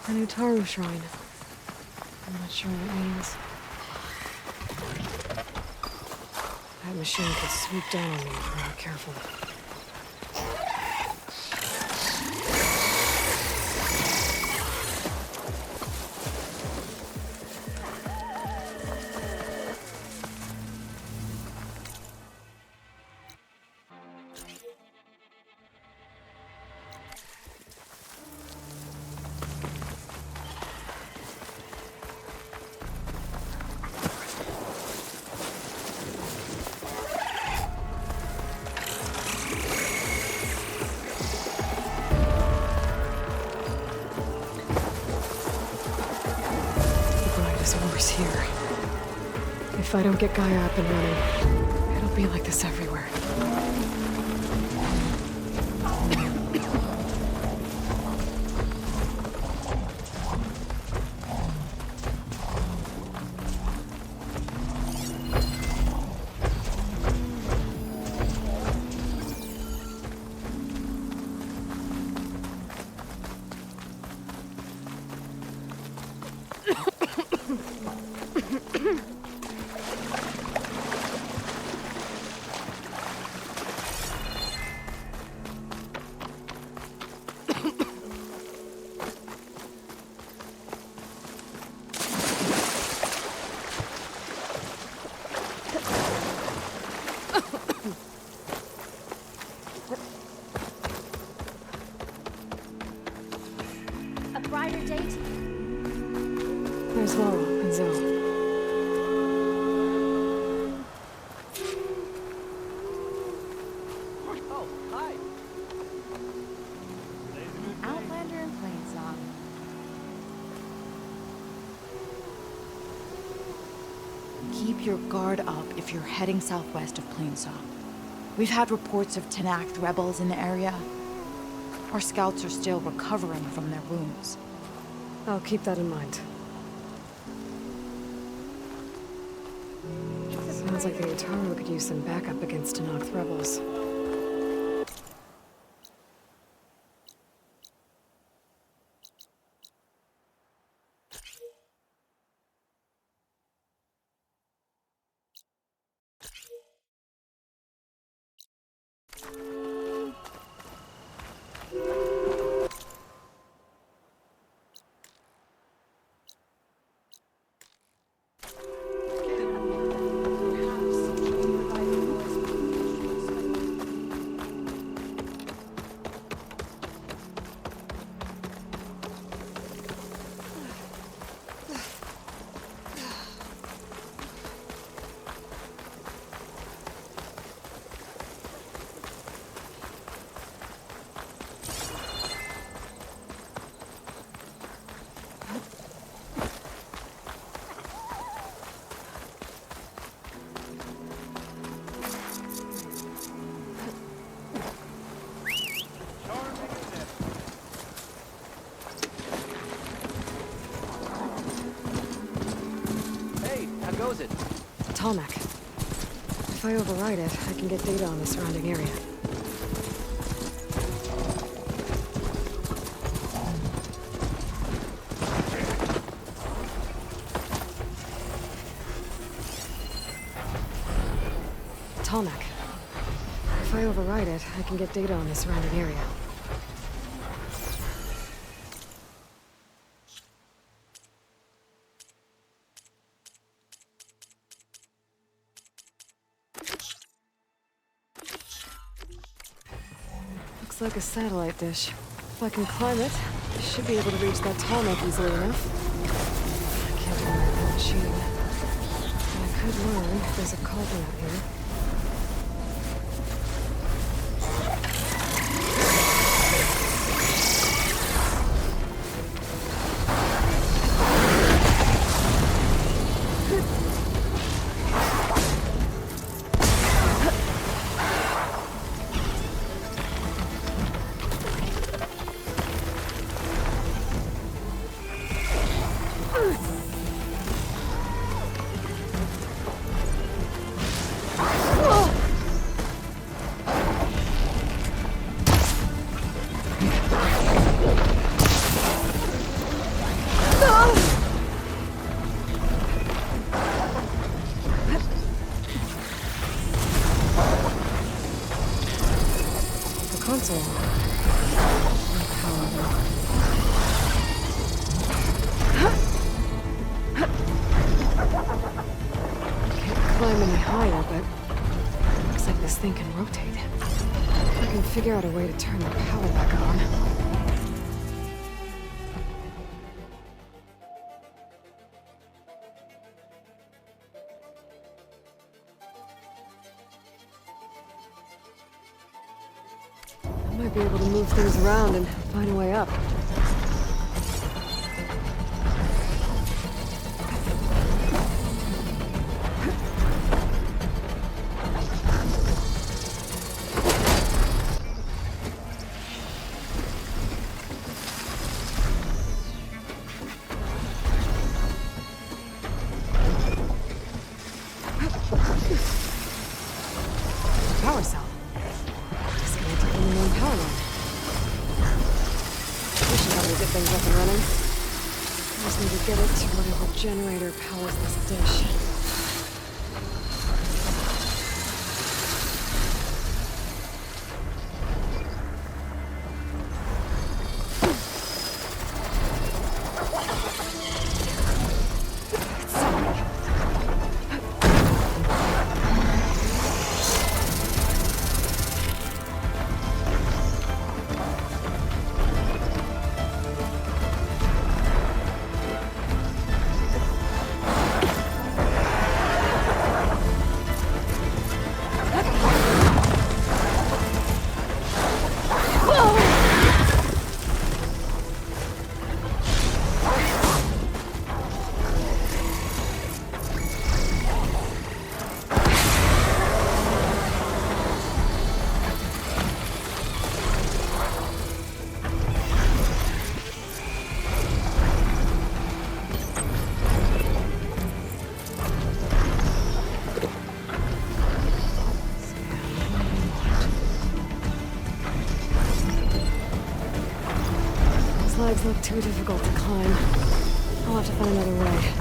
A new Taru shrine. I'm not sure what it means. That machine could swoop down on me if I'm not careful. Here. If I don't get Gaia up and running, it'll be like this everywhere. There's Laurel and Zoe. Oh, hi. Outlander in Plainsong. Keep your guard up if you're heading southwest of Plainsong. We've had reports of Tenakth rebels in the area. Our scouts are still recovering from their wounds. I'll keep that in mind. Sounds like the Ataru could use some backup against Tenakth rebels. Goes it? Tarmac. If I override it, I can get data on the surrounding area. Tarmac. If I override it, I can get data on the surrounding area. Looks like a satellite dish. If I can climb it, I should be able to reach that tarmac easily enough. I can't operate that machine. But I could learn if there's a cauldron out here. console. No power though. Can't climb any higher, but looks like this thing can rotate. I can figure out a way to turn the power back on. I might be able to move things around and find a way up. Power cell. Disconnected from the main power line. This should help me get things up and running. I just need to get it to whatever generator powers this dish. These legs look too difficult to climb. I'll have to find another way.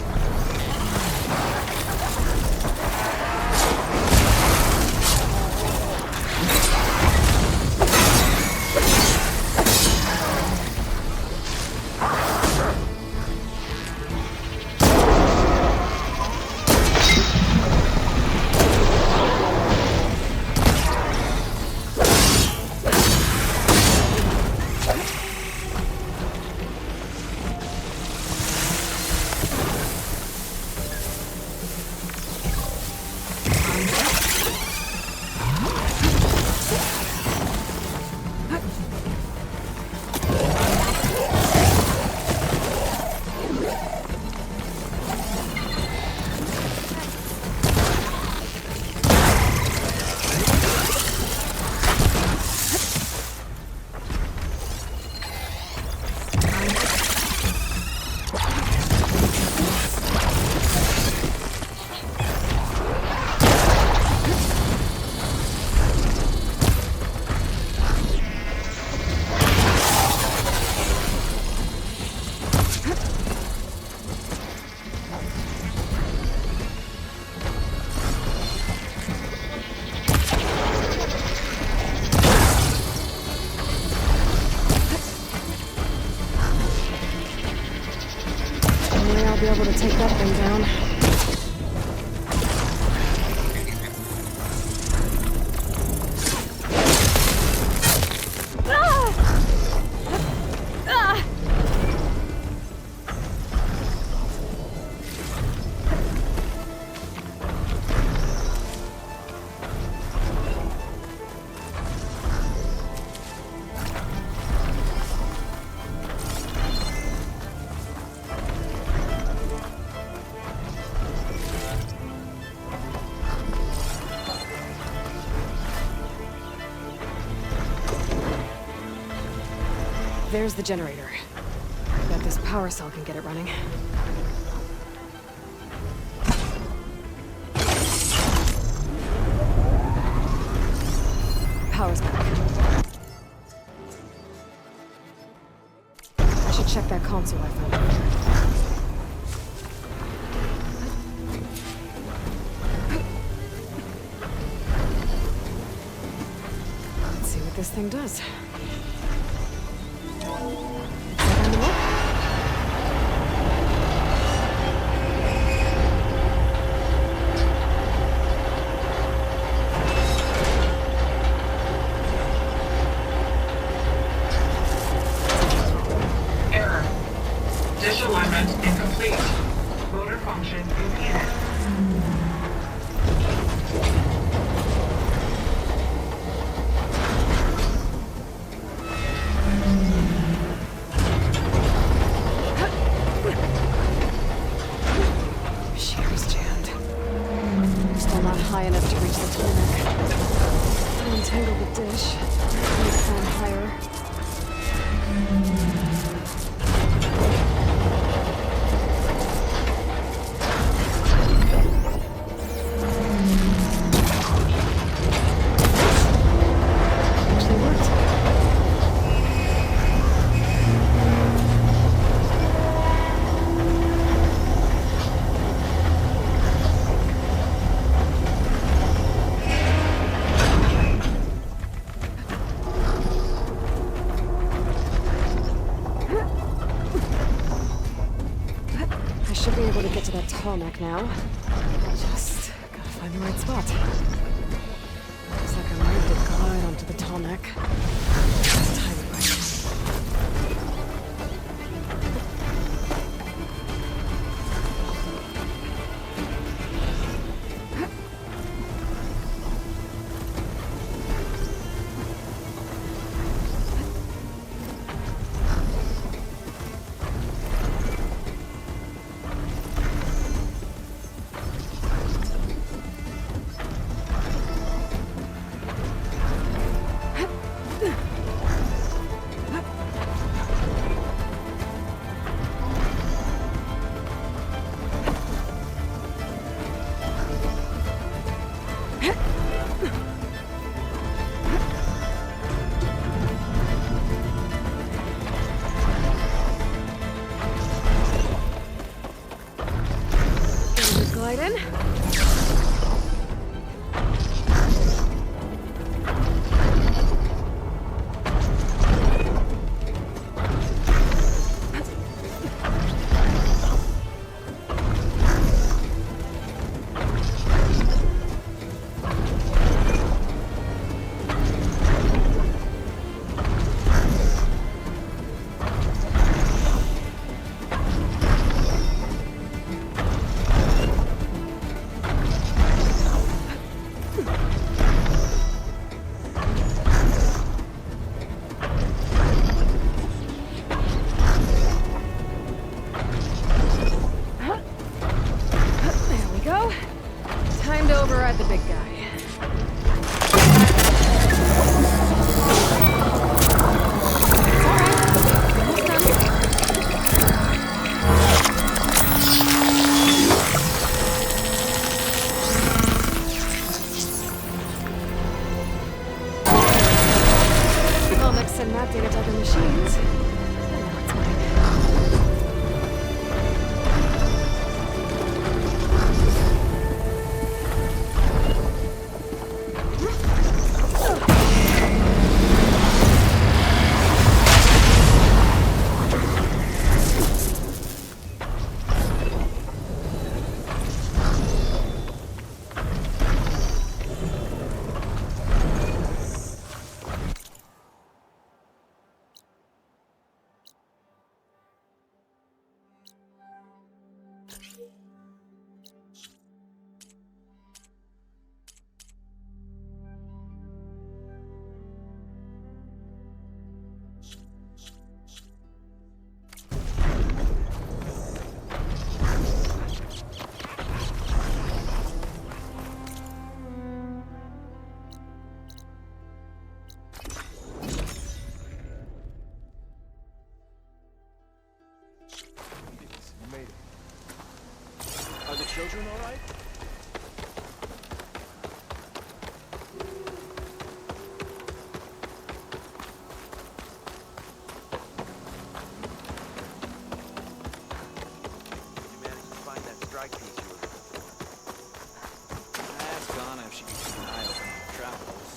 I'll be able to take that thing down. There's the generator. I bet this power cell can get it running. Power's back. I should check that console I found earlier. Let's see what what this thing does. Time to look. Error. Dish alignment incomplete. Motor function impeded. Machinery's jammed. Still not high enough to reach the tarmac. I'll untangle the dish. Need to climb higher. Actually worked. I should be able to get to that tarmac now. Just gotta find the right spot. Looks like I'm ready to glide onto the tarmac. Let's time it right. Ready to glide in? There we go. Time to override the big guy. It's all right. Almost done. I'll mix in that data to other machines. And now it's mine. Are the children all right? Did you manage to find that strike piece you were looking for? Ask Donna if she can keep an eye open for travels.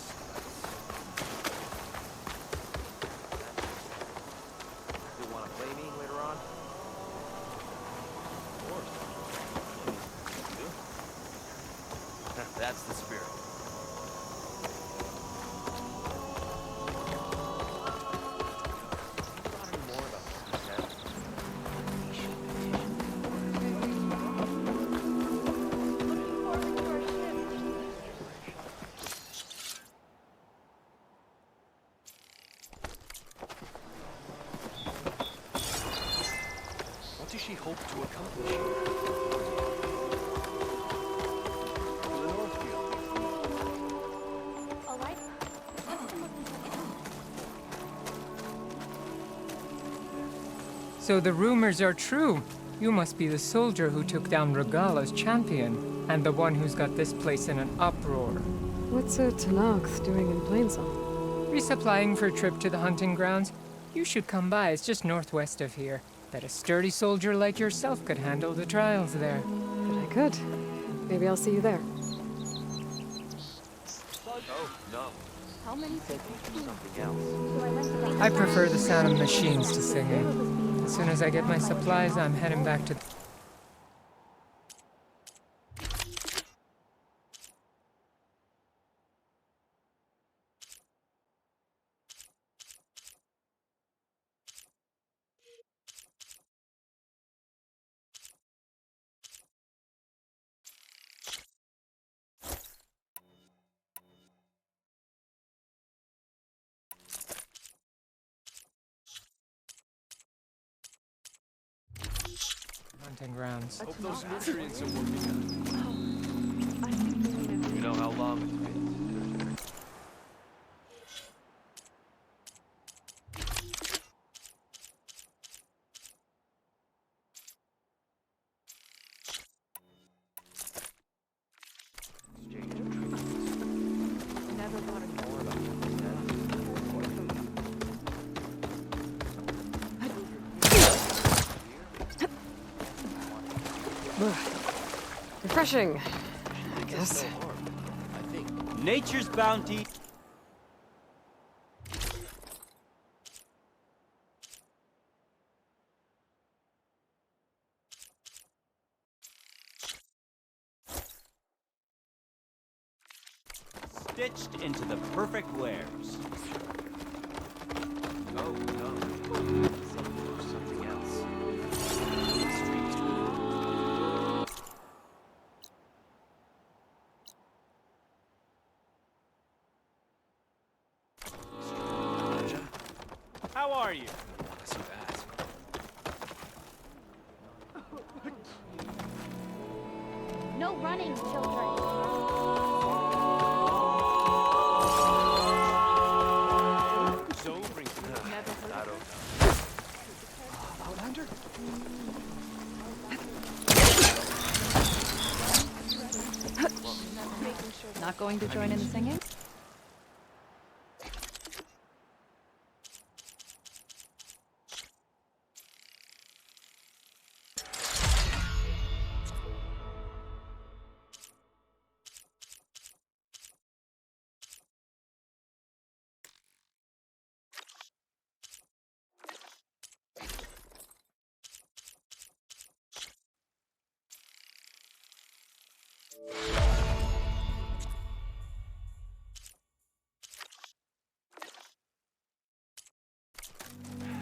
does she hope to accomplish here? To the north field. All right. So the rumors are true. You must be the soldier who took down Regala's champion, and the one who's got this place in an uproar. What's a Tanakh doing in Plainsong? Resupplying for a trip to the hunting grounds? You should come by, it's just northwest of here. Bet a sturdy soldier like yourself could handle the trials there. But I could. Maybe I'll see you there. Oh, no. How many people Something else. do I rent the I prefer the sound of machines to singing. As soon as I get my supplies, I'm heading back to... hunting grounds. Hope those nutrients are working out. You know how long it's been. Exchange of treatments. Never thought any more about Refreshing, I guess. I think. Nature's bounty. Stitched into the perfect wares. Oh, no. Something else. How are you? I see that. No running, children. Zone brings I don't know. Outlander? Not going to join in the singing?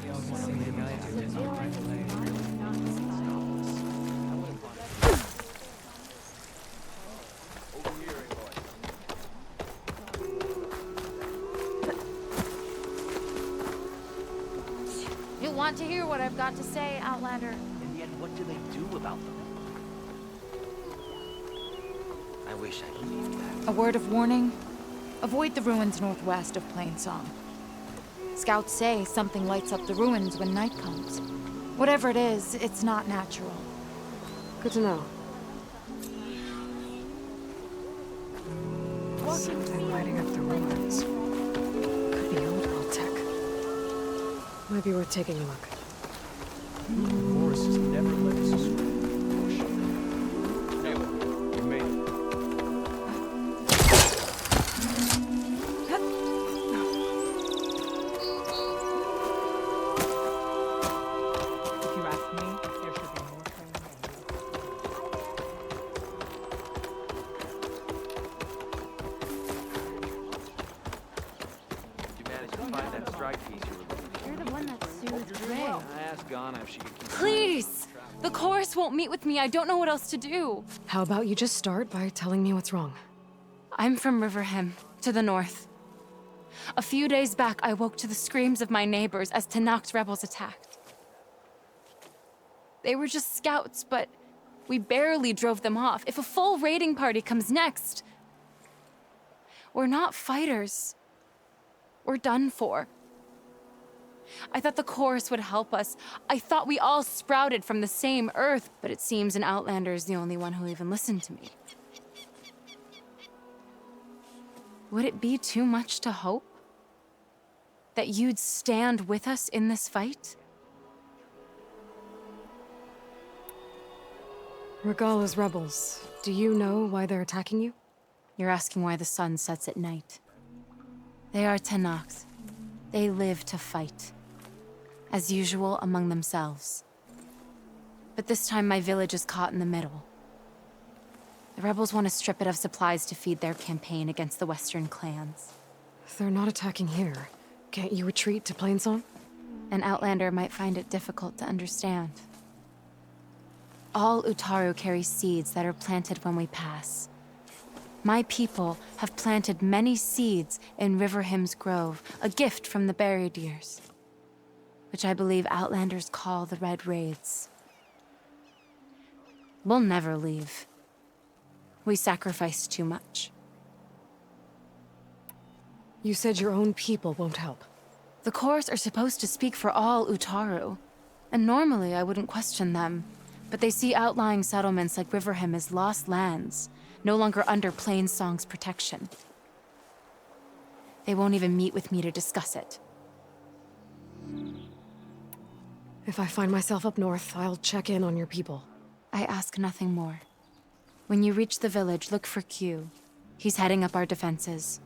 The only singing I do is on my play. Over here, Aloy. You want to hear what I've got to say, Outlander? In the end, what do they do about them? I wish I believed that. A word of warning? Avoid the ruins northwest of Plainsong. Scouts say something lights up the ruins when night comes. Whatever it is, it's not natural. Good to know. Walking Something lighting up the ruins. Could be old world tech. Might be worth taking a look. The forest has never let us astray. Aloy, you made it. If you ask me, there should be more training on you. Did you manage to find that strike piece you were looking for? You're the one that soothed Ray. I asked Ghana if she could keep... Please! The chorus won't meet with me. I don't know what else to do. How about you just start by telling me what's wrong? I'm from Riverham, to the north. A few days back, I woke to the screams of my neighbors as Tanak's rebels attacked. They were just scouts, but we barely drove them off. If a full raiding party comes next, we're not fighters. We're done for. I thought the chorus would help us. I thought we all sprouted from the same earth, but it seems an Outlander is the only one who even listened to me. Would it be too much to hope that you'd stand with us in this fight? Regala's rebels. Do you know why they're attacking you? You're asking why the sun sets at night. They are Tenaks. They live to fight. As usual, among themselves. But this time my village is caught in the middle. The rebels want to strip it of supplies to feed their campaign against the Western clans. They're not attacking here. Can't you retreat to Plainsong? An Outlander might find it difficult to understand. All Utaru carry seeds that are planted when we pass. My people have planted many seeds in River Hymn's Grove, a gift from the buried years, which I believe Outlanders call the Red Raids. We'll never leave. We sacrificed too much. You said your own people won't help. The Chorus are supposed to speak for all Utaru, and normally I wouldn't question them, but they see outlying settlements like Riverham as lost lands, no longer under Plainsong's protection. They won't even meet with me to discuss it. If I find myself up north, I'll check in on your people. I ask nothing more. When you reach the village, look for Q. He's heading up our defenses.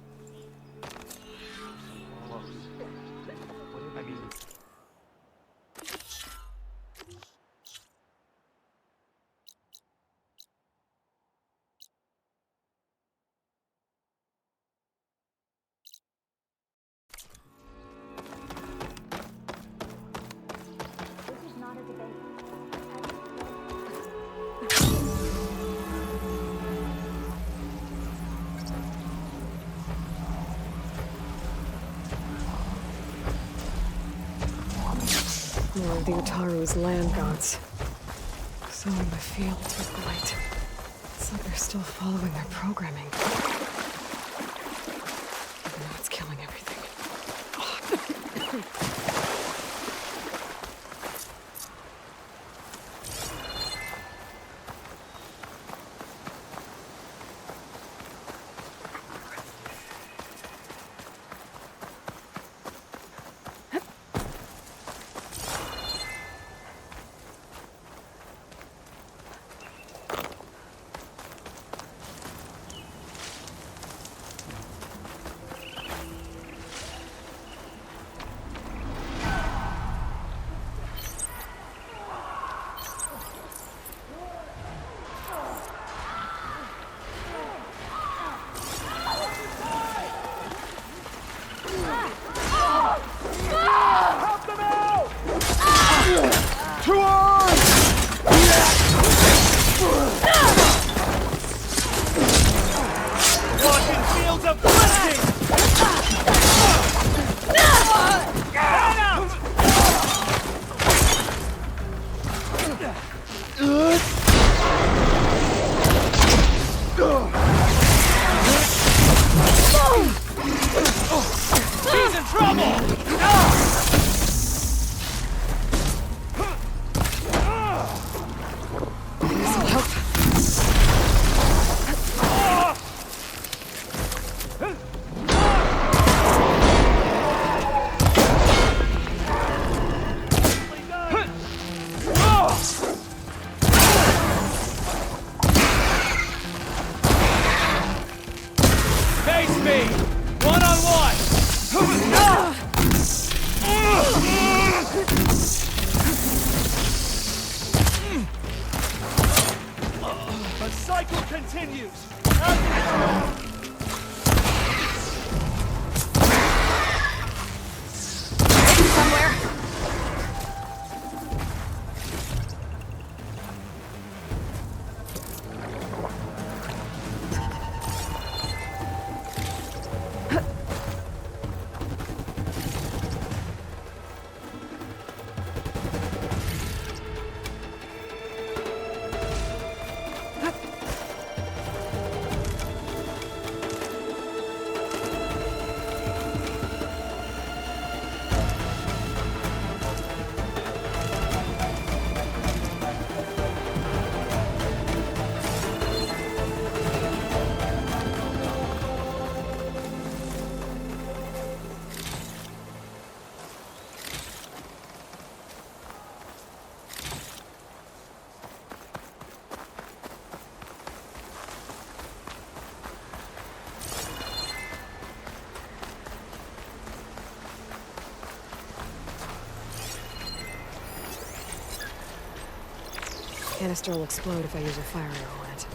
I mean, This is not a debate. More of the Utaru's land gods. Sowing the fields with blight. It's like they're still following their programming. Even though it's killing everything. Walking fields of blessing! Head out! He's in trouble! This'll help. Face me! One-on-one! Canister will explode if I use a fire arrow on it.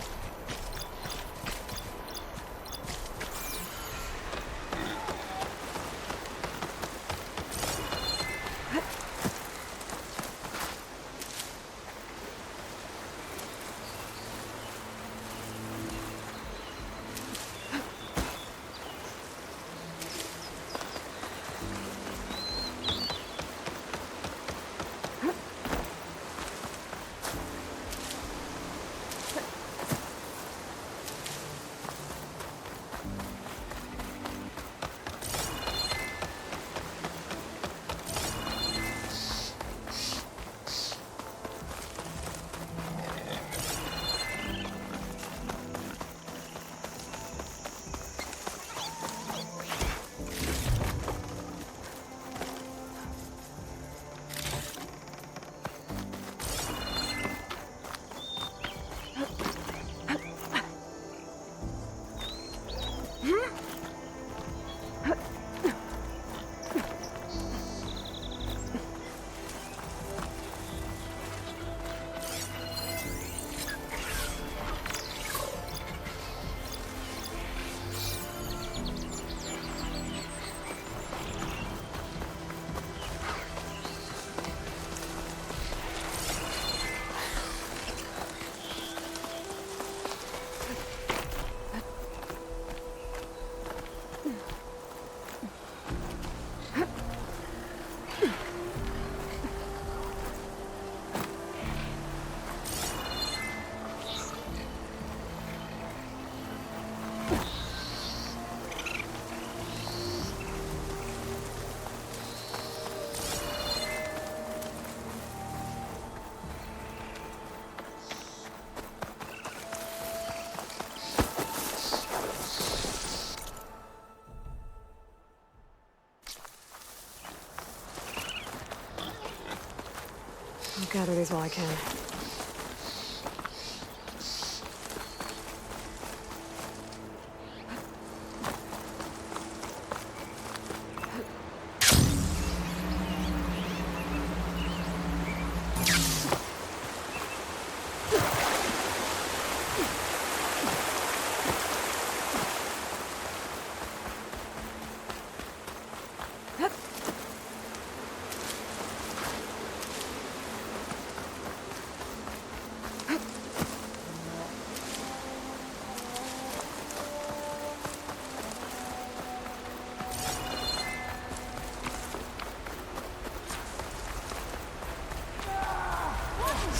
I'll gather these while I can.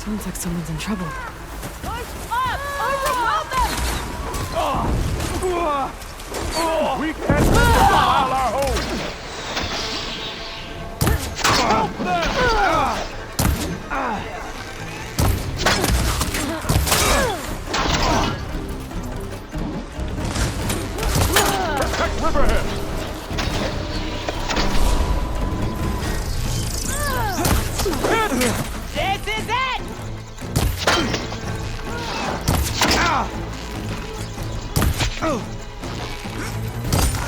Sounds like someone's in trouble. We can't defile our home! Help them! Protect Riverhead! This is it!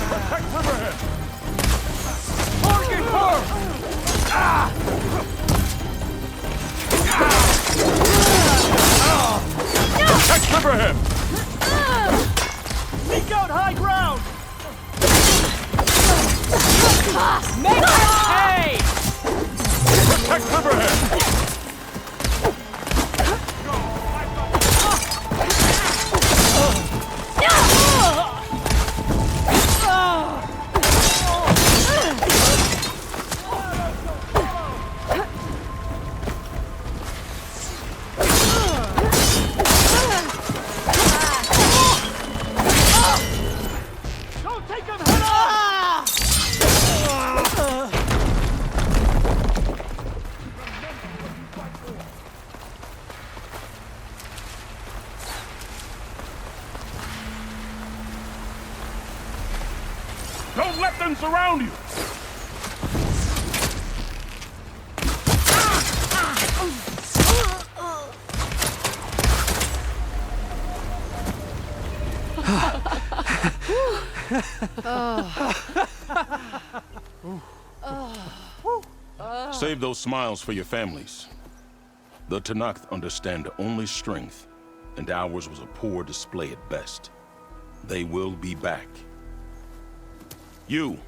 Protect Riverhead! Target her! Protect Riverhead! Sneak out high ground! Make her pay! Protect Riverhead! Don't let them surround you! Save those smiles for your families. The Tanakh understand only strength, and ours was a poor display at best. They will be back. You,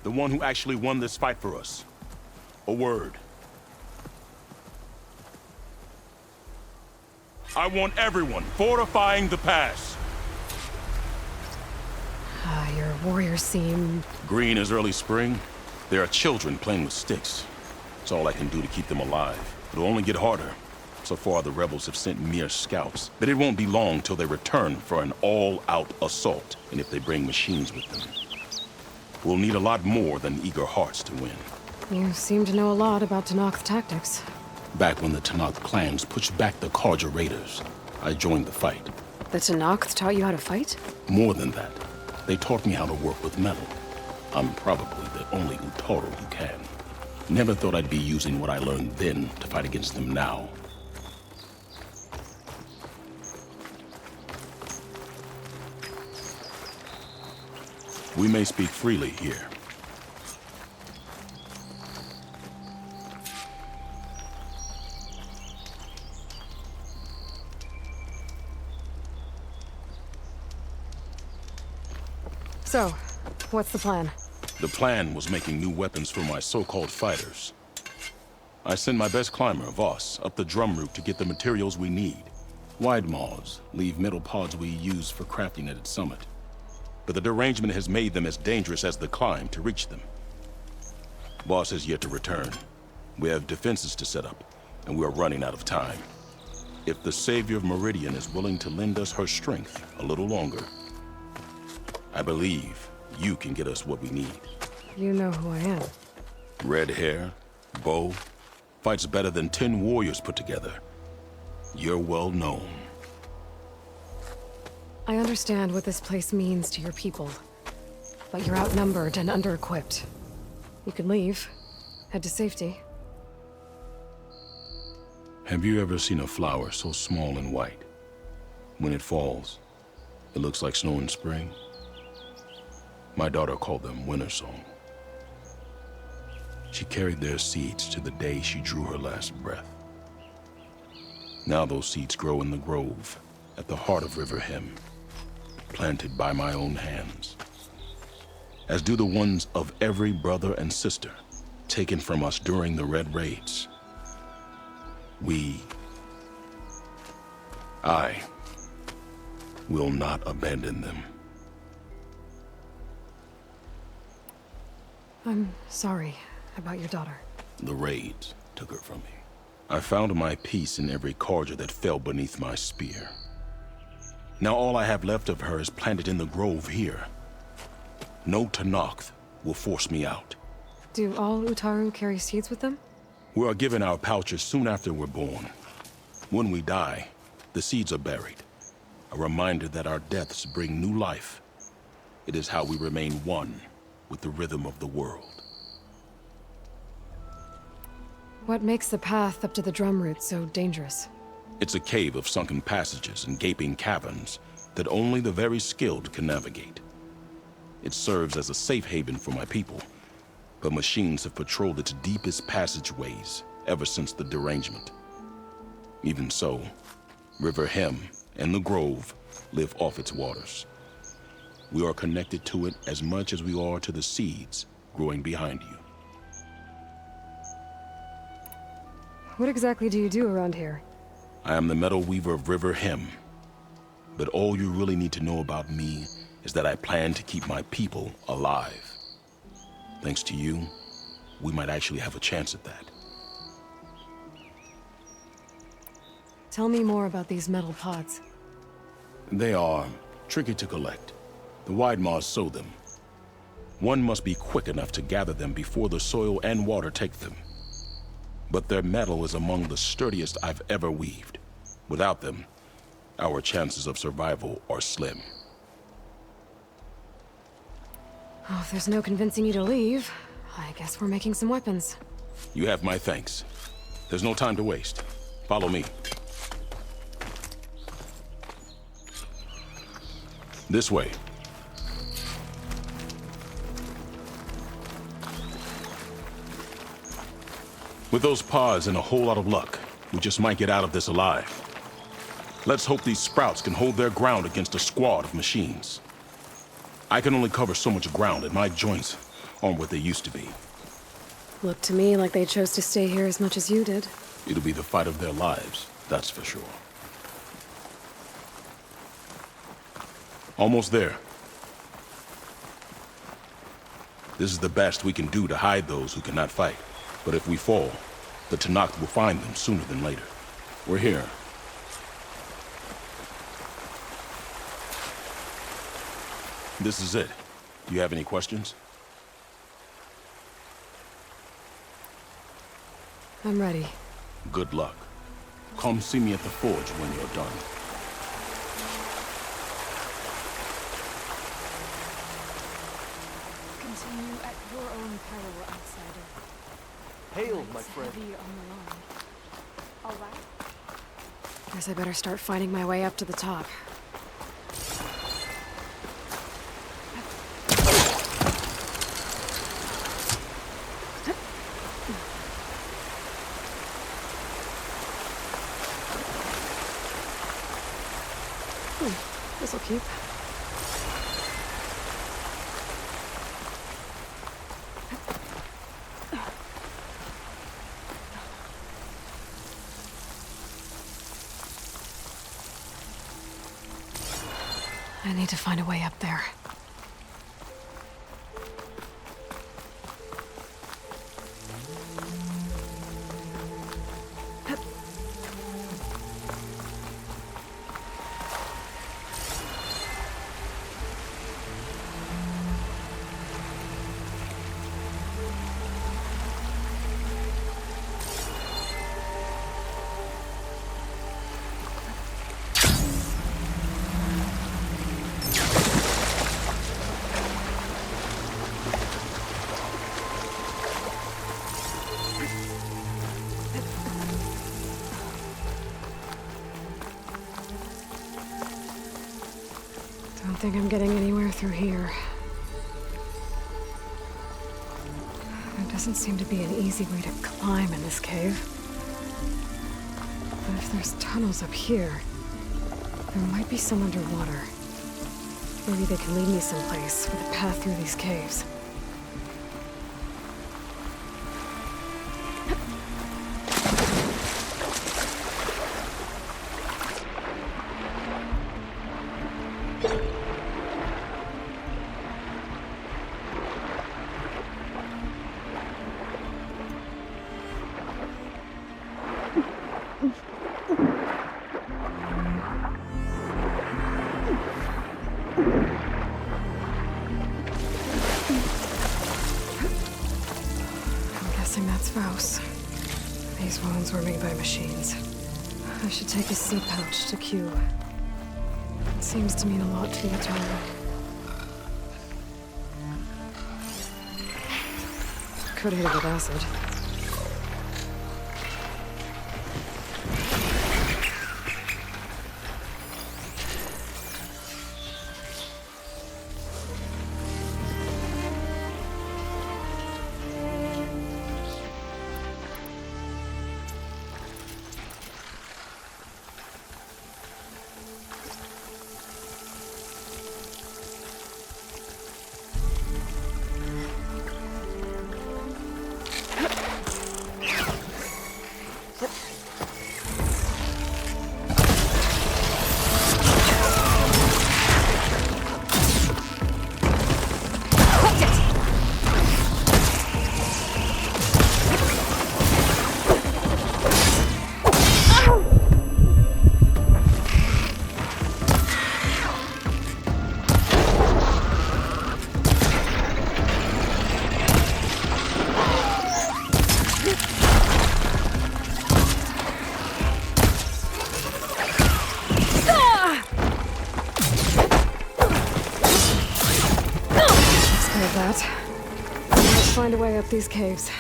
the one who actually won this fight for us. A word. I want everyone fortifying the pass. Your warriors seem... Green is early spring. There are children playing with sticks. It's all I can do to keep them alive. It'll only get harder. So far, the rebels have sent mere scouts, but it won't be long till they return for an all-out assault, and if they bring machines with them. We'll need a lot more than eager hearts to win. You seem to know a lot about Tanakh tactics. Back when the Tanakh clans pushed back the Karja raiders, I joined the fight. The Tanakh taught you how to fight? More than that, they taught me how to work with metal. I'm probably the only Utaro who can. Never thought I'd be using what I learned then to fight against them now. We may speak freely here. So, what's the plan? The plan was making new weapons for my so-called fighters. I send my best climber, Voss, up the drum route to get the materials we need. Wide maws leave metal pods we use for crafting at its summit. But the derangement has made them as dangerous as the climb to reach them. Boss has yet to return. We have defenses to set up, and we are running out of time. If the Savior of Meridian is willing to lend us her strength a little longer, I believe you can get us what we need. You know who I am. Red hair, bow, fights better than 10 warriors put together. You're well known. I understand what this place means to your people, but you're outnumbered and under-equipped. You can leave, head to safety. Have you ever seen a flower so small and white? When it falls, it looks like snow in spring. My daughter called them winter song. She carried their seeds to the day she drew her last breath. Now those seeds grow in the grove at the heart of River Hem, planted by my own hands, as do the ones of every brother and sister taken from us during the Red Raids. I will not abandon them. I'm sorry about your daughter. The raids took her from me. I found my peace in every Karja that fell beneath my spear. Now all I have left of her is planted in the grove here. No Tanakh will force me out. Do all Utaru carry seeds with them? We are given our pouches soon after we're born. When we die, the seeds are buried. A reminder that our deaths bring new life. It is how we remain one with the rhythm of the world. What makes the path up to the drum route so dangerous? It's a cave of sunken passages and gaping caverns that only the very skilled can navigate. It serves as a safe haven for my people, but machines have patrolled its deepest passageways ever since the derangement. Even so, River Hem and the Grove live off its waters. We are connected to it as much as we are to the seeds growing behind you. What exactly do you do around here? I am the metal weaver of River Hem. But all you really need to know about me is that I plan to keep my people alive. Thanks to you, we might actually have a chance at that. Tell me more about these metal pods. They are tricky to collect. The wide maws sow them. One must be quick enough to gather them before the soil and water take them. But their metal is among the sturdiest I've ever weaved. Without them, our chances of survival are slim. Oh, if there's no convincing you to leave, I guess we're making some weapons. You have my thanks. There's no time to waste. Follow me. This way. With those pods and a whole lot of luck, We just might get out of this alive. Let's hope these sprouts can hold their ground against a squad of machines. I can only cover so much ground, and my joints aren't what they used to be. Looked to me like they chose to stay here as much as you did. It'll be the fight of their lives, that's for sure. Almost there. This is the best we can do to hide those who cannot fight. But if we fall, the Tenakth will find them sooner than later. We're here. This is it. You have any questions? I'm ready. Good luck. Come see me at the forge when you're done. Continue at your own peril, outsider. Hail, Light's my friend. heavy on the line. All right. Guess I better start finding my way up to the top. This'll keep. I need to find a way up there. Don't think I'm getting anywhere through here. There doesn't seem to be an easy way to climb in this cave. But if there's tunnels up here, there might be some underwater. Maybe they can lead me someplace with a path through these caves. These wounds were made by machines. I should take a seed pouch to Q. It seems to mean a lot to the Eternal. Could hit it with acid. Find a way up these caves.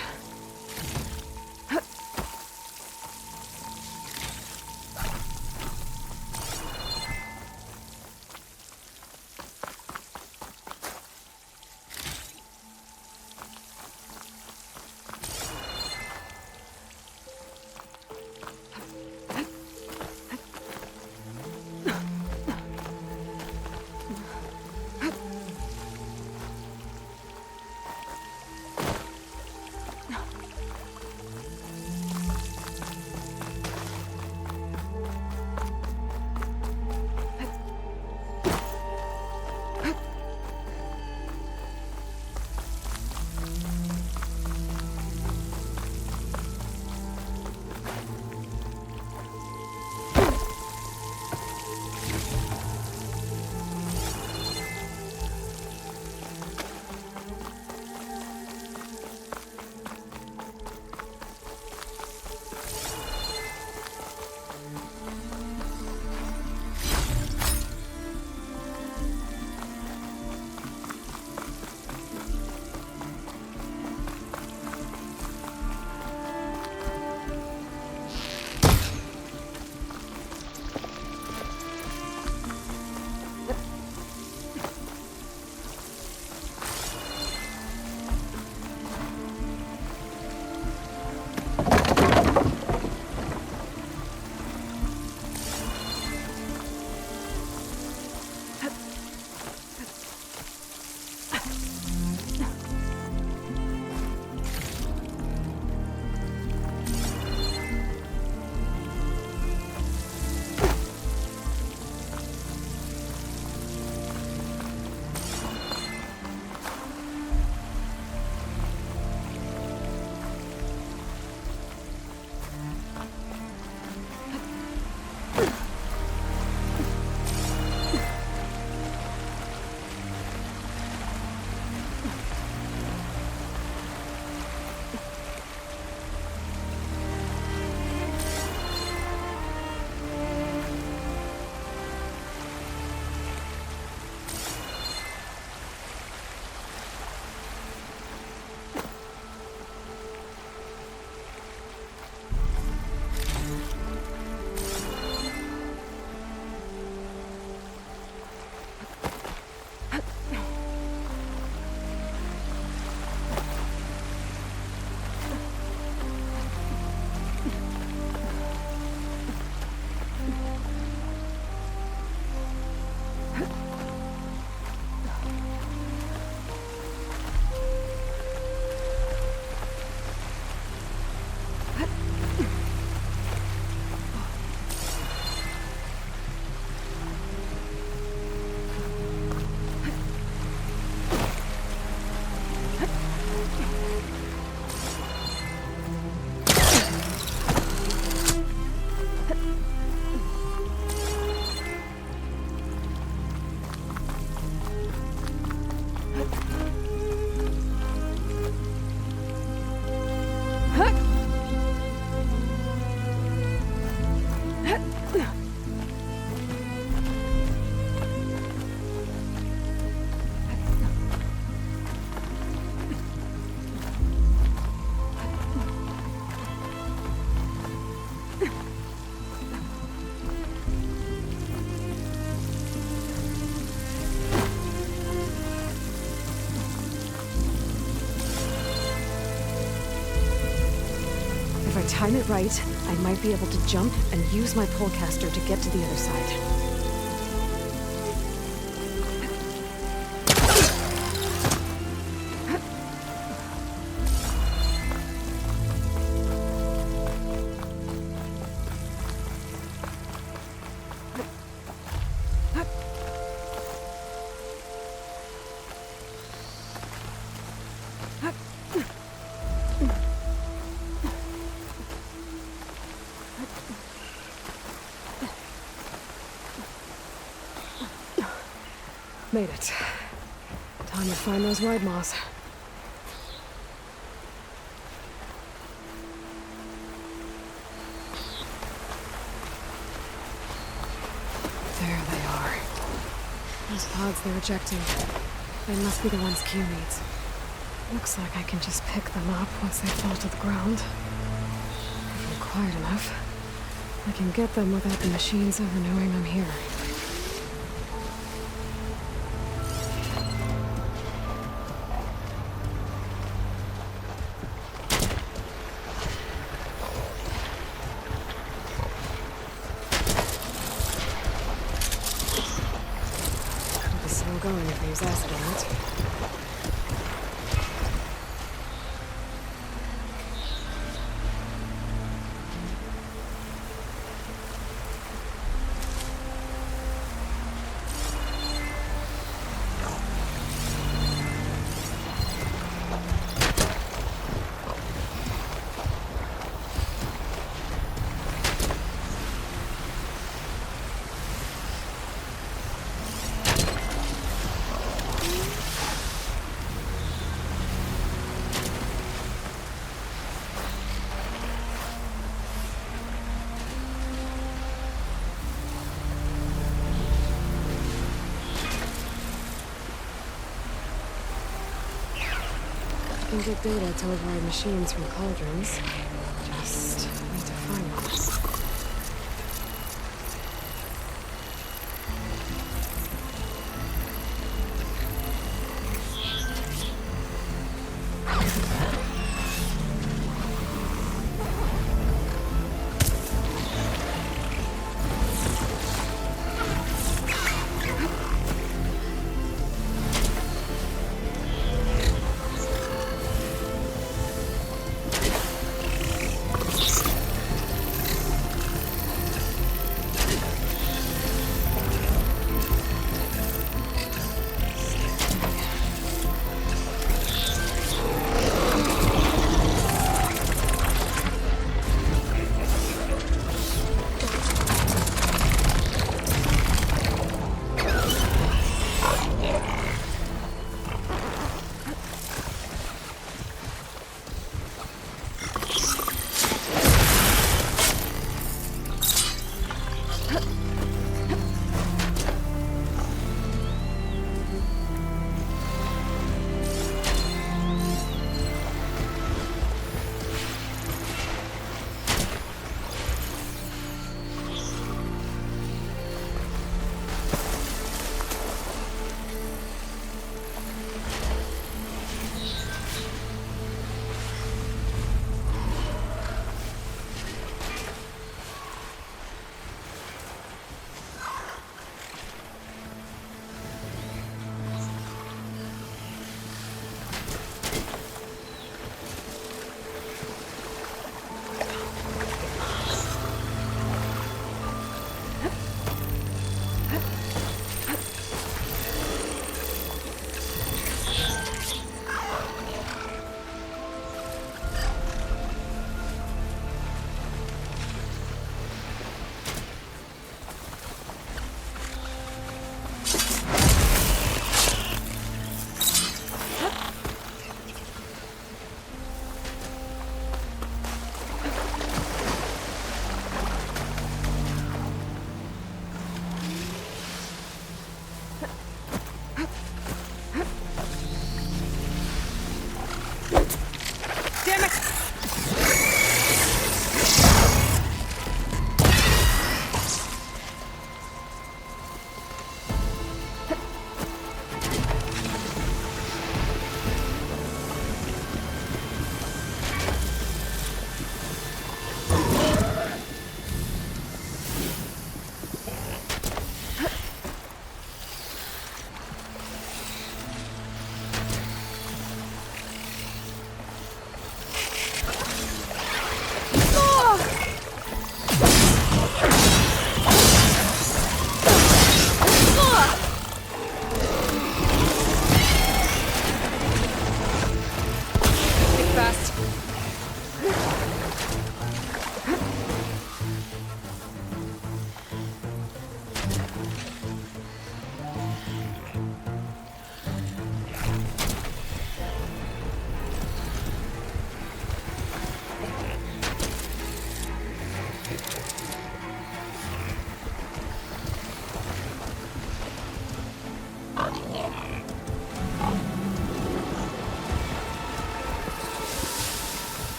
If I time it right, I might be able to jump and use my polecaster to get to the other side. Made it. Time to find those wide maws. There they are. Those pods they're ejecting. They must be the ones Q needs. Looks like I can just pick them up once they fall to the ground. If I'm quiet enough, I can get them without the machines ever knowing I'm here. Still going if I use acid on it. I can get data to override machines from cauldrons. Just need to find them.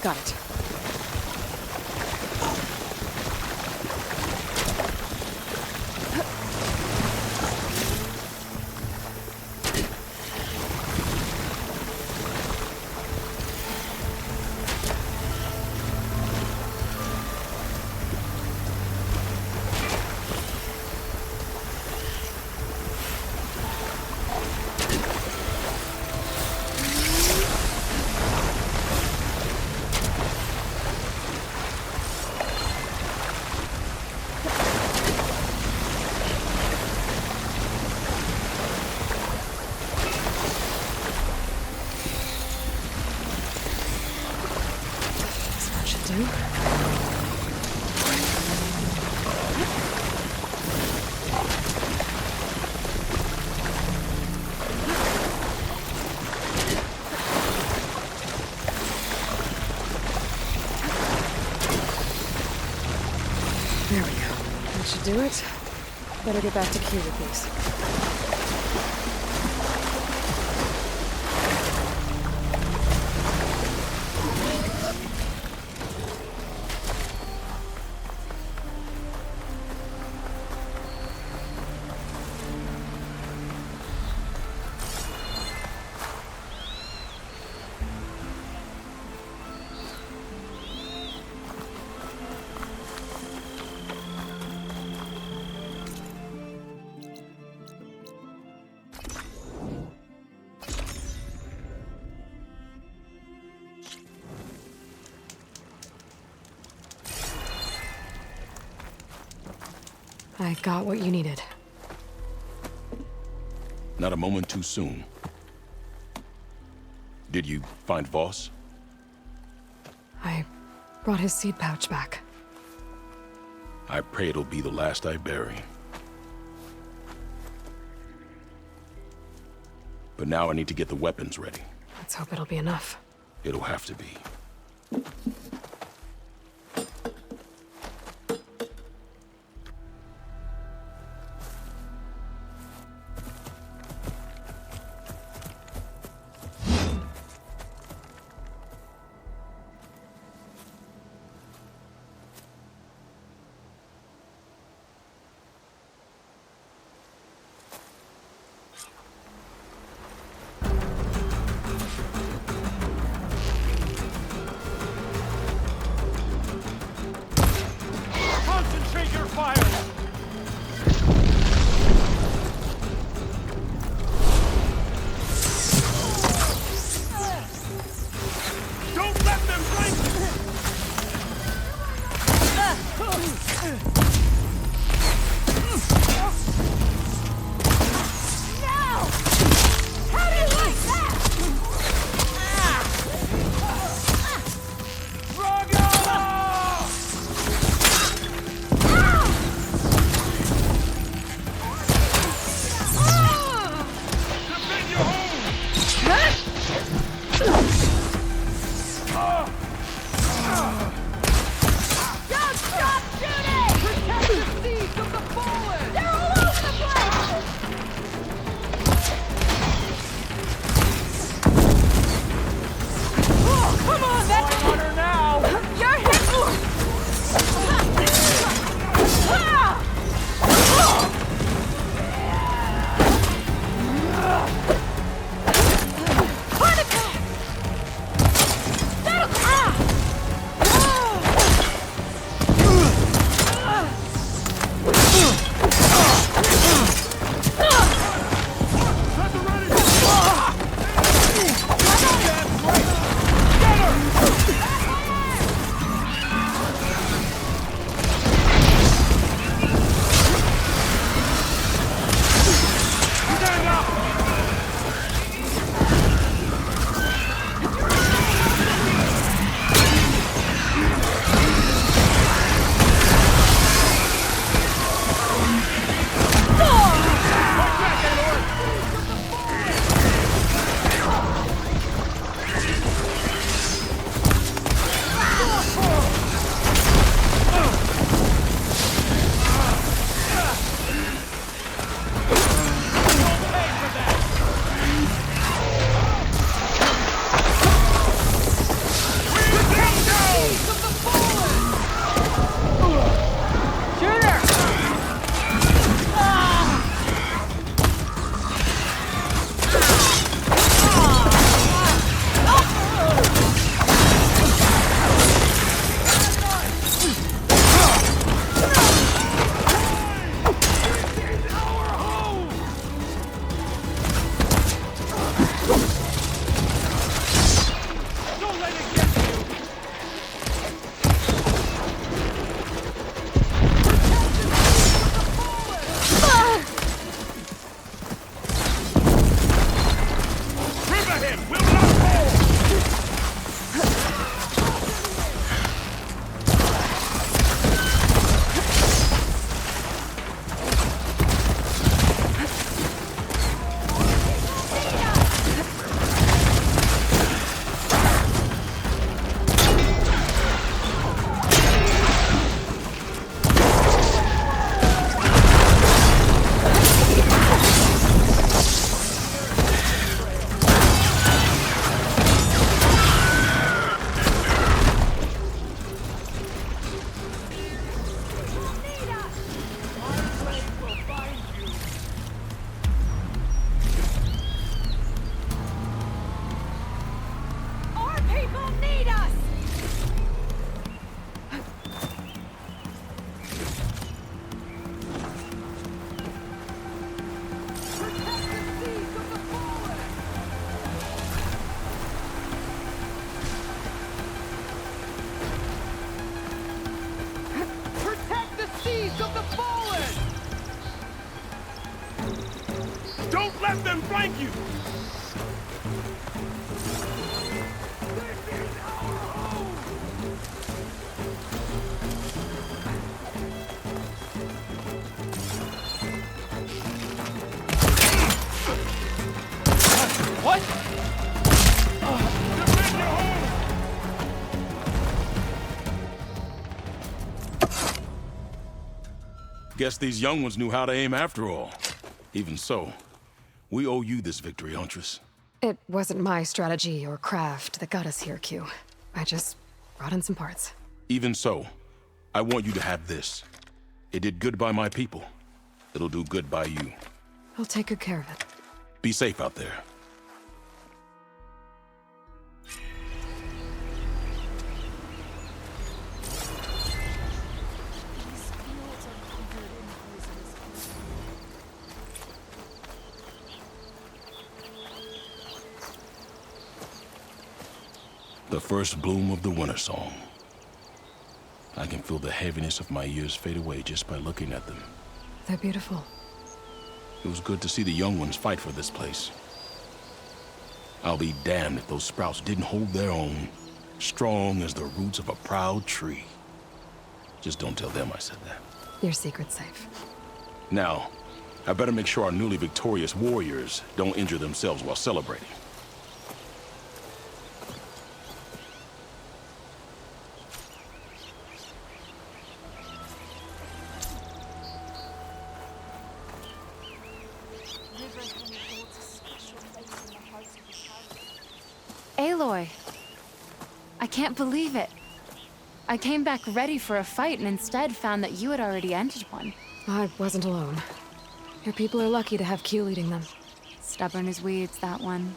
Got it. Do. There we go. That should do it. Better get back to Q with these. I got what you needed. Not a moment too soon. Did you find Voss? I brought his seed pouch back. I pray it'll be the last I bury. But now I need to get the weapons ready. Let's hope it'll be enough. It'll have to be. Let them flank you! What? Defend your home! Guess these young ones knew how to aim after all. Even so, we owe you this victory, Huntress. It wasn't my strategy or craft that got us here, Q. I just brought in some parts. Even so, I want you to have this. It did good by my people. It'll do good by you. I'll take good care of it. Be safe out there. The first bloom of the winter song. I can feel the heaviness of my years fade away just by looking at them. They're beautiful. It was good to see the young ones fight for this place. I'll be damned if those sprouts didn't hold their own, strong as the roots of a proud tree. Just don't tell them I said that. Your secret's safe. Now, I better make sure our newly victorious warriors don't injure themselves while celebrating. Aloy. I can't believe it. I came back ready for a fight and instead found that you had already ended one. I wasn't alone. Your people are lucky to have Q leading them. Stubborn as weeds, that one.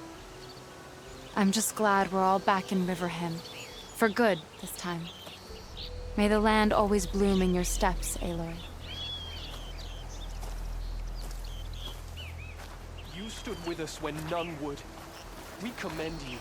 I'm just glad we're all back in Riverhim. For good, this time. May the land always bloom in your steps, Aloy. You stood with us when none would. We commend you.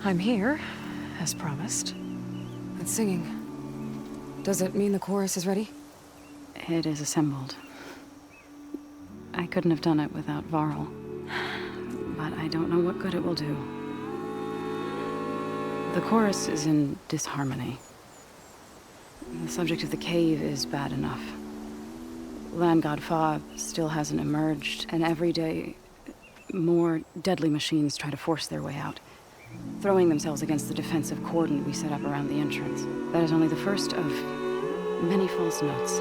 I'm here, as promised. It's singing. Does it mean the chorus is ready? It is assembled. I couldn't have done it without Varl. But I don't know what good it will do. The chorus is in disharmony. The subject of the cave is bad enough. Land God Fa still hasn't emerged, and every day, more deadly machines try to force their way out, throwing themselves against the defensive cordon we set up around the entrance. That is only the first of many false notes.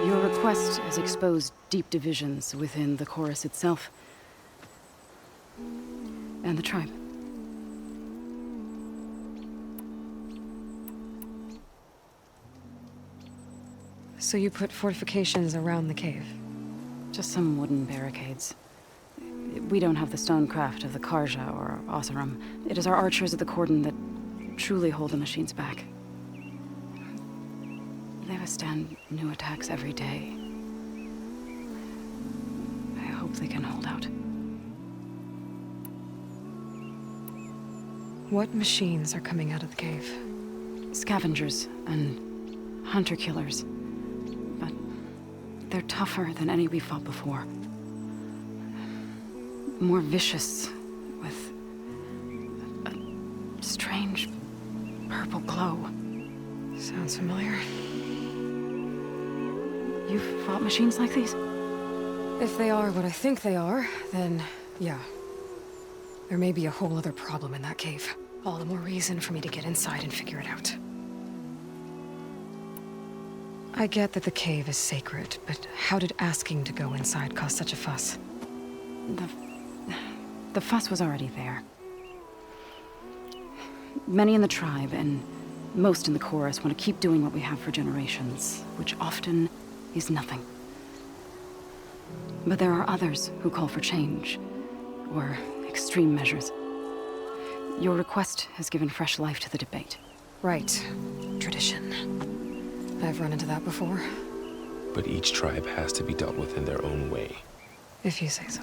Your request has exposed deep divisions within the chorus itself. And the tribe. So you put fortifications around the cave? Just some wooden barricades. We don't have the stonecraft of the Karja or Oseram. It is our archers at the cordon that truly hold the machines back. They withstand new attacks every day. I hope they can hold out. What machines are coming out of the cave? Scavengers and hunter-killers. But they're tougher than any we fought before. More vicious, with a strange purple glow. Sounds familiar. You've fought machines like these? If they are what I think they are, then yeah. There may be a whole other problem in that cave. All the more reason for me to get inside and figure it out. I get that the cave is sacred, but how did asking to go inside cause such a fuss? The fuss was already there. Many in the tribe, and most in the chorus, want to keep doing what we have for generations, which often is nothing. But there are others who call for change, or extreme measures. Your request has given fresh life to the debate. Right. Tradition. I've run into that before. But each tribe has to be dealt with in their own way. If you say so.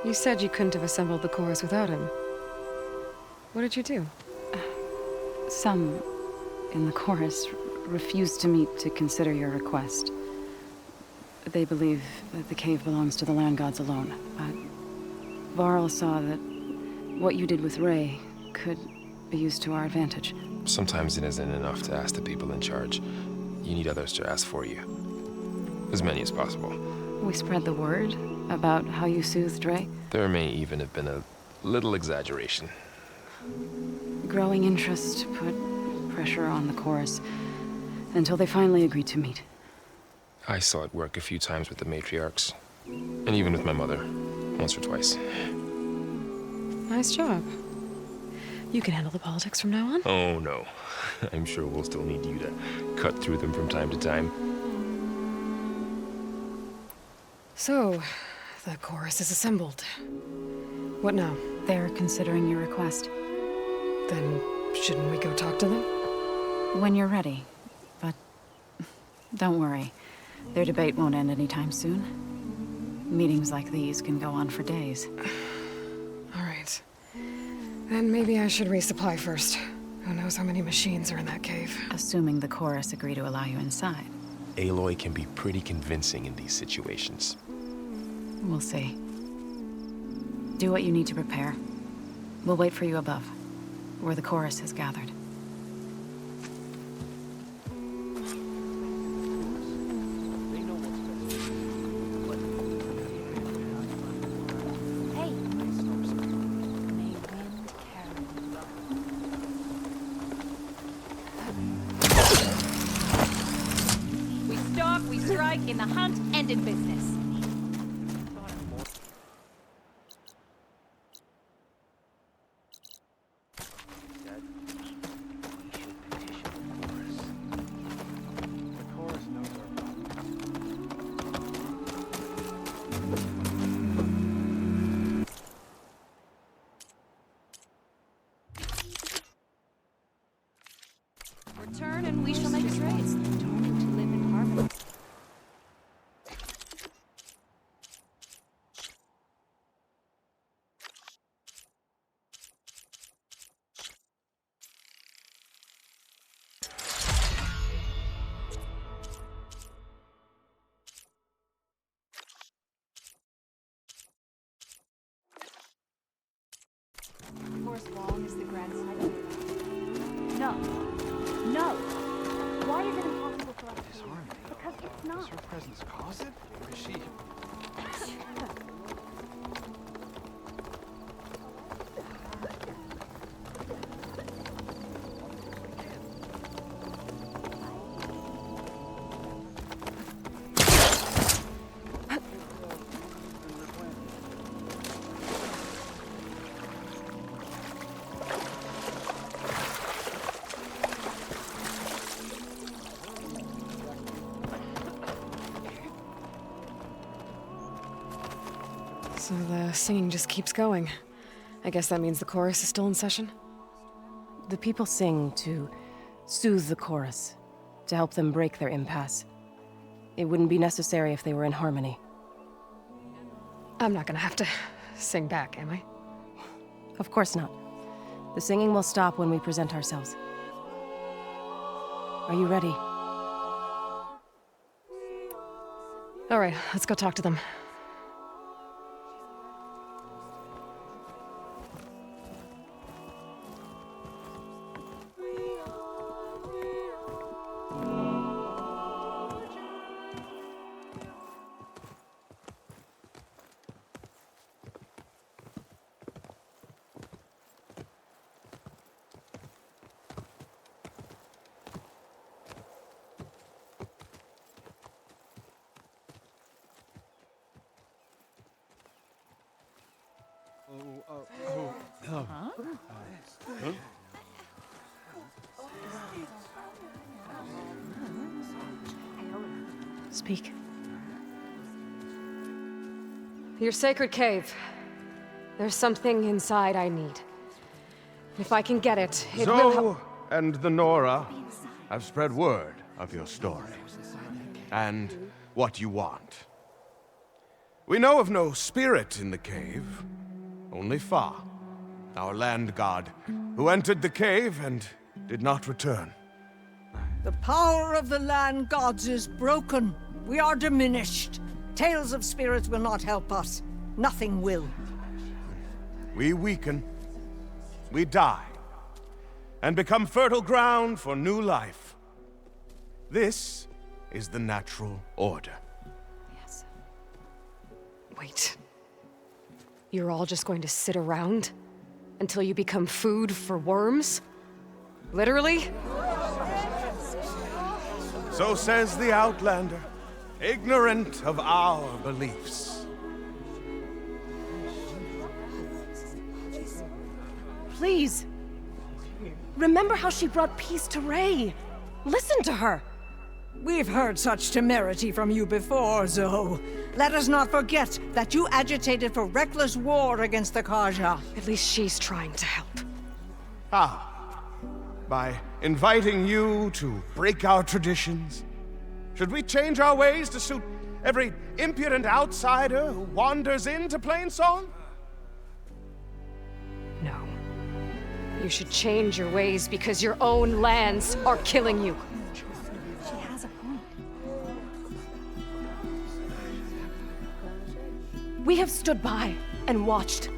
You said you couldn't have assembled the chorus without him. What did you do? Some in the chorus refused to meet to consider your request. They believe that the cave belongs to the land gods alone. But Varl saw that what you did with Ray could be used to our advantage. Sometimes it isn't enough to ask the people in charge. You need others to ask for you. As many as possible. We spread the word about how you soothed Ray. There may even have been a little exaggeration. Growing interest put pressure on the chorus until they finally agreed to meet. I saw it work a few times with the matriarchs. And even with my mother. Once or twice. Nice job. You can handle the politics from now on? Oh, no. I'm sure we'll still need you to cut through them from time to time. So, the chorus is assembled. What now? They're considering your request. Then, shouldn't we go talk to them? When you're ready. But don't worry. Their debate won't end anytime soon. Meetings like these can go on for days. All right. Then maybe I should resupply first. Who knows how many machines are in that cave? Assuming the chorus agree to allow you inside. Aloy can be pretty convincing in these situations. We'll see. Do what you need to prepare. We'll wait for you above, where the chorus has gathered. Hey! We stalk, we strike, in the hunt, and in business. Return and we shall make trades. Determined to live in harmony. Forest Wall is the grand site. No. No! Why is it impossible for us to Disharmony? Because it's not. Does her presence cause it? Or is she? So the singing just keeps going. I guess that means the chorus is still in session? The people sing to soothe the chorus, to help them break their impasse. It wouldn't be necessary if they were in harmony. I'm not gonna have to sing back, am I? Of course not. The singing will stop when we present ourselves. Are you ready? All right, let's go talk to them. Speak. Your sacred cave. There's something inside I need. If I can get it, it will help. Zoe and the Nora have spread word of your story and what you want. We know of no spirit in the cave, only Fa, our land god, who entered the cave and did not return. The power of the land gods is broken. We are diminished. Tales of spirits will not help us. Nothing will. We weaken, we die, and become fertile ground for new life. This is the natural order. Yes. Wait. You're all just going to sit around until you become food for worms? Literally? So says the Outlander, ignorant of our beliefs. Please. Remember how she brought peace to Ray. Listen to her. We've heard such temerity from you before, Zoe. Let us not forget that you agitated for reckless war against the Kaja. At least she's trying to help. How? By inviting you to break our traditions? Should we change our ways to suit every impudent outsider who wanders into Plainsong? No. You should change your ways because your own lands are killing you. She has a point. We have stood by and watched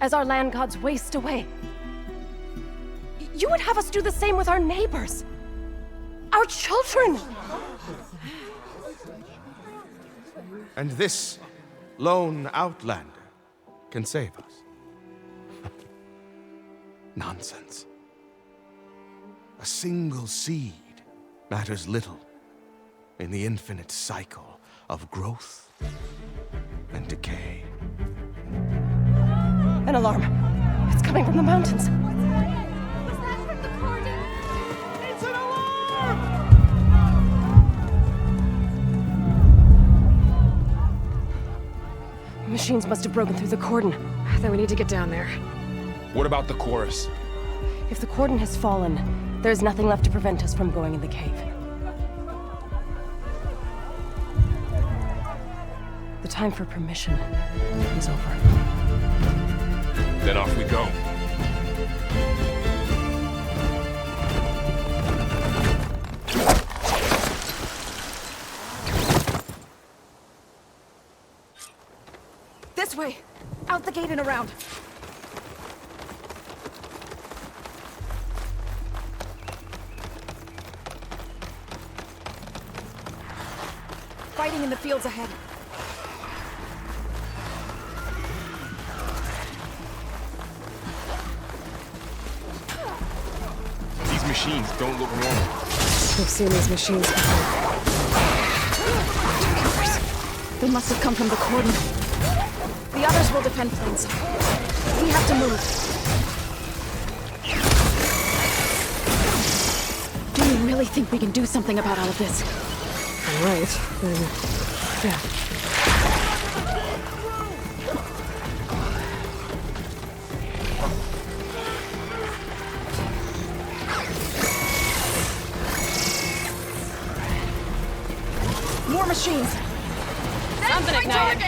as our land gods waste away. You would have us do the same with our neighbors, our children. And this lone outlander can save us. Nonsense. A single seed matters little in the infinite cycle of growth and decay. An alarm. It's coming from the mountains. Machines must have broken through the cordon. Then we need to get down there. What about the chorus? If the cordon has fallen, there's nothing left to prevent us from going in the cave. The time for permission is over. Then off we go. This way! Out the gate and around! Fighting in the fields ahead. These machines don't look normal. We've seen these machines before. They must have come from the cordon. The others will defend Plainsong. We have to move. Do you really think we can do something about all of this? All right, then... yeah. machines! Something ignited.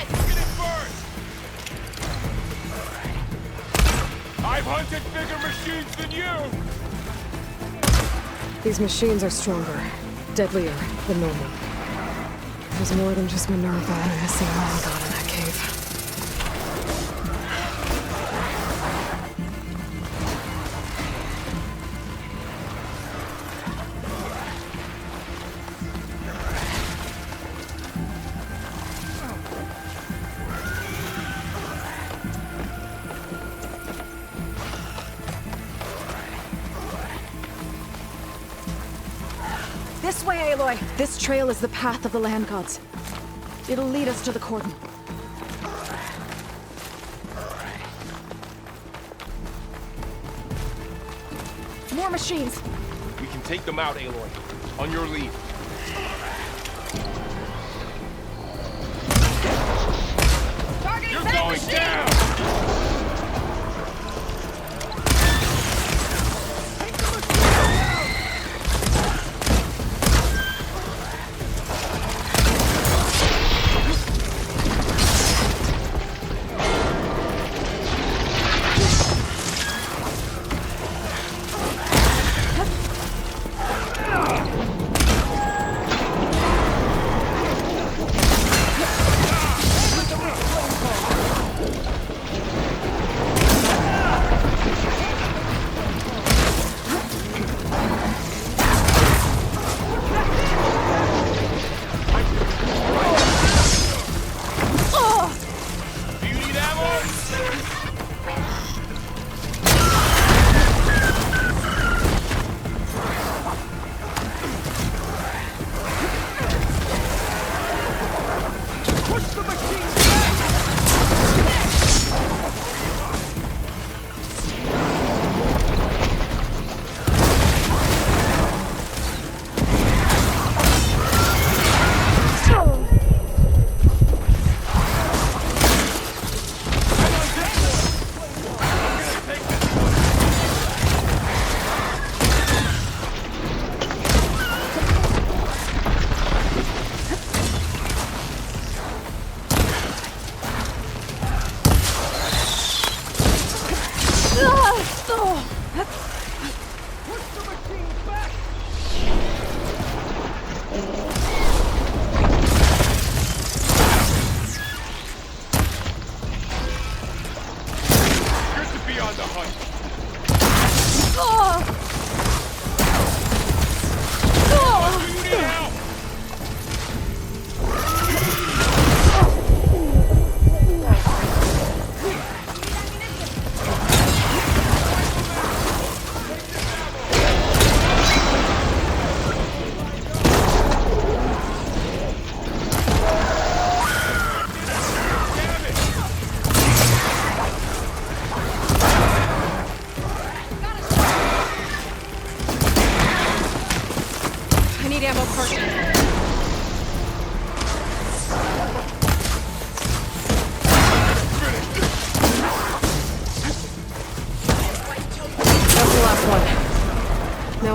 I've hunted bigger machines than you! These machines are stronger, deadlier than normal. There's more than just Minerva and a missing land god in that cave. This way, Aloy! This trail is the path of the land gods. It'll lead us to the cordon. More machines! We can take them out, Aloy. On your lead. You're going down!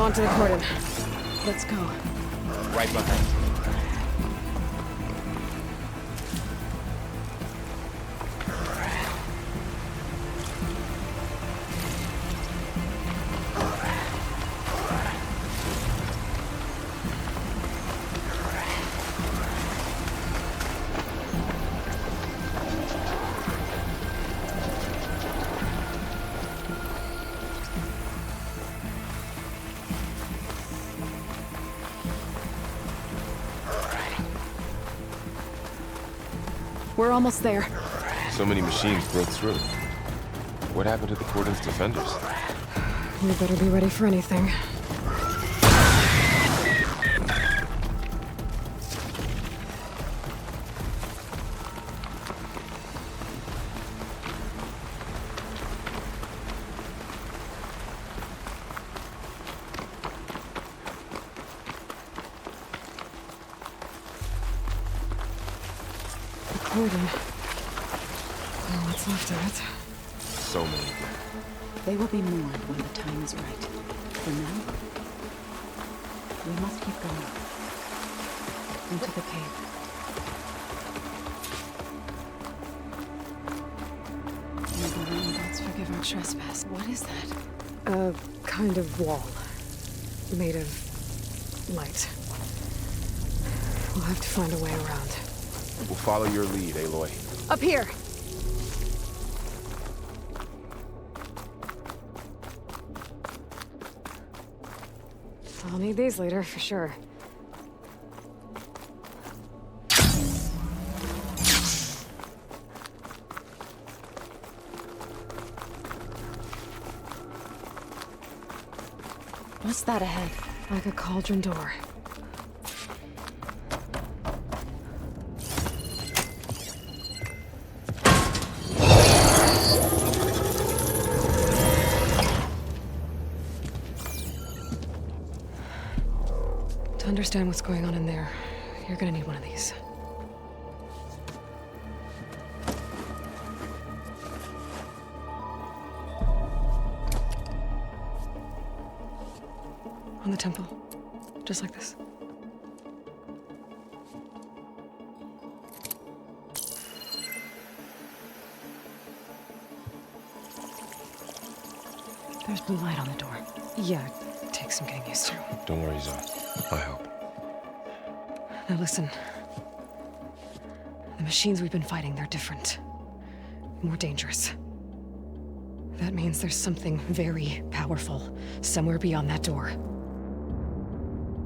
To the cordon. Let's go. Right behind. We're almost there. So many machines broke through. What happened to the cordon's defenders? We better be ready for anything. Cordon. Now what's left of it? So many of them. They will be mourned when the time is right. For now, we must keep going. Into the cave. May the land gods forgive our trespass. What is that? A kind of wall. Made of light. We'll have to find a way around. We'll follow your lead, Aloy. Up here! I'll need these later, for sure. What's that ahead? Like a cauldron door. To understand what's going on in there, you're gonna need one of these. On the temple. Just like this. There's blue light on the door. Yeah, it takes some getting used to. Don't worry, Zoe. I help. Now listen. The machines we've been fighting, they're different. More dangerous. That means there's something very powerful somewhere beyond that door.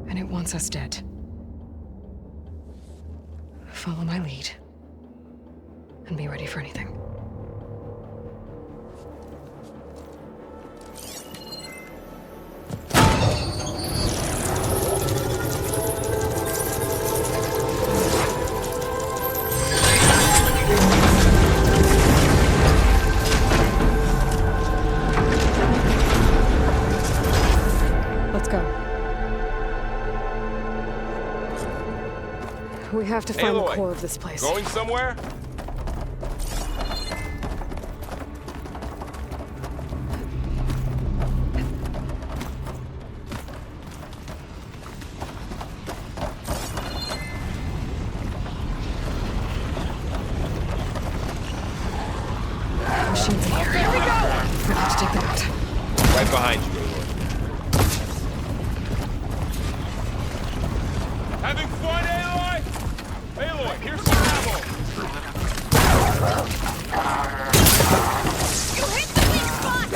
And it wants us dead. Follow my lead. And be ready for anything. Let's go. We have to find the Aloy, core of this place. Going somewhere? Machines in here. Here we go! We'll have to take them out. Right behind you, Aloy. Having fun, Aloy? Aloy, here's some ammo. You hit the weak spot!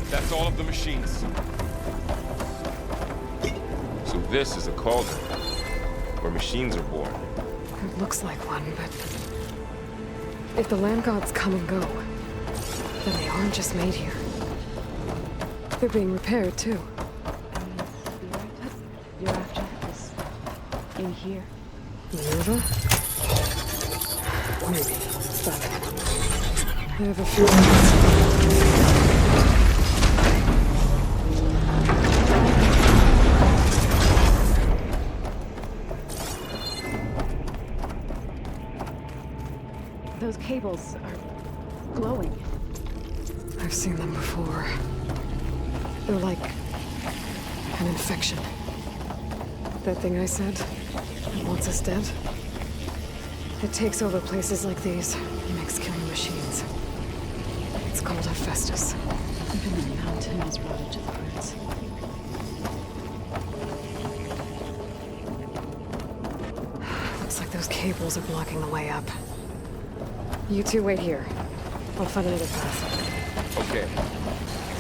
That's all of the machines. So this is a cauldron, where machines are born. It looks like one, but if the land gods come and go, then they aren't just made here. They're being repaired, too. You're after this. In here. Minerva? Maybe, but I have a feeling. Those cables are glowing. I've seen them before. They're like an infection. That thing I said, it wants us dead. It takes over places like these and makes killing machines. It's called Hephaestus. Even the mountain is rotted to the roots. Looks like those cables are blocking the way up. You two wait here. I'll find another path. Okay.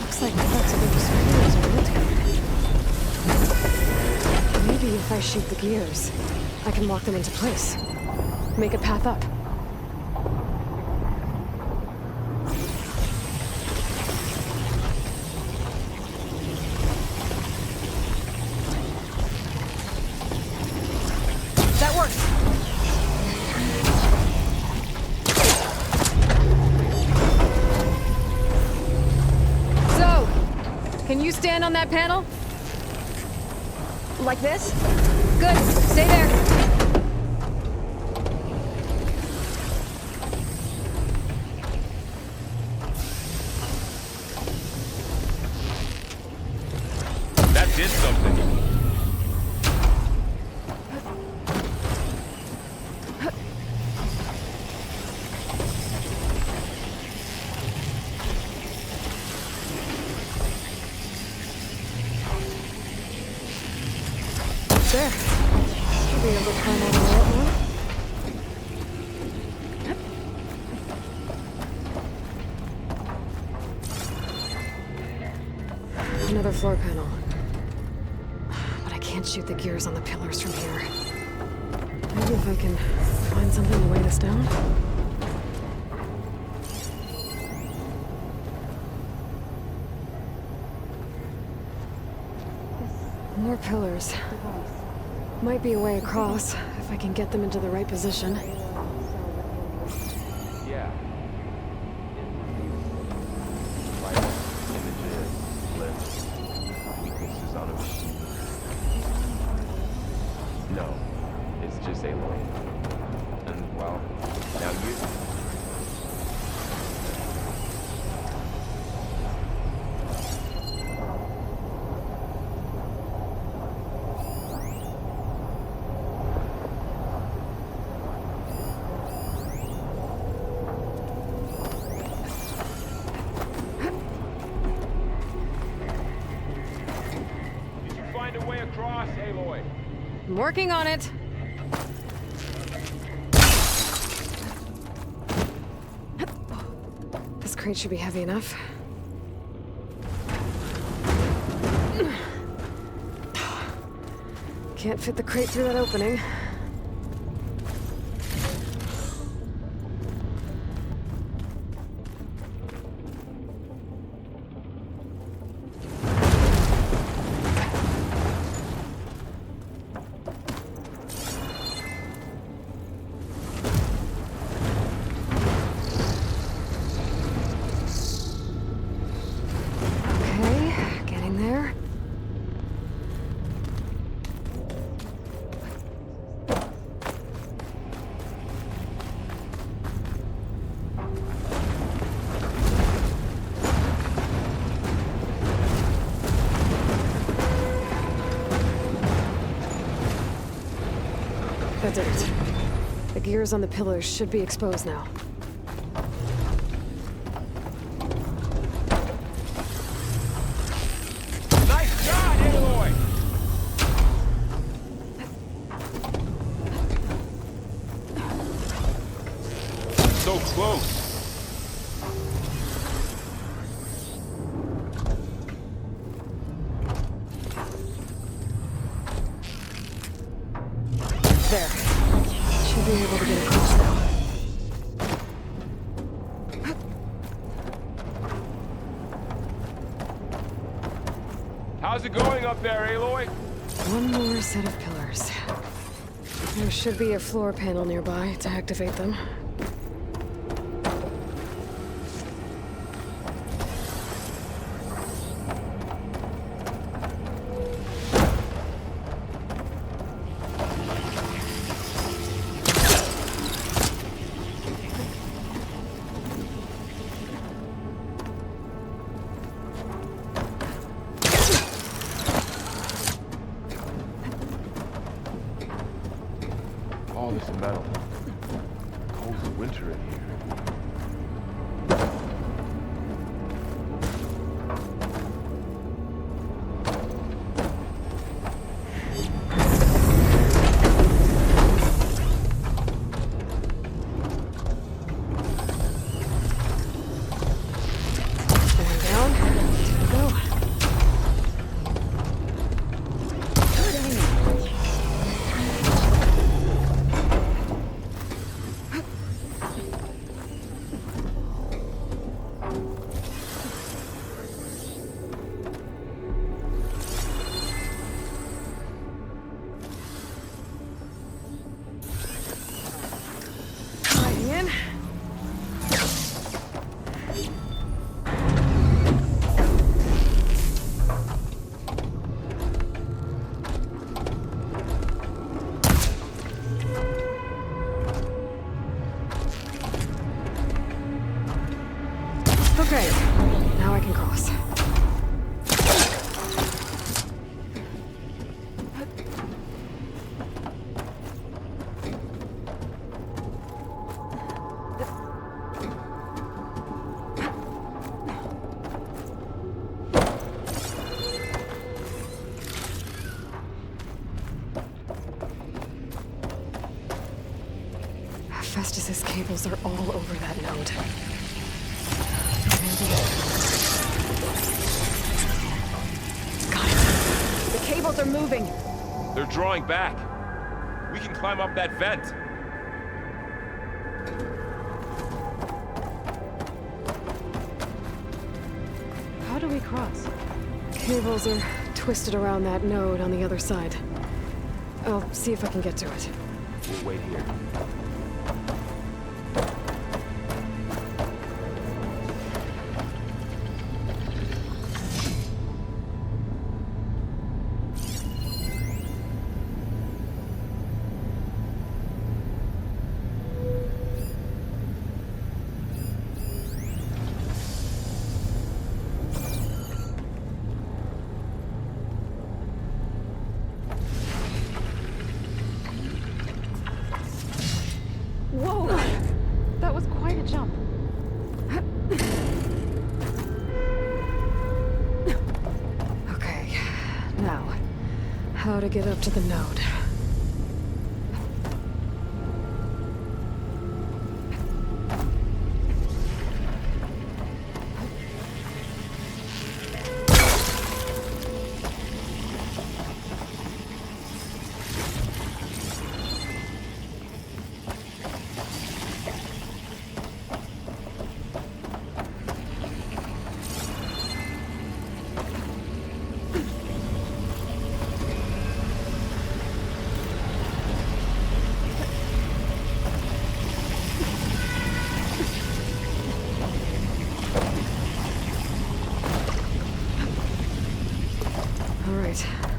Looks like the effects of those spheres are lit here. if I shoot the gears, I can lock them into place. Make a path up. That works. So, can you stand on that panel? Like this? Good. Stay there. That did something. There. Should be able to climb all the way up now. Another floor panel. But I can't shoot the gears on the pillars from here. Maybe if I can find something to weigh this down? More pillars. Might be a way across, if I can get them into the right position. Yeah. Vital images, blips, weaknesses on a machine. No, it's just Aloy. And, well, now you... Find a way across, Aloy. I'm working on it. This crate should be heavy enough. Can't fit the crate through that opening. That did it. The gears on the pillars should be exposed now. Nice shot, Aloy! So close. There. Should be able to get across now. How's it going up there, Aloy? One more set of pillars. There should be a floor panel nearby to activate them. All this metal. Cold as winter in here. Going down. Here we go. Hephaestus's cables are all over that node. Got it. The cables are moving. They're drawing back. We can climb up that vent. How do we cross? Cables are twisted around that node on the other side. I'll see if I can get to it. We'll wait here. Whoa! That was quite a jump. Okay, now, how to get up to the node?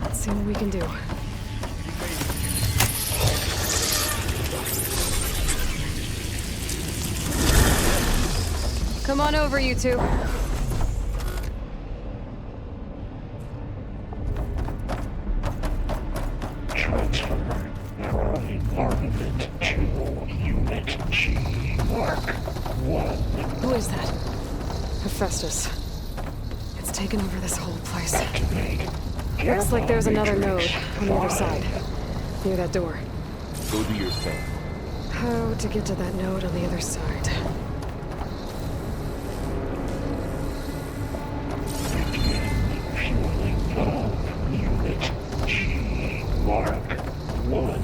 Let's see what we can do. Come on over, you two. Transfer prime armament to Unit G Mark 1. Who is that? Hephaestus. It's taken over this whole place. Looks like there's another node on the other side, near that door. Go do your thing. How to get to that node on the other side? Fueling valve Unit G Mark 1.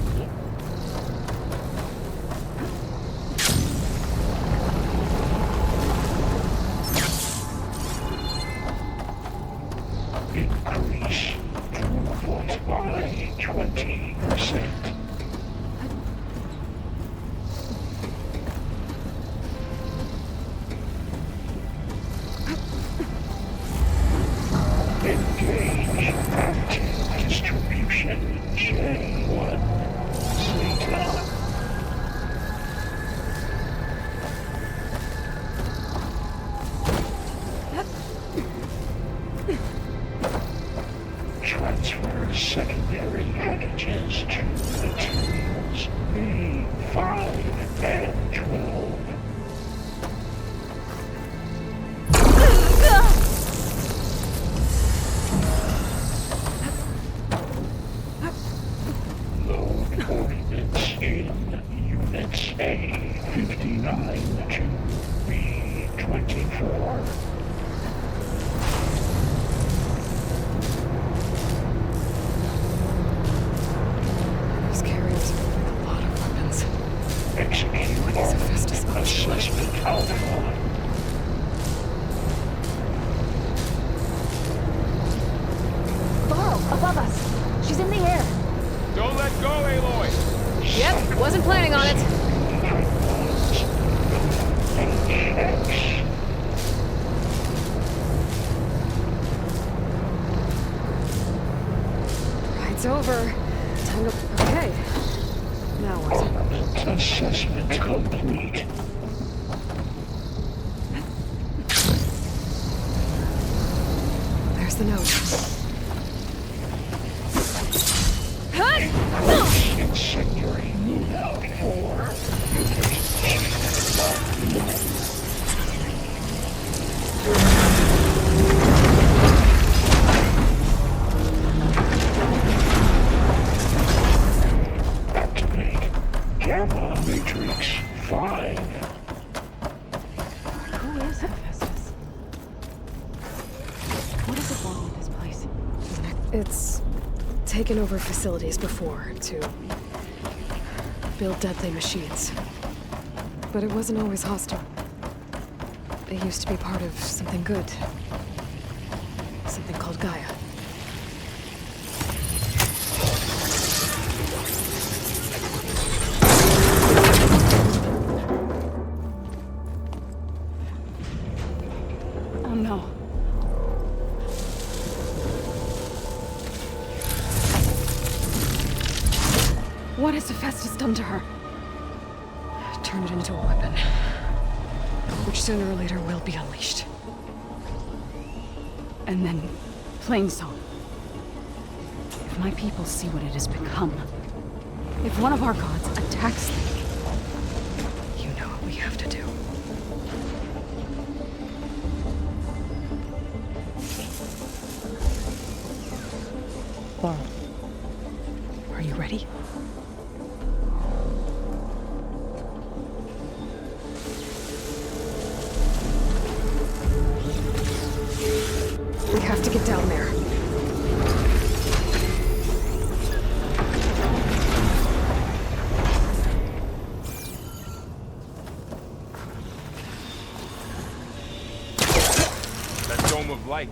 Increase throughput by 20%. Engage active distribution J1 Zeta. Transfer secondary packages to materials B5 and 12. Load ordnance in Units A59 to B24. These carriers are moving a lot of weapons. Execute What is Hephaestus up to? assessment alpha. Varl, above us. She's in the air. Don't let go, Aloy! Yep, wasn't planning on it. Ride's over. Time to... Okay. Now what? Armament assessment complete. There's the node. Incendiary loadout for Activate Gamma Matrix It's taken over facilities before to build deadly machines. But it wasn't always hostile. It used to be part of something good. Something called Gaia. Oh no. What has Hephaestus done to her? Turned it into a weapon. Which sooner or later will be unleashed. And then, Plainsong. If my people see what it has become, if one of our gods attacks them, you know what we have to do. Laurel, are you ready? We have to get down there. That dome of light.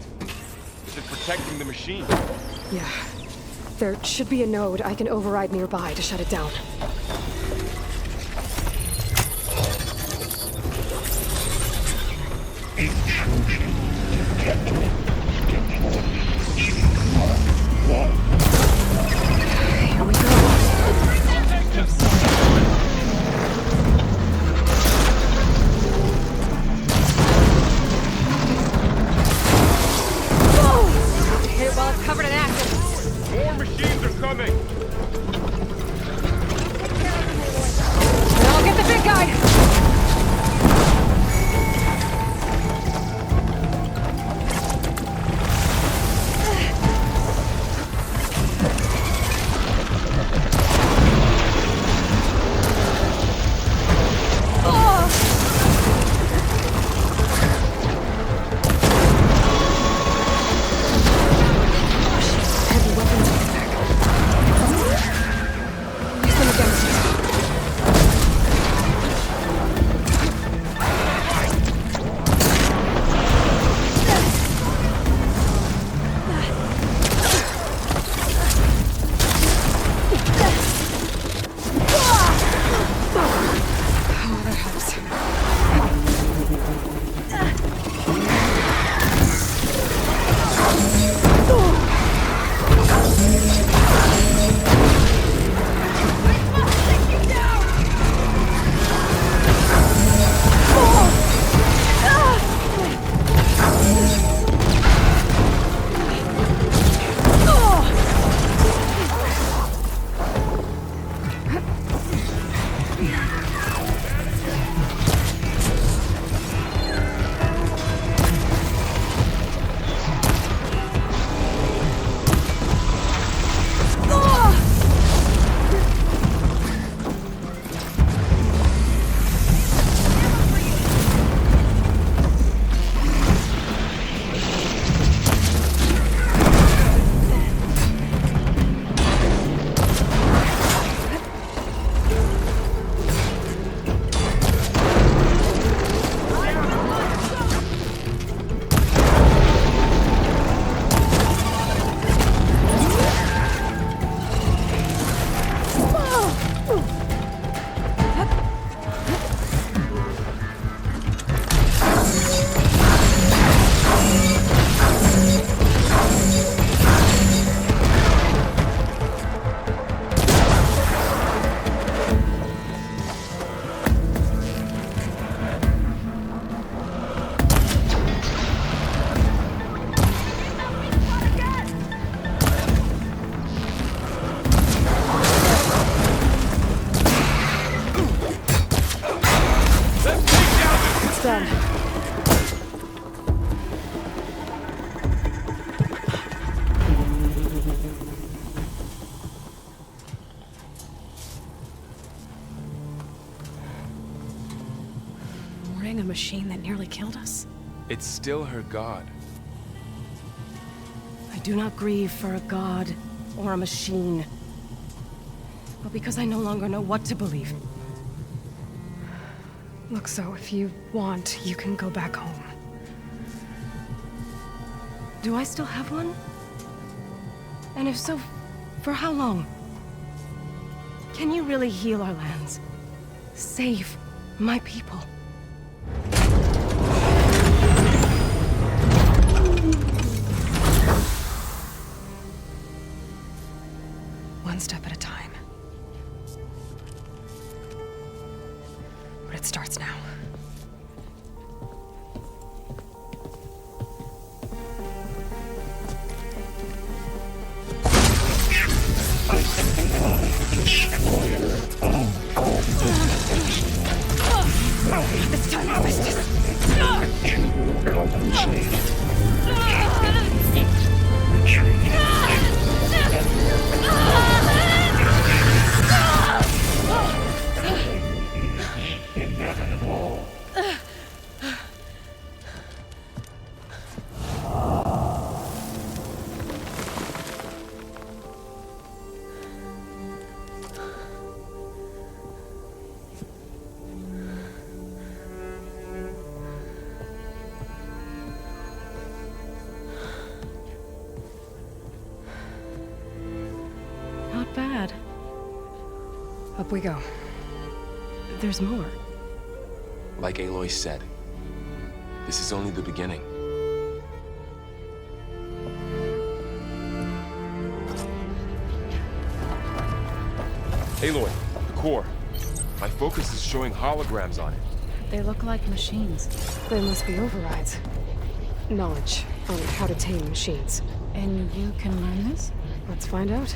Is it protecting the machine? Yeah. There should be a node I can override nearby to shut it down. Intrusion detected. Here we go. Hit while it's covered in acid. More machines are coming! Now I'll get the big guy! A machine that nearly killed us? It's still her god. A do not grieve for a god or a machine, but because I no longer know what to believe. Look, so if you want, you can go back home. Do I still have one? And if so, for how long? Can you really heal our lands? Save my people? One step at a time. But it starts now. It's time to harvest Not bad. Up we go. There's more. Like Aloy said, this is only the beginning. Aloy, the core. My focus is showing holograms on it. They look like machines. They must be overrides. Knowledge on how to tame machines. And you can learn this? Let's find out.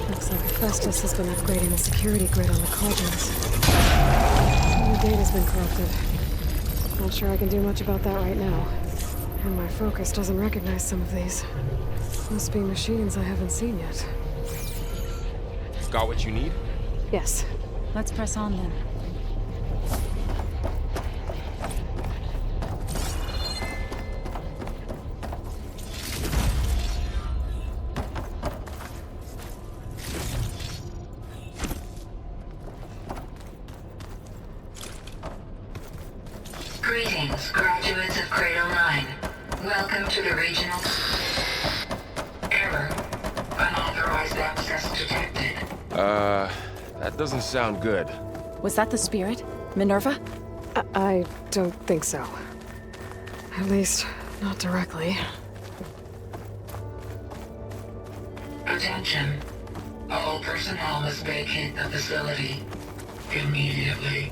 Looks like Hephaestus has been upgrading the security grid on the cauldrons. The data's been corrupted. Not sure I can do much about that right now. And my focus doesn't recognize some of these. Must be machines I haven't seen yet. Got what you need? Yes. Let's press on then. Greetings, graduates of Cradle 9. Welcome to the regional... Error. Unauthorized access detected. That doesn't sound good. Was that the spirit? Minerva? I don't think so. At least, not directly. Attention. All personnel must vacate the facility. Immediately.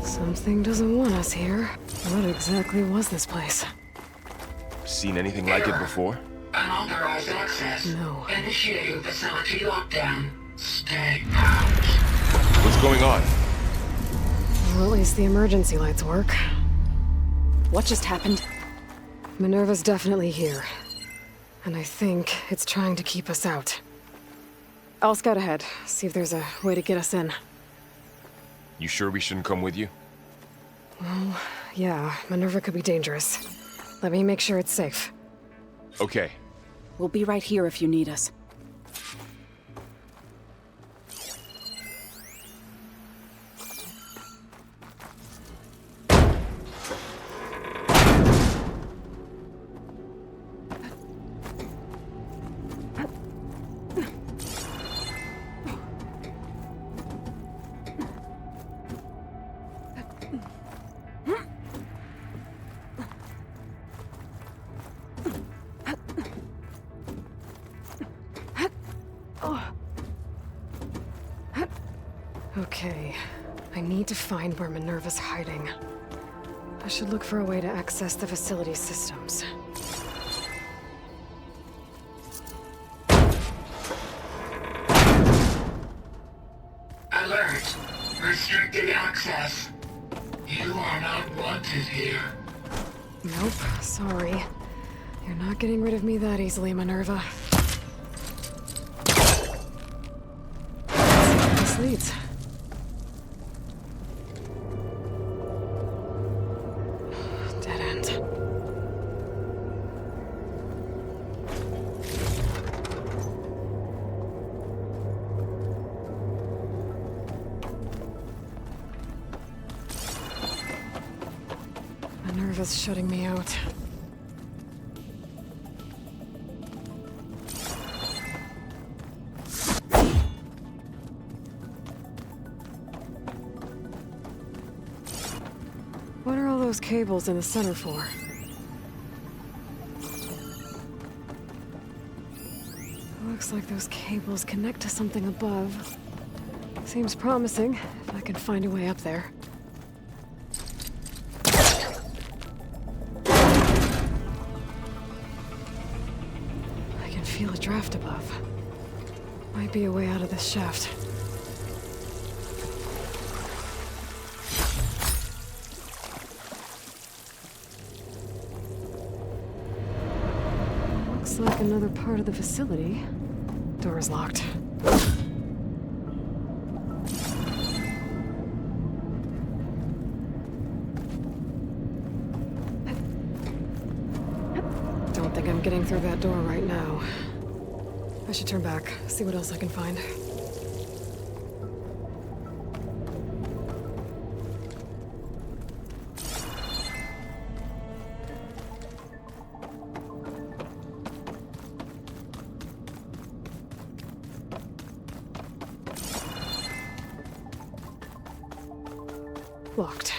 Something doesn't want us here. What exactly was this place? Seen anything like it before? Unauthorized access. No. Initiating facility lockdown. Stay out. What's going on? Well, at least the emergency lights work. What just happened? Minerva's definitely here. And I think it's trying to keep us out. I'll scout ahead, see if there's a way to get us in. You sure we shouldn't come with you? Well, yeah, Minerva could be dangerous. Let me make sure it's safe. Okay. We'll be right here if you need us. Okay, I need to find where Minerva's hiding. I should look for a way to access the facility systems. Alert. Restricted access. You are not wanted here. Nope, sorry. You're not getting rid of me that easily, Minerva. leads? Dead end. Minerva's shutting me out. What are all those cables in the center for? Looks like those cables connect to something above. Seems promising, if I can find a way up there. I can feel a draft above. Might be a way out of this shaft. Looks like another part of the facility. Door is locked. Don't think I'm getting through that door right now. I should turn back, see what else I can find. Locked.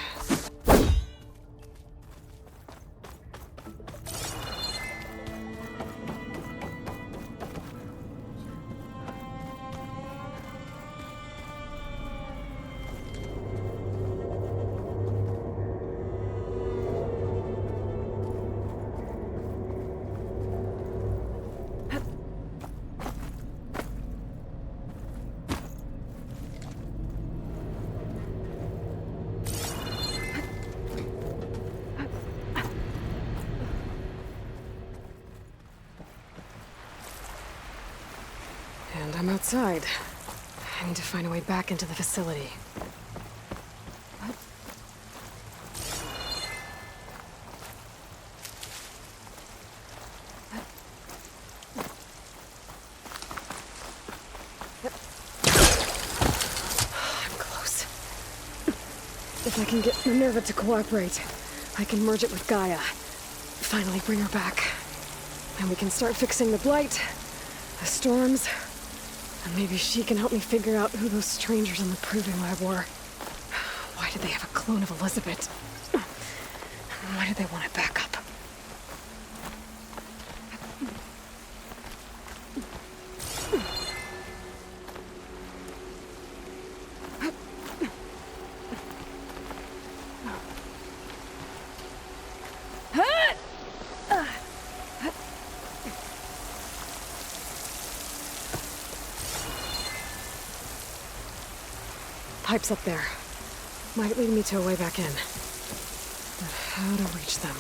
And I'm outside. I need to find a way back into the facility. I'm close. If I can get Minerva to cooperate, I can merge it with Gaia. Finally bring her back. And we can start fixing the blight, the storms, and maybe she can help me figure out who those strangers in the proving lab were. Why did they have a clone of Elizabeth? And why did they want it back up? Pipes up there. Might lead me to a way back in. But how to reach them?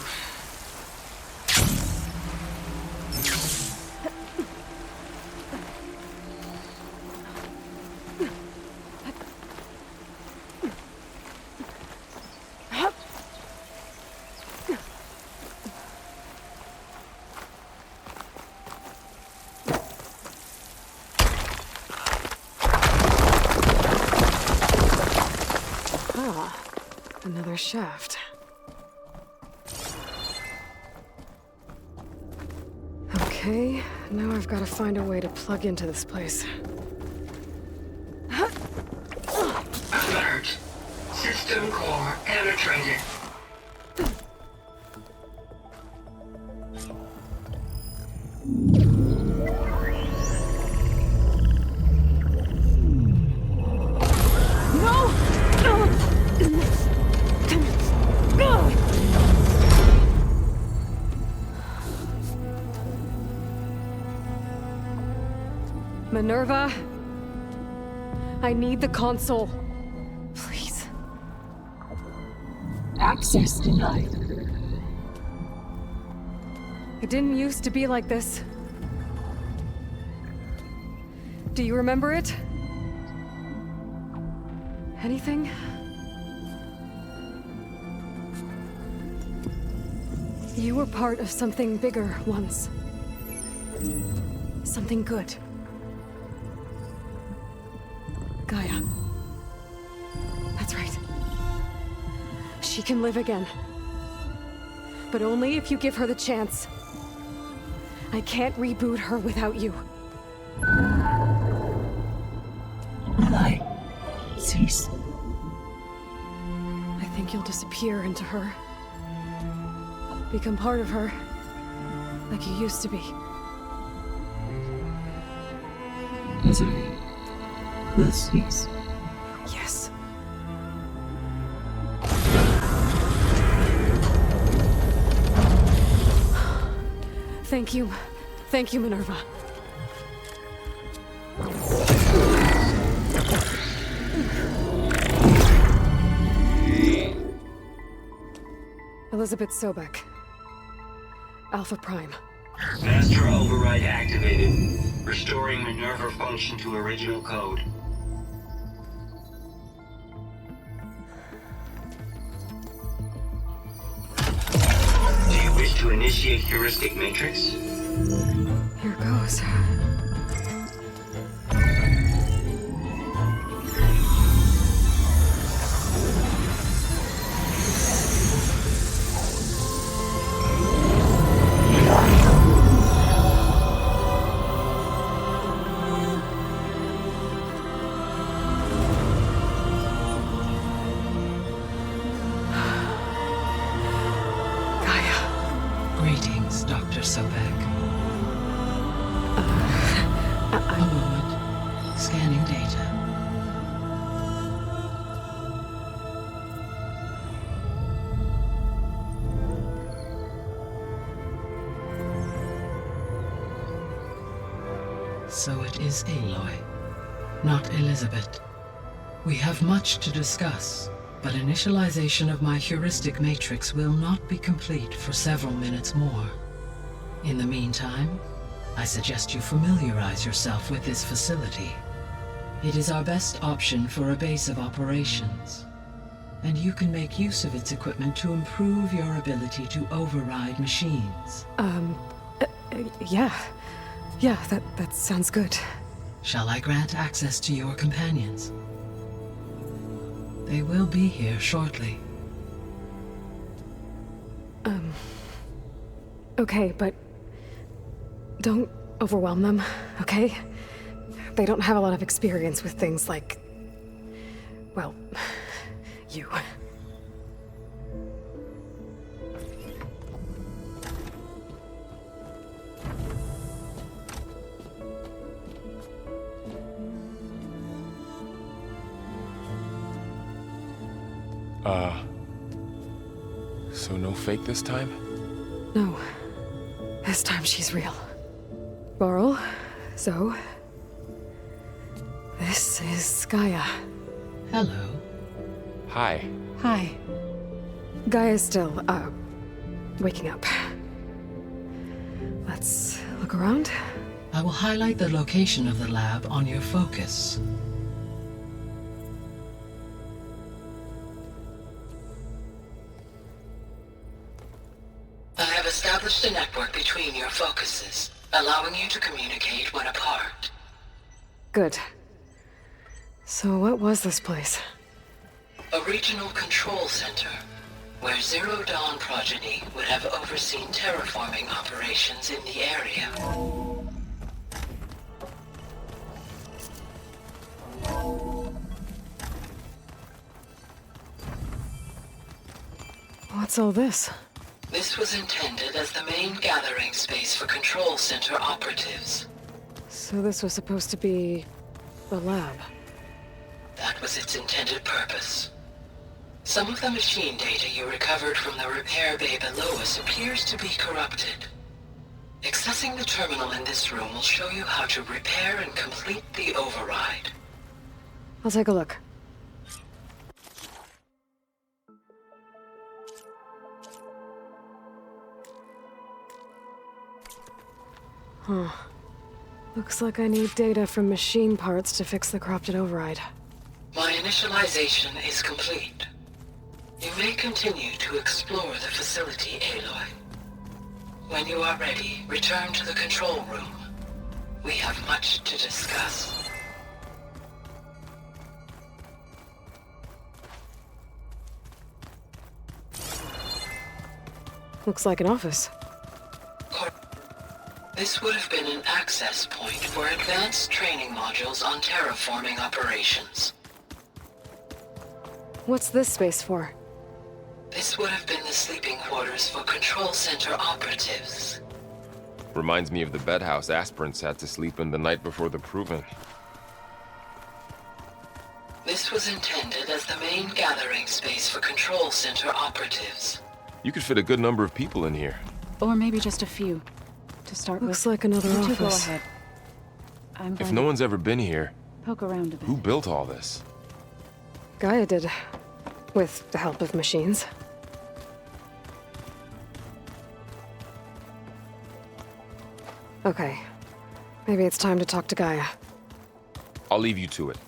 Another shaft. Okay, now I've got to find a way to plug into this place. Alert. System core penetrated. Minerva, I need the console. Please. Access denied. It didn't used to be like this. Do you remember it? Anything? You were part of something bigger once. Something good. Gaia. That's right. She can live again. But only if you give her the chance. I can't reboot her without you. Aloy, cease. I think you'll disappear into her. Become part of her, like you used to be. Misery will cease. Yes. Thank you. Thank you, Minerva. Elizabeth Sobek. Alpha Prime. Master override activated. Restoring Minerva function to original code. Do you wish to initiate heuristic matrix? Here goes. Greetings, Dr. Sobek. A moment. Scanning data. So it is Aloy, not Elizabeth. We have much to discuss, but initialization of my heuristic matrix will not be complete for several minutes more. In the meantime, I suggest you familiarize yourself with this facility. It is our best option for a base of operations, and you can make use of its equipment to improve your ability to override machines. Yeah. Yeah, that sounds good. Shall I grant access to your companions? They will be here shortly. Okay, but don't overwhelm them, okay? They don't have a lot of experience with things like, well, you. So no fake this time? No. This time she's real. Laurel, Zoe. This is Gaia. Hello. Hi. Hi. Gaia's still, waking up. Let's look around. I will highlight the location of the lab on your focus. I have established a network between your focuses, allowing you to communicate when apart. Good. So what was this place? A regional control center, where Zero Dawn progeny would have overseen terraforming operations in the area. What's all this? This was intended as the main gathering space for control center operatives. So this was supposed to be the lab. That was its intended purpose. Some of the machine data you recovered from the repair bay below us appears to be corrupted. Accessing the terminal in this room will show you how to repair and complete the override. I'll take a look. Huh. Looks like I need data from machine parts to fix the corrupted override. My initialization is complete. You may continue to explore the facility, Aloy. When you are ready, return to the control room. We have much to discuss. Looks like an office. This would have been an access point for advanced training modules on terraforming operations. What's this space for? This would have been the sleeping quarters for control center operatives. Reminds me of the bedhouse aspirants had to sleep in the night before the proving. This was intended as the main gathering space for control center operatives. You could fit a good number of people in here. Or maybe just a few, to start with. Looks like another You two go office. ahead. I'm If going no to one's ever been here, poke around a bit. who built all this? Gaia did. With the help of machines. Okay. Maybe it's time to talk to Gaia. I'll leave you to it.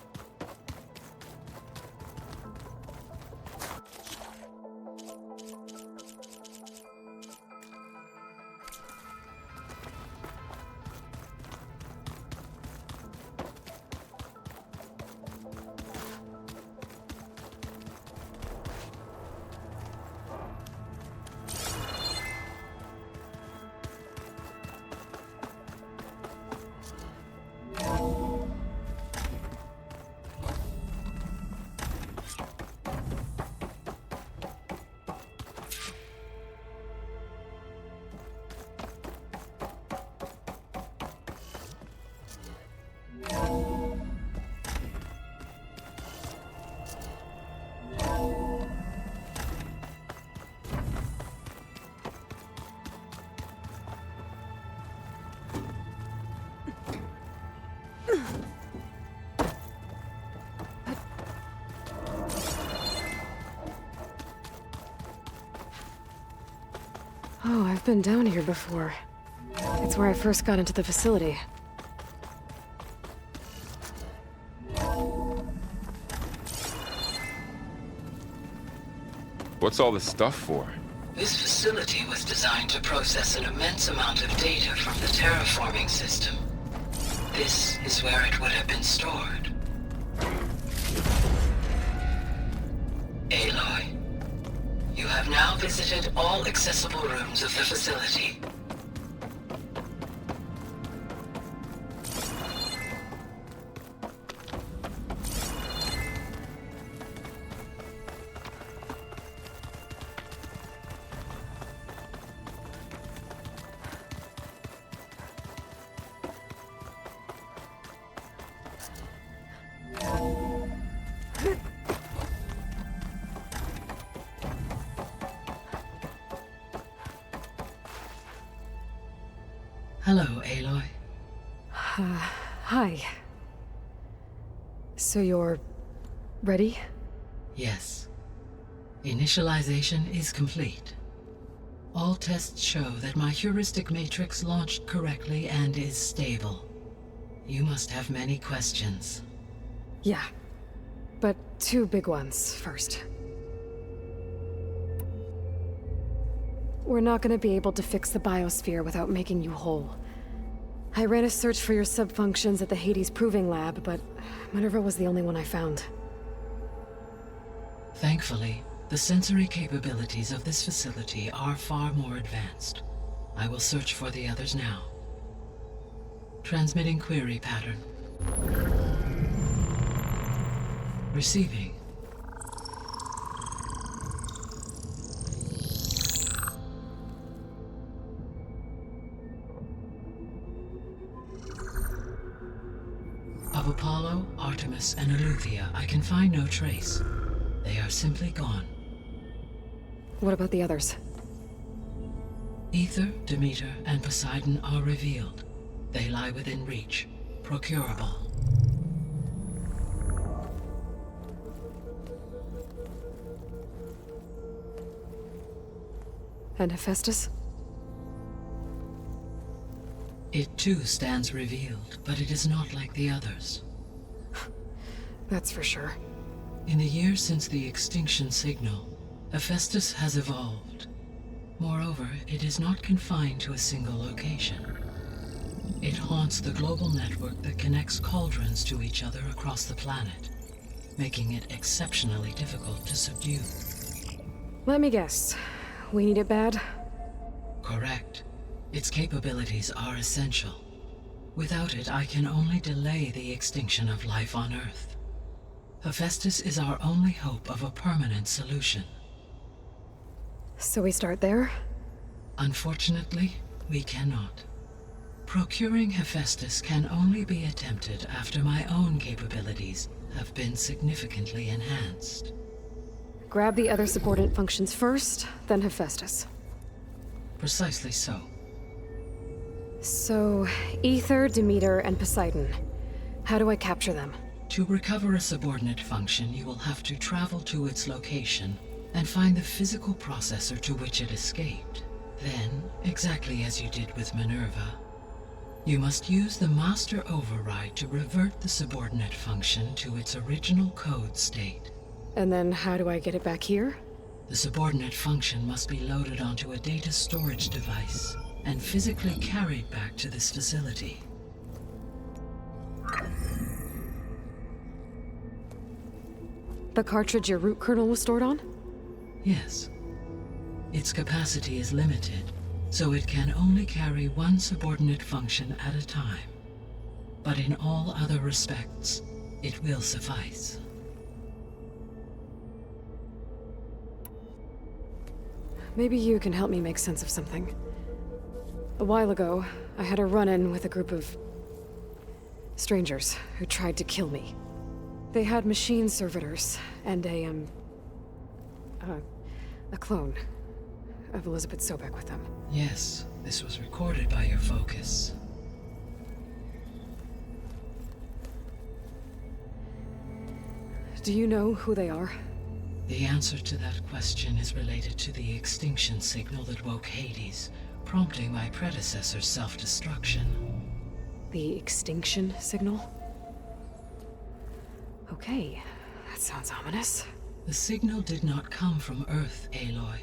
Oh, I've been down here before. It's where I first got into the facility. What's all this stuff for? This facility was designed to process an immense amount of data from the terraforming system. This is where it would have been stored. Aloy, you have now visited all accessible rooms of the facility. Hello, Aloy. Hi. So you're... ready? Yes. Initialization is complete. All tests show that my heuristic matrix launched correctly and is stable. You must have many questions. Yeah. But two big ones first. We're not gonna be able to fix the biosphere without making you whole. I ran a search for your subfunctions at the Hades Proving Lab, but Minerva was the only one I found. Thankfully, the sensory capabilities of this facility are far more advanced. I will search for the others now. Transmitting query pattern. Receiving. Of Apollo, Artemis, and Eleuthia, I can find no trace. They are simply gone. What about the others? Ether, Demeter, and Poseidon are revealed. They lie within reach, procurable. And Hephaestus? It too stands revealed, but it is not like the others. That's for sure. In the years since the extinction signal, Hephaestus has evolved. Moreover, it is not confined to a single location. It haunts the global network that connects cauldrons to each other across the planet, making it exceptionally difficult to subdue. Let me guess. We need it bad? Correct. Its capabilities are essential. Without it, I can only delay the extinction of life on Earth. Hephaestus is our only hope of a permanent solution. So we start there? Unfortunately, we cannot. Procuring Hephaestus can only be attempted after my own capabilities have been significantly enhanced. Grab the other subordinate functions first, then Hephaestus. Precisely so. So, Ether, Demeter, and Poseidon. How do I capture them? To recover a subordinate function, you will have to travel to its location and find the physical processor to which it escaped. Then, exactly as you did with Minerva, you must use the master override to revert the subordinate function to its original code state. And then how do I get it back here? The subordinate function must be loaded onto a data storage device and physically carried back to this facility. The cartridge your root kernel was stored on? Yes. Its capacity is limited, so it can only carry one subordinate function at a time. But in all other respects, it will suffice. Maybe you can help me make sense of something. A while ago, I had a run-in with a group of strangers who tried to kill me. They had machine servitors and a clone of Elizabeth Sobek with them. Yes, this was recorded by your focus. Do you know who they are? The answer to that question is related to the extinction signal that woke Hades, prompting my predecessor's self-destruction. The extinction signal? Okay, that sounds ominous. The signal did not come from Earth, Aloy.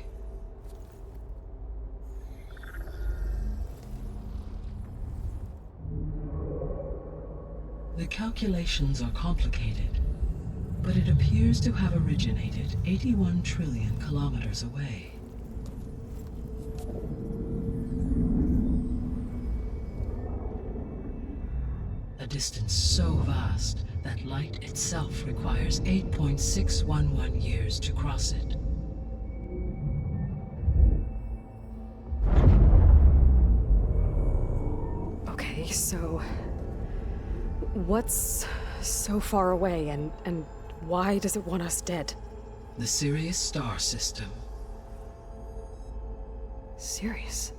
The calculations are complicated, but it appears to have originated 81 trillion kilometers away. A distance so vast that light itself requires 8.611 years to cross it. Okay, so what's so far away and why does it want us dead? The Sirius star system. Sirius?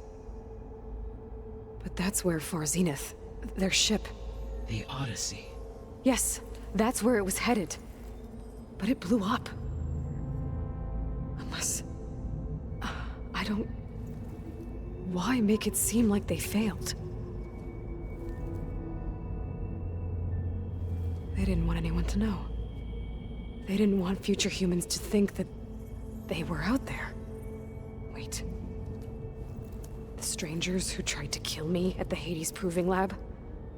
But that's where Far Zenith, their ship. The Odyssey. Yes, that's where it was headed. But it blew up. Unless... I don't... Why make it seem like they failed? They didn't want anyone to know. They didn't want future humans to think that they were out there. Wait. The strangers who tried to kill me at the Hades Proving Lab?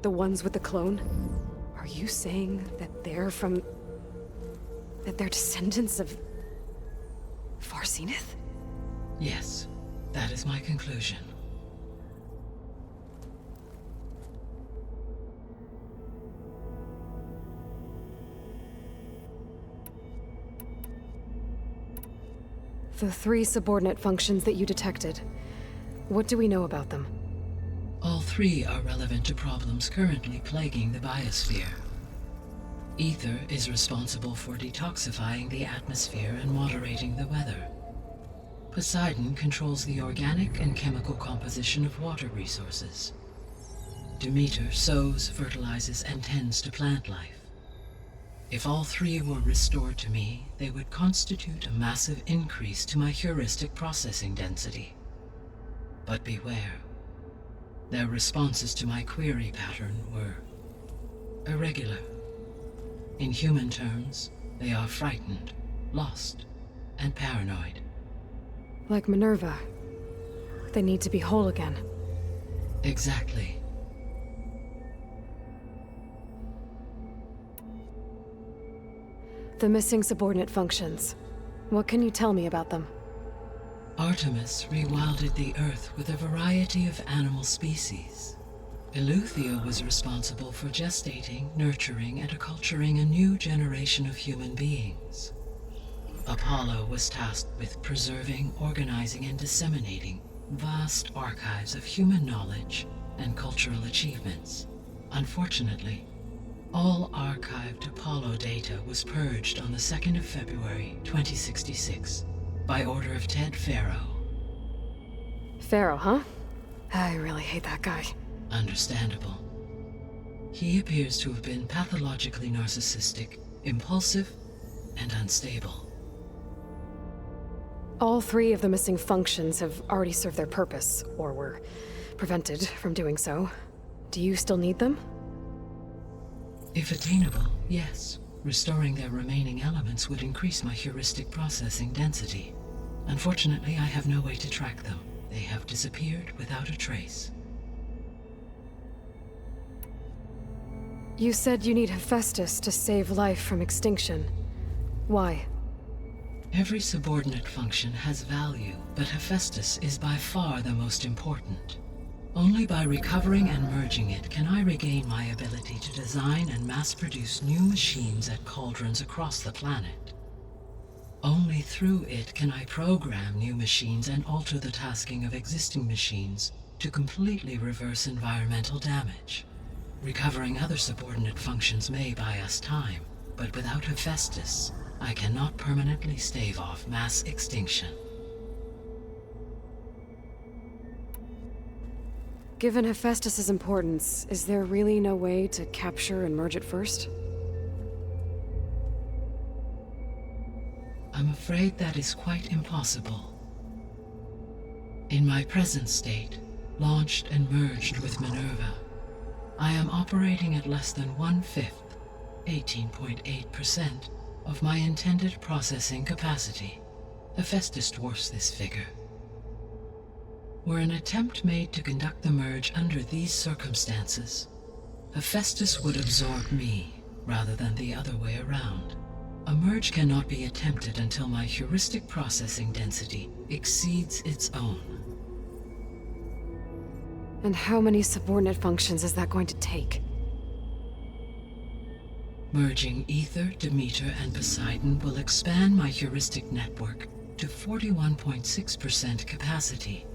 The ones with the clone? Are you saying that they're from... that they're descendants of... Far Zenith? Yes, that is my conclusion. The 3 subordinate functions that you detected. What do we know about them? All 3 are relevant to problems currently plaguing the biosphere. Ether is responsible for detoxifying the atmosphere and moderating the weather. Poseidon controls the organic and chemical composition of water resources. Demeter sows, fertilizes, and tends to plant life. If all 3 were restored to me, they would constitute a massive increase to my heuristic processing density. But beware. Their responses to my query pattern were irregular. In human terms, They are frightened, lost, and paranoid. Like Minerva. They need to be whole again. Exactly. The missing subordinate functions. What can you tell me about them? Artemis rewilded the Earth with a variety of animal species. Eleuthia was responsible for gestating, nurturing, and acculturating a new generation of human beings. Apollo was tasked with preserving, organizing, and disseminating vast archives of human knowledge and cultural achievements. Unfortunately, all archived Apollo data was purged on the 2nd of February, 2066, by order of Ted Farrow. Farrow, huh? I really hate that guy. Understandable. He appears to have been pathologically narcissistic, impulsive, and unstable. All 3 of the missing functions have already served their purpose, or were prevented from doing so. Do you still need them? If attainable, yes. Restoring their remaining elements would increase my heuristic processing density. Unfortunately, I have no way to track them. They have disappeared without a trace. You said you need Hephaestus to save life from extinction. Why? Every subordinate function has value, but Hephaestus is by far the most important. Only by recovering and merging it can I regain my ability to design and mass-produce new machines at cauldrons across the planet. Only through it can I program new machines and alter the tasking of existing machines to completely reverse environmental damage. Recovering other subordinate functions may buy us time, but without Hephaestus, I cannot permanently stave off mass extinction. Given Hephaestus's importance, is there really no way to capture and merge it first? I'm afraid that is quite impossible. In my present state, launched and merged with Minerva, I am operating at less than 1/5, 18.8%, of my intended processing capacity. Hephaestus dwarfs this figure. Were an attempt made to conduct the merge under these circumstances, Hephaestus would absorb me, rather than the other way around. A merge cannot be attempted until my heuristic processing density exceeds its own. And how many subordinate functions is that going to take? Merging Ether, Demeter, and Poseidon will expand my heuristic network to 41.6% capacity,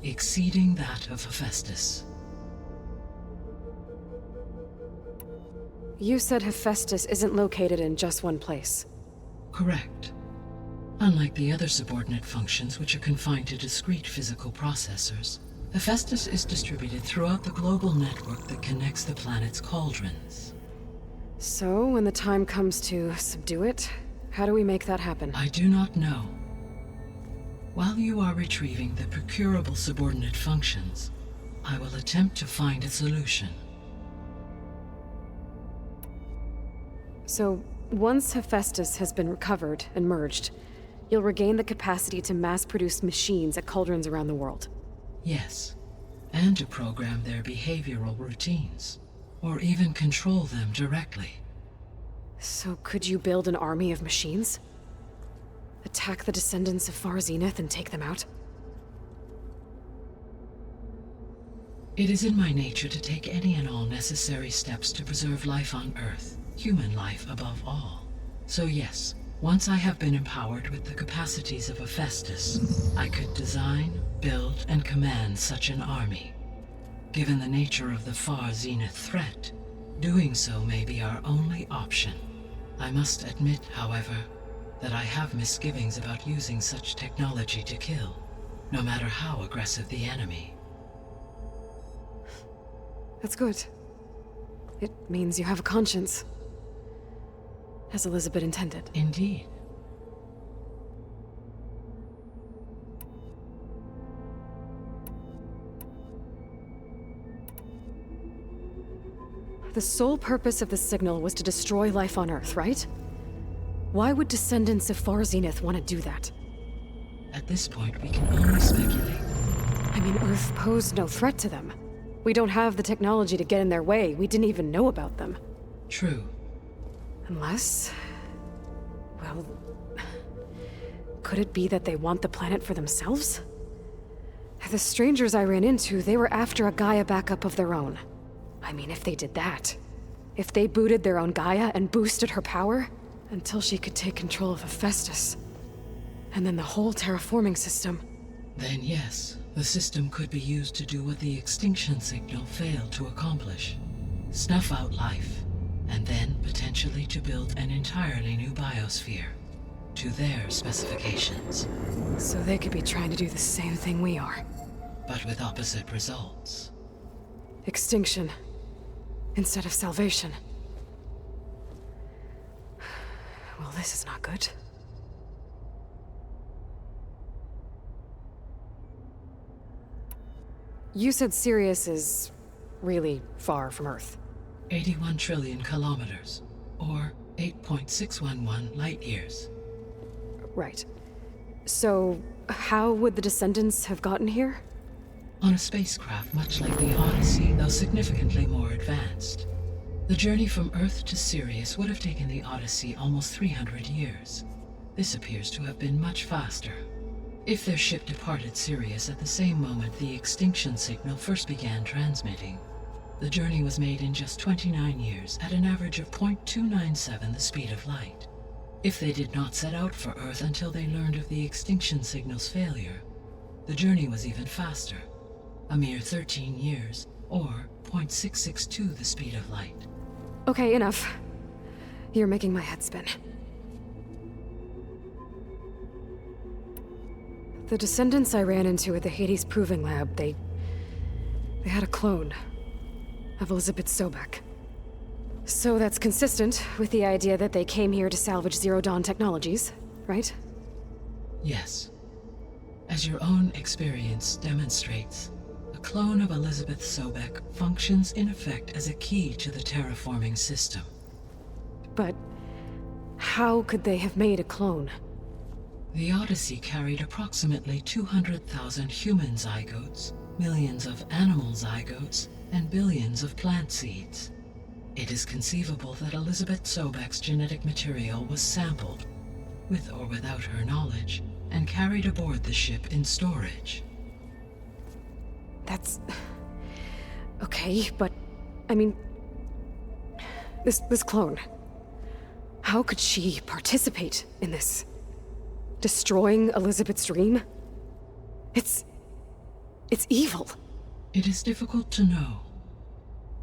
exceeding that of Hephaestus. You said Hephaestus isn't located in just one place. Correct. Unlike the other subordinate functions, which are confined to discrete physical processors, Hephaestus is distributed throughout the global network that connects the planet's cauldrons. So, when the time comes to subdue it, how do we make that happen? I do not know. While you are retrieving the procurable subordinate functions, I will attempt to find a solution. So, once Hephaestus has been recovered and merged, you'll regain the capacity to mass-produce machines at cauldrons around the world. Yes, and to program their behavioral routines, or even control them directly. So could you build an army of machines? Attack the descendants of Far Zenith and take them out? It is in my nature to take any and all necessary steps to preserve life on Earth, human life above all. So yes, once I have been empowered with the capacities of Hephaestus, I could design, build, and command such an army. Given the nature of the Far Zenith threat, doing so may be our only option. I must admit, however, that I have misgivings about using such technology to kill, no matter how aggressive the enemy. That's good. It means you have a conscience. As Elizabeth intended. Indeed. The sole purpose of the signal was to destroy life on Earth, right? Why would descendants of Far Zenith want to do that? At this point, we can only speculate. I mean, Earth posed no threat to them. We don't have the technology to get in their way. We didn't even know about them. True. Unless... well... could it be that they want the planet for themselves? The strangers I ran into, they were after a Gaia backup of their own. I mean, if they did that... if they booted their own Gaia and boosted her power... until she could take control of Hephaestus. And then the whole terraforming system. Then yes, the system could be used to do what the extinction signal failed to accomplish. Snuff out life, and then potentially to build an entirely new biosphere. To their specifications. So they could be trying to do the same thing we are. But with opposite results. Extinction. Instead of salvation. Well, this is not good. You said Sirius is really far from Earth. 81 trillion kilometers, or 8.611 light years. Right. So, how would the descendants have gotten here? On a spacecraft much like the Odyssey, though significantly more advanced. The journey from Earth to Sirius would have taken the Odyssey almost 300 years. This appears to have been much faster. If their ship departed Sirius at the same moment the extinction signal first began transmitting, the journey was made in just 29 years at an average of 0.297 the speed of light. If they did not set out for Earth until they learned of the extinction signal's failure, the journey was even faster, a mere 13 years, or 0.662 the speed of light. Okay, enough. You're making my head spin. The descendants I ran into at the Hades Proving Lab, they had a clone of Elizabeth Sobek. So that's consistent with the idea that they came here to salvage Zero Dawn technologies, right? Yes. As your own experience demonstrates, a clone of Elizabeth Sobek functions in effect as a key to the terraforming system. But how could they have made a clone? The Odyssey carried approximately 200,000 human zygotes, millions of animal zygotes, and billions of plant seeds. It is conceivable that Elizabeth Sobek's genetic material was sampled, with or without her knowledge, and carried aboard the ship in storage. That's... okay, but... I mean... This clone... how could she participate in this? Destroying Elizabeth's dream? It's evil. It is difficult to know.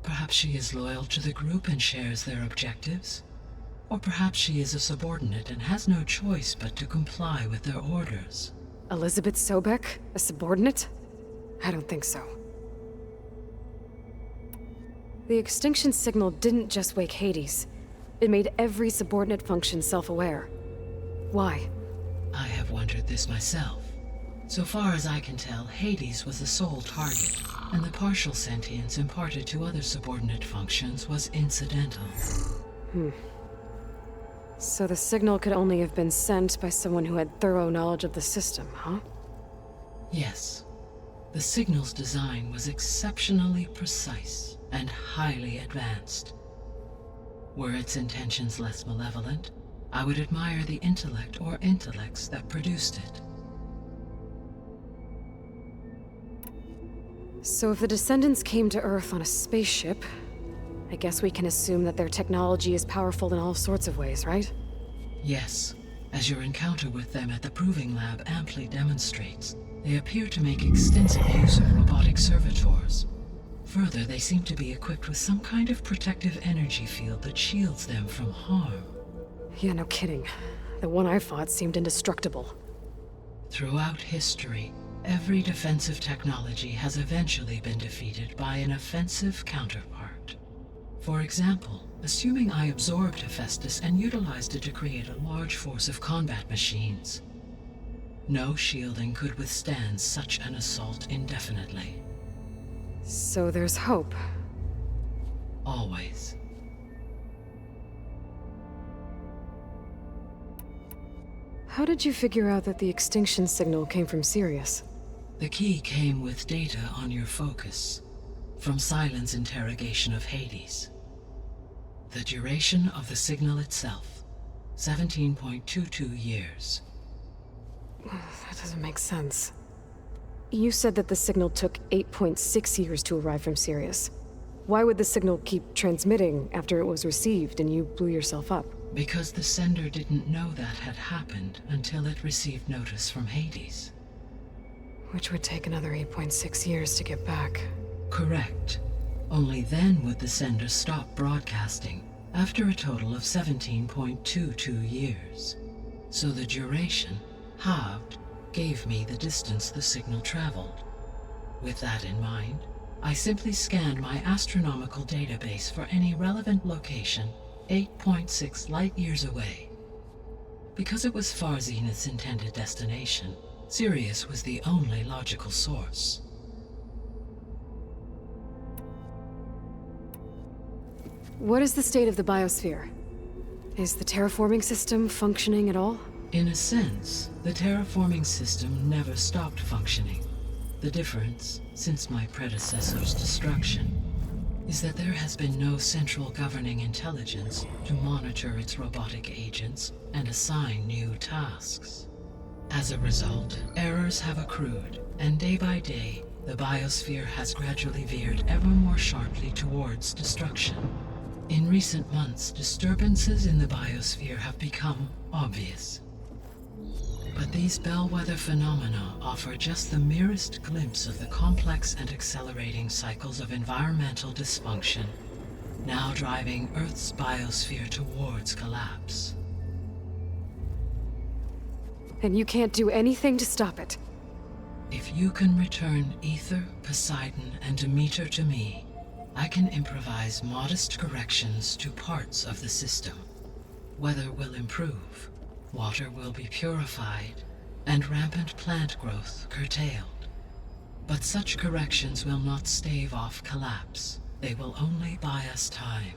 Perhaps she is loyal to the group and shares their objectives. Or perhaps she is a subordinate and has no choice but to comply with their orders. Elizabeth Sobek? A subordinate? I don't think so. The extinction signal didn't just wake Hades. It made every subordinate function self-aware. Why? I have wondered this myself. So far as I can tell, Hades was the sole target, and the partial sentience imparted to other subordinate functions was incidental. So the signal could only have been sent by someone who had thorough knowledge of the system, huh? Yes. The signal's design was exceptionally precise and highly advanced. Were its intentions less malevolent, I would admire the intellect or intellects that produced it. So if the descendants came to Earth on a spaceship, I guess we can assume that their technology is powerful in all sorts of ways, right? Yes. As your encounter with them at the Proving Lab amply demonstrates, they appear to make extensive use of robotic servitors. Further, they seem to be equipped with some kind of protective energy field that shields them from harm. Yeah, no kidding. The one I fought seemed indestructible. Throughout history, every defensive technology has eventually been defeated by an offensive counterpart. For example, assuming I absorbed Hephaestus and utilized it to create a large force of combat machines. No shielding could withstand such an assault indefinitely. So there's hope. Always. How did you figure out that the extinction signal came from Sirius? The key came with data on your focus, from Silent's interrogation of Hades. The duration of the signal itself, 17.22 years. That doesn't make sense. You said that the signal took 8.6 years to arrive from Sirius. Why would the signal keep transmitting after it was received and you blew yourself up? Because the sender didn't know that had happened until it received notice from Hades. Which would take another 8.6 years to get back. Correct. Only then would the sender stop broadcasting, after a total of 17.22 years. So the duration, halved, gave me the distance the signal traveled. With that in mind, I simply scanned my astronomical database for any relevant location 8.6 light-years away. Because it was far Zenith's intended destination, Sirius was the only logical source. What is the state of the biosphere? Is the terraforming system functioning at all? In a sense, the terraforming system never stopped functioning. The difference, since my predecessor's destruction, is that there has been no central governing intelligence to monitor its robotic agents and assign new tasks. As a result, errors have accrued, and day by day, the biosphere has gradually veered ever more sharply towards destruction. In recent months, disturbances in the biosphere have become obvious. But these bellwether phenomena offer just the merest glimpse of the complex and accelerating cycles of environmental dysfunction, now driving Earth's biosphere towards collapse. And you can't do anything to stop it? If you can return Ether, Poseidon, and Demeter to me, I can improvise modest corrections to parts of the system. Weather will improve, water will be purified, and rampant plant growth curtailed. But such corrections will not stave off collapse. They will only buy us time.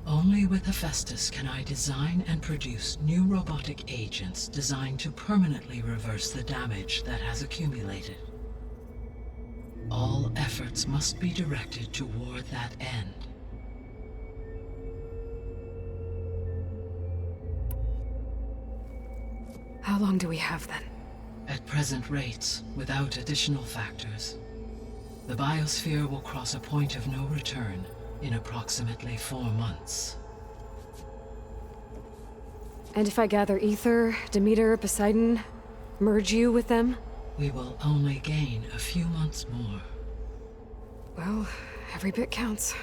Only with Hephaestus can I design and produce new robotic agents designed to permanently reverse the damage that has accumulated. All efforts must be directed toward that end. How long do we have then? At present rates, without additional factors, the biosphere will cross a point of no return in approximately 4 months. And if I gather Ether, Demeter, Poseidon, merge you with them? We will only gain a few months more. Well, every bit counts.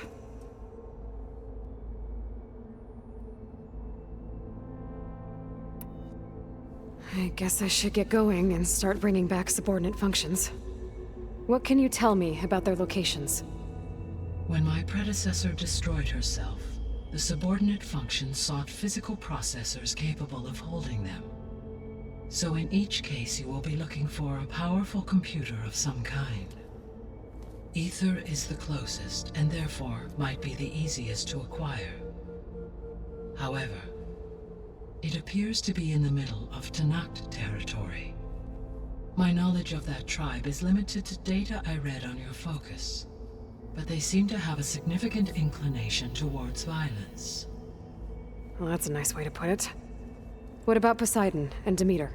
I guess I should get going and start bringing back subordinate functions. What can you tell me about their locations? When my predecessor destroyed herself, the subordinate functions sought physical processors capable of holding them. So in each case you will be looking for a powerful computer of some kind. Ether is the closest, and therefore might be the easiest to acquire. However, it appears to be in the middle of Tanact territory. My knowledge of that tribe is limited to data I read on your focus, but they seem to have a significant inclination towards violence. Well, that's a nice way to put it. What about Poseidon and Demeter?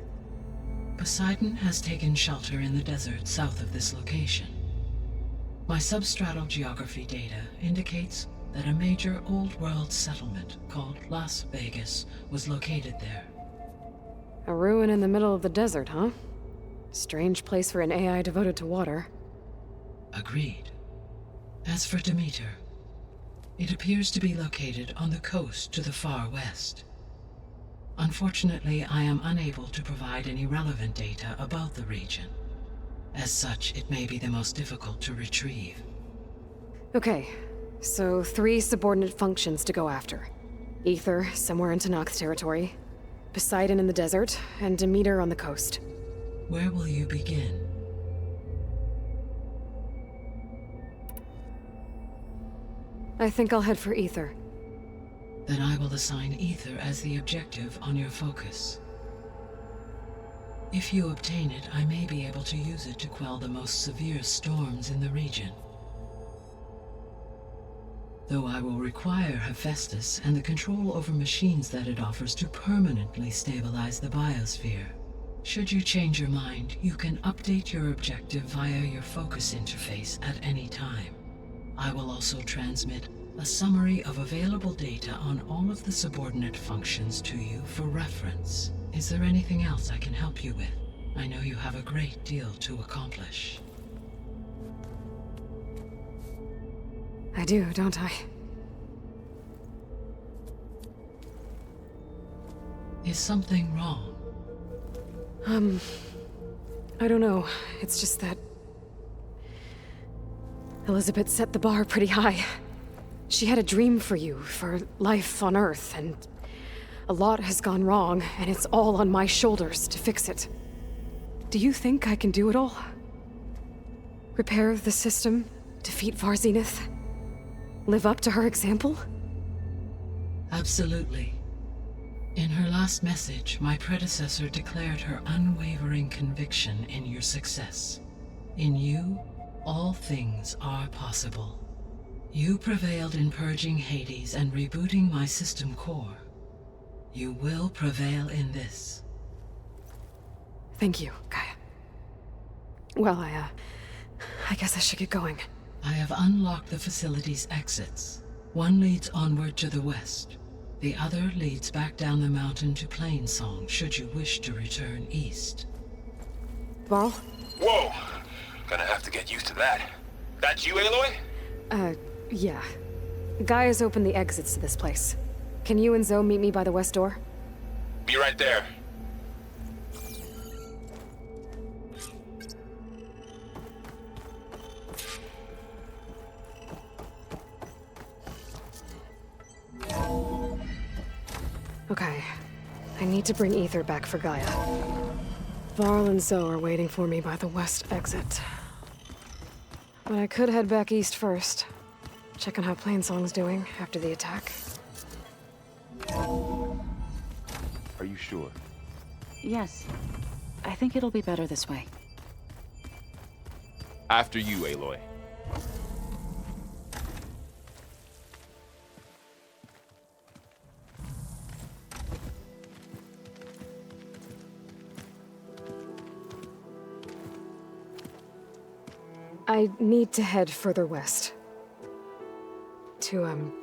Poseidon has taken shelter in the desert south of this location. My substratal geography data indicates that a major old-world settlement called Las Vegas was located there. A ruin in the middle of the desert, huh? Strange place for an AI devoted to water. Agreed. As for Demeter, it appears to be located on the coast to the far west. Unfortunately, I am unable to provide any relevant data about the region. As such, it may be the most difficult to retrieve. Okay, so 3 subordinate functions to go after. Ether, somewhere in Tanact territory. Poseidon in the desert, and Demeter on the coast. Where will you begin? I think I'll head for Ether. Then I will assign Ether as the objective on your focus. If you obtain it, I may be able to use it to quell the most severe storms in the region. Though I will require Hephaestus and the control over machines that it offers to permanently stabilize the biosphere. Should you change your mind, you can update your objective via your focus interface at any time. I will also transmit a summary of available data on all of the subordinate functions to you for reference. Is there anything else I can help you with? I know you have a great deal to accomplish. I do, don't I? Is something wrong? I don't know. It's just that Elizabeth set the bar pretty high. She had a dream for you, for life on Earth, and a lot has gone wrong, and it's all on my shoulders to fix it. Do you think I can do it all? Repair the system, defeat Varzenith, live up to her example? Absolutely. In her last message, my predecessor declared her unwavering conviction in your success. In you, all things are possible. You prevailed in purging Hades and rebooting my system core. You will prevail in this. Thank you, Gaia. Well, I guess I should get going. I have unlocked the facility's exits. One leads onward to the west. The other leads back down the mountain to Plainsong, should you wish to return east. Varl? Whoa! Gonna have to get used to that. That's you, Aloy? Yeah. Gaia's opened the exits to this place. Can you and Zoe meet me by the west door? Be right there. Okay. I need to bring Ether back for Gaia. Varl and Zoe are waiting for me by the west exit. But I could head back east first. Check on how Plainsong's doing after the attack. Are you sure? Yes. I think it'll be better this way. After you, Aloy. I need to head further west. To,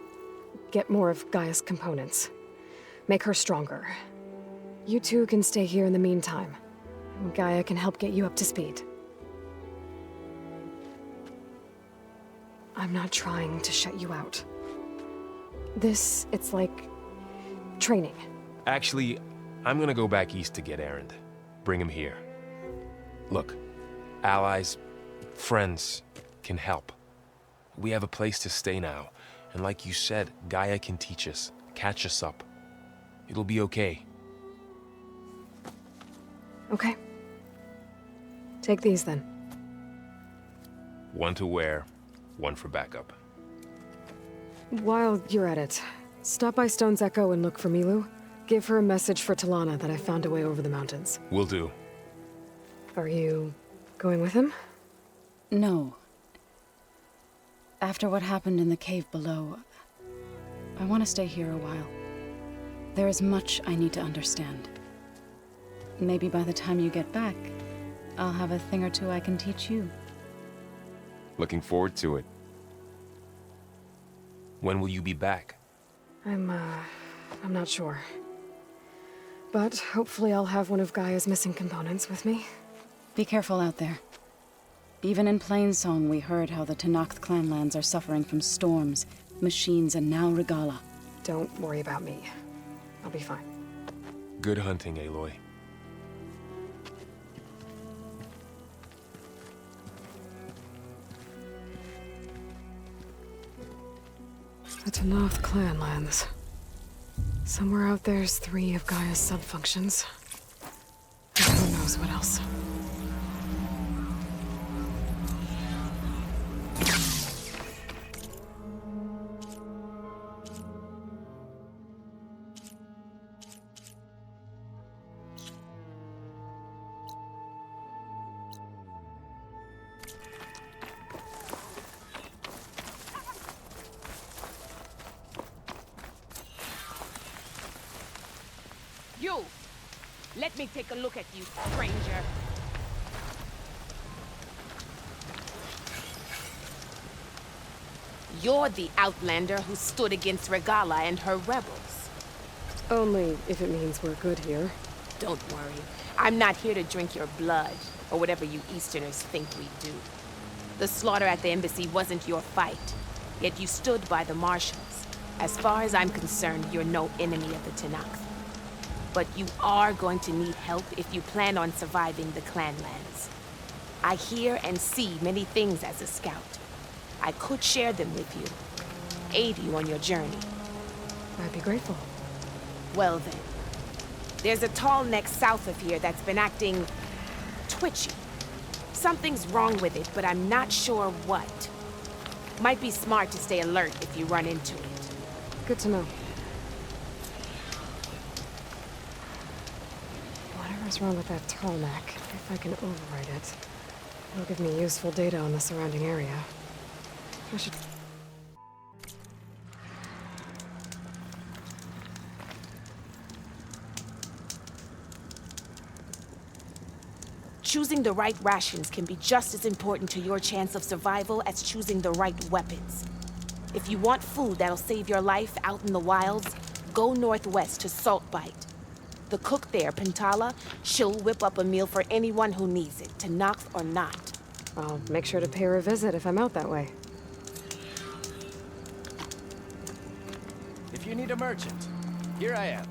get more of Gaia's components. Make her stronger. You two can stay here in the meantime. Gaia can help get you up to speed. I'm not trying to shut you out. It's like training. Actually, I'm gonna go back east to get Erend. Bring him here. Look, allies, friends can help. We have a place to stay now, and like you said, Gaia can teach us, catch us up. It'll be okay. Okay. Take these then. One to wear, one for backup. While you're at it, stop by Stone's Echo and look for Milu. Give her a message for Talana that I found a way over the mountains. Will do. Are you going with him? No. After what happened in the cave below, I want to stay here a while. There is much I need to understand. Maybe by the time you get back, I'll have a thing or two I can teach you. Looking forward to it. When will you be back? I'm not sure. But hopefully I'll have one of Gaia's missing components with me. Be careful out there. Even in Plainsong, we heard how the Tenakth clanlands are suffering from storms, machines, and now Regala. Don't worry about me. I'll be fine. Good hunting, Aloy. The Tenakth clanlands. Somewhere out there's 3 of Gaia's subfunctions. And who knows what else. You! Let me take a look at you, stranger. You're the outlander who stood against Regala and her rebels. Only if it means we're good here. Don't worry. I'm not here to drink your blood, or whatever you Easterners think we do. The slaughter at the embassy wasn't your fight, yet you stood by the marshals. As far as I'm concerned, you're no enemy of the Tenakth. But you are going to need help if you plan on surviving the clanlands. I hear and see many things as a scout. I could share them with you, aid you on your journey. I'd be grateful. Well then, there's a tall neck south of here that's been acting twitchy. Something's wrong with it, but I'm not sure what. Might be smart to stay alert if you run into it. Good to know. Whatever's wrong with that tall neck, if I can override it, it'll give me useful data on the surrounding area. I should... Choosing the right rations can be just as important to your chance of survival as choosing the right weapons. If you want food that'll save your life out in the wilds, go northwest to Saltbite. The cook there, Pintala, she'll whip up a meal for anyone who needs it, Tenakth or not. I'll make sure to pay her a visit if I'm out that way. If you need a merchant, here I am.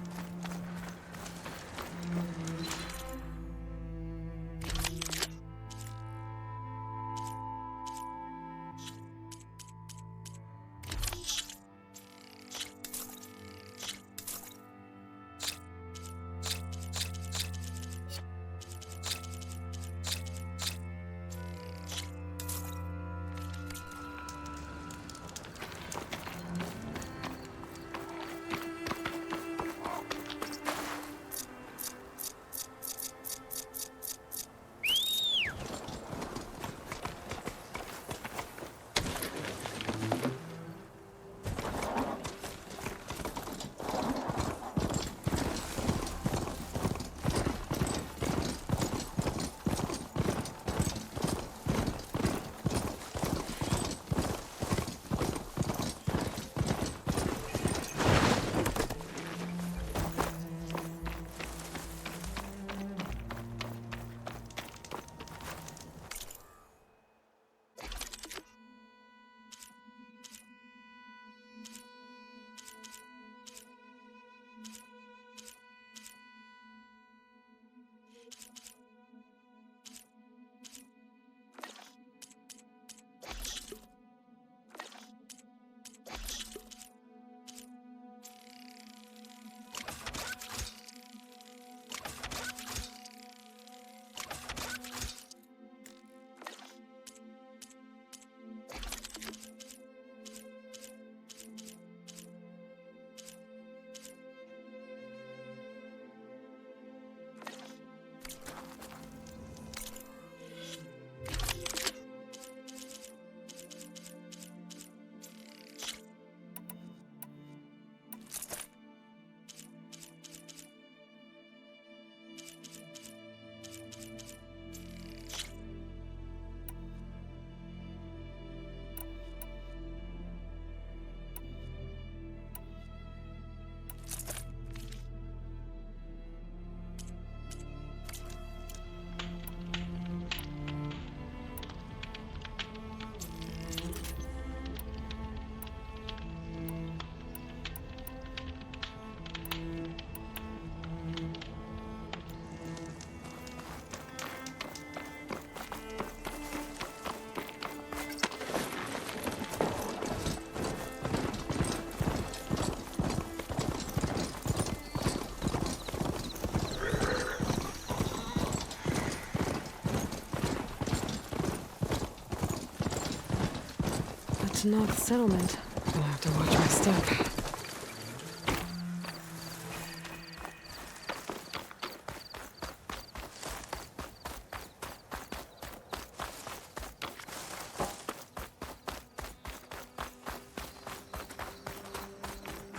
Tenakth settlement. Gonna have to watch my step.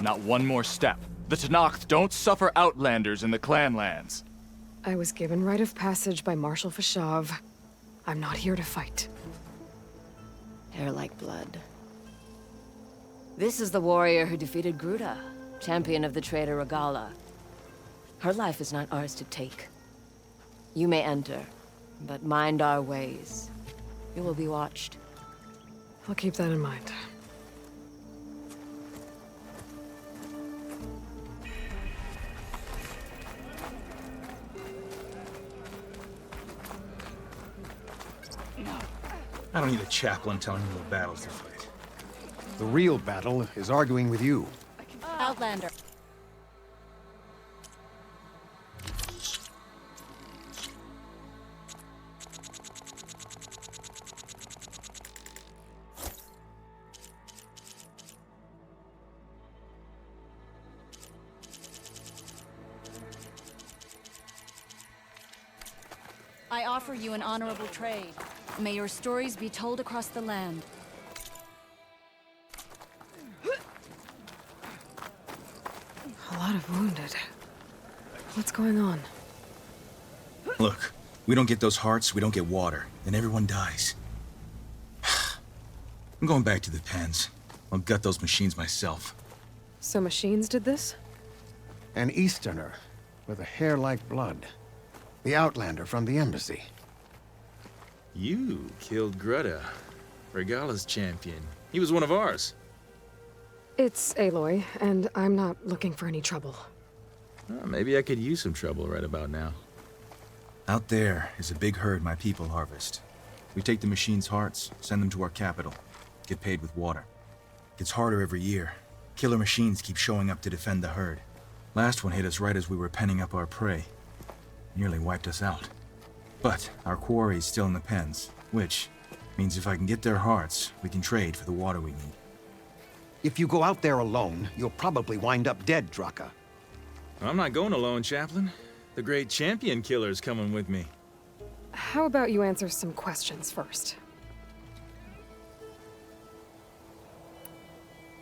Not one more step. The Tenakth don't suffer outlanders in the clanlands. I was given rite of passage by Marshal Fashav. I'm not here to fight. Hair like blood. This is the warrior who defeated Gruta, champion of the traitor Regalla. Her life is not ours to take. You may enter, but mind our ways. You will be watched. I'll keep that in mind. I don't need a chaplain telling me what battles to fight. The real battle is arguing with you. Outlander. I offer you an honorable trade. May your stories be told across the land. A lot of wounded. What's going on? Look, we don't get those hearts, we don't get water, and everyone dies. I'm going back to the pens. I'll gut those machines myself. So machines did this? An Easterner with a hair like blood. The Outlander from the embassy. You killed Greta, Regalla's champion. He was one of ours. It's Aloy, and I'm not looking for any trouble. Well, maybe I could use some trouble right about now. Out there is a big herd my people harvest. We take the machine's hearts, send them to our capital, get paid with water. Gets harder every year. Killer machines keep showing up to defend the herd. Last one hit us right as we were penning up our prey. Nearly wiped us out. But our quarry is still in the pens, which means if I can get their hearts, we can trade for the water we need. If you go out there alone, you'll probably wind up dead, Draka. I'm not going alone, Chaplain. The great champion killer's coming with me. How about you answer some questions first?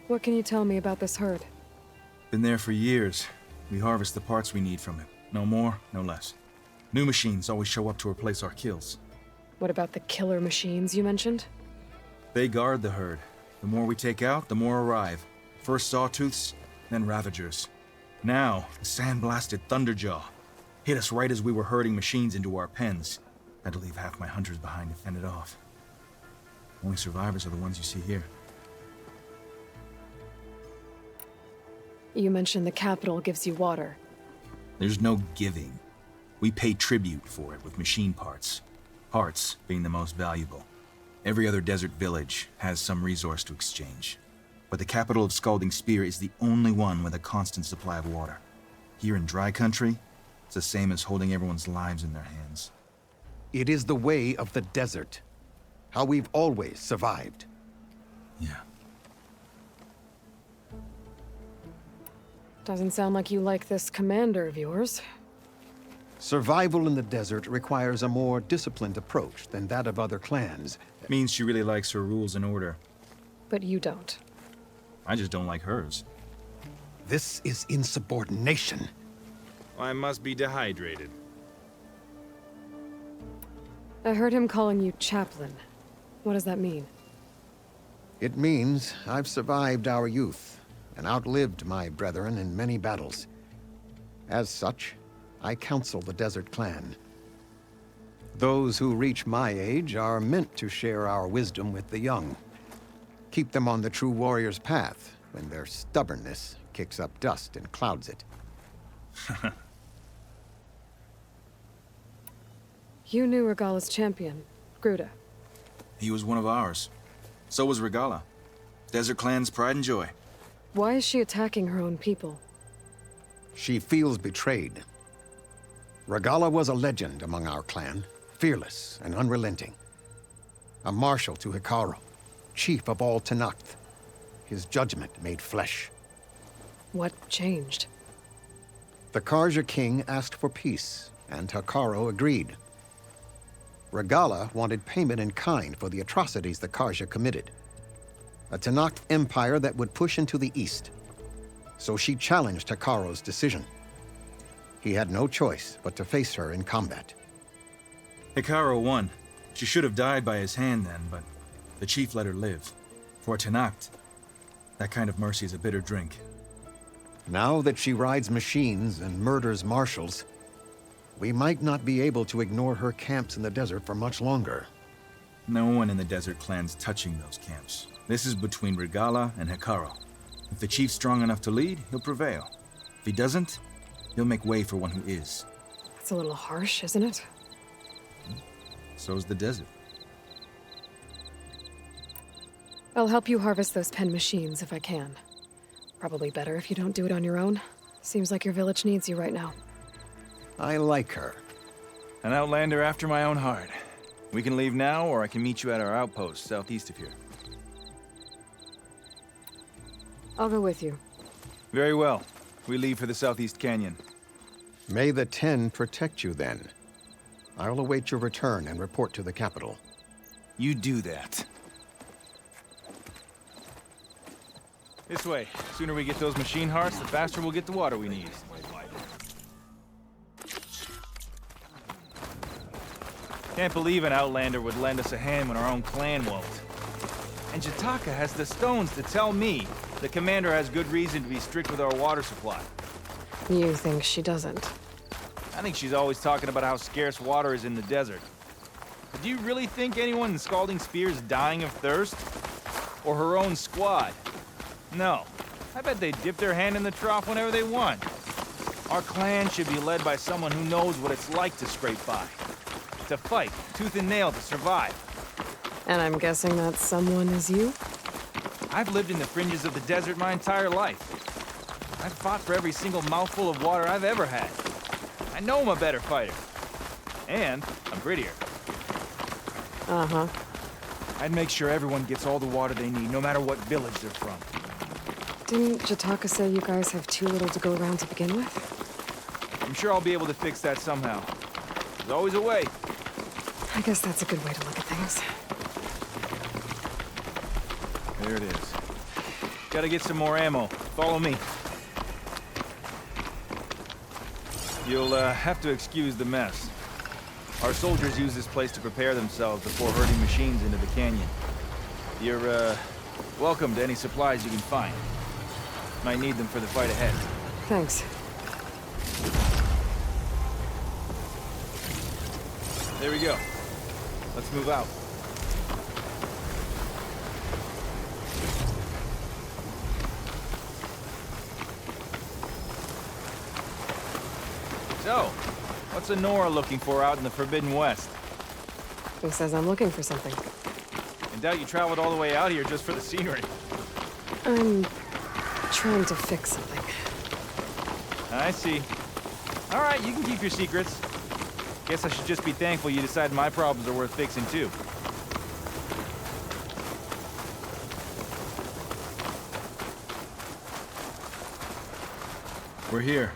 What can you tell me about this herd? Been there for years. We harvest the parts we need from it. No more, no less. New machines always show up to replace our kills. What about the killer machines you mentioned? They guard the herd. The more we take out, the more arrive. First Sawtooths, then Ravagers. Now, the sand-blasted Thunderjaw hit us right as we were herding machines into our pens. Had to leave half my hunters behind to fend it off. Only survivors are the ones you see here. You mentioned the capital gives you water. There's no giving. We pay tribute for it with machine parts. Hearts being the most valuable. Every other desert village has some resource to exchange. But the capital of Scalding Spear is the only one with a constant supply of water. Here in dry country, it's the same as holding everyone's lives in their hands. It is the way of the desert. How we've always survived. Yeah. Doesn't sound like you like this commander of yours. Survival in the desert requires a more disciplined approach than that of other clans. Means she really likes her rules and order. But you don't. I just don't like hers. This is insubordination. I must be dehydrated. I heard him calling you chaplain. What does that mean? It means I've survived our youth and outlived my brethren in many battles. As such, I counsel the Desert Clan. Those who reach my age are meant to share our wisdom with the young. Keep them on the true warrior's path when their stubbornness kicks up dust and clouds it. You knew Regalla's champion, Gruta. He was one of ours. So was Regalla. Desert Clan's pride and joy. Why is she attacking her own people? She feels betrayed. Regalla was a legend among our clan, fearless and unrelenting. A marshal to Hikaru, chief of all Tenakth. His judgment made flesh. What changed? The Karja king asked for peace, and Hikaru agreed. Regalla wanted payment in kind for the atrocities the Karja committed. A Tenakth empire that would push into the east. so she challenged Hikaru's decision. He had no choice but to face her in combat. Hikaru won. She should have died by his hand then, but the chief let her live. For Tanact, that kind of mercy is a bitter drink. Now that she rides machines and murders marshals, we might not be able to ignore her camps in the desert for much longer. No one in the desert clan's touching those camps. This is between Regala and Hikaru. If the chief's strong enough to lead, he'll prevail. If he doesn't, he'll make way for one who is. That's a little harsh, isn't it? So's the desert. I'll help you harvest those pen machines if I can. Probably better if you don't do it on your own. Seems like your village needs you right now. I like her. An outlander after my own heart. We can leave now, or I can meet you at our outpost southeast of here. I'll go with you. Very well. We leave for the Southeast Canyon. May the 10 protect you then. I'll await your return and report to the capital. You do that. This way. The sooner we get those machine hearts, the faster we'll get the water we need. Can't believe an outlander would lend us a hand when our own clan won't. And Jataka has the stones to tell me the commander has good reason to be strict with our water supply. You think she doesn't? I think she's always talking about how scarce water is in the desert. But do you really think anyone in Scalding Spear is dying of thirst? Or her own squad? No. I bet they dip their hand in the trough whenever they want. Our clan should be led by someone who knows what it's like to scrape by. To fight, tooth and nail to survive. And I'm guessing that someone is you? I've lived in the fringes of the desert my entire life. I've fought for every single mouthful of water I've ever had. I know I'm a better fighter. And I'm grittier. Uh-huh. I'd make sure everyone gets all the water they need, no matter what village they're from. Didn't Jataka say you guys have too little to go around to begin with? I'm sure I'll be able to fix that somehow. There's always a way. I guess that's a good way to look at things. There it is. Gotta get some more ammo. Follow me. You'll have to excuse the mess. Our soldiers use this place to prepare themselves before herding machines into the canyon. You're, welcome to any supplies you can find. Might need them for the fight ahead. Thanks. There we go. Let's move out. So, what's Honora looking for out in the Forbidden West? Who says I'm looking for something? I doubt you traveled all the way out here just for the scenery. I'm trying to fix something. I see. All right, you can keep your secrets. Guess I should just be thankful you decided my problems are worth fixing too. We're here.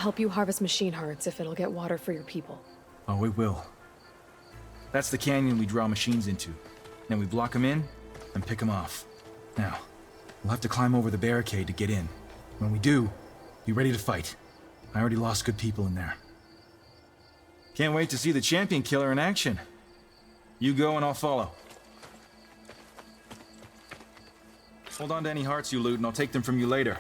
Help you harvest machine hearts if it'll get water for your people. Oh, we will. That's the canyon we draw machines into. Then we block them in and pick them off. Now, we'll have to climb over the barricade to get in. When we do, be ready to fight. I already lost good people in there. Can't wait to see the champion killer in action. You go and I'll follow. Hold on to any hearts you loot and I'll take them from you later.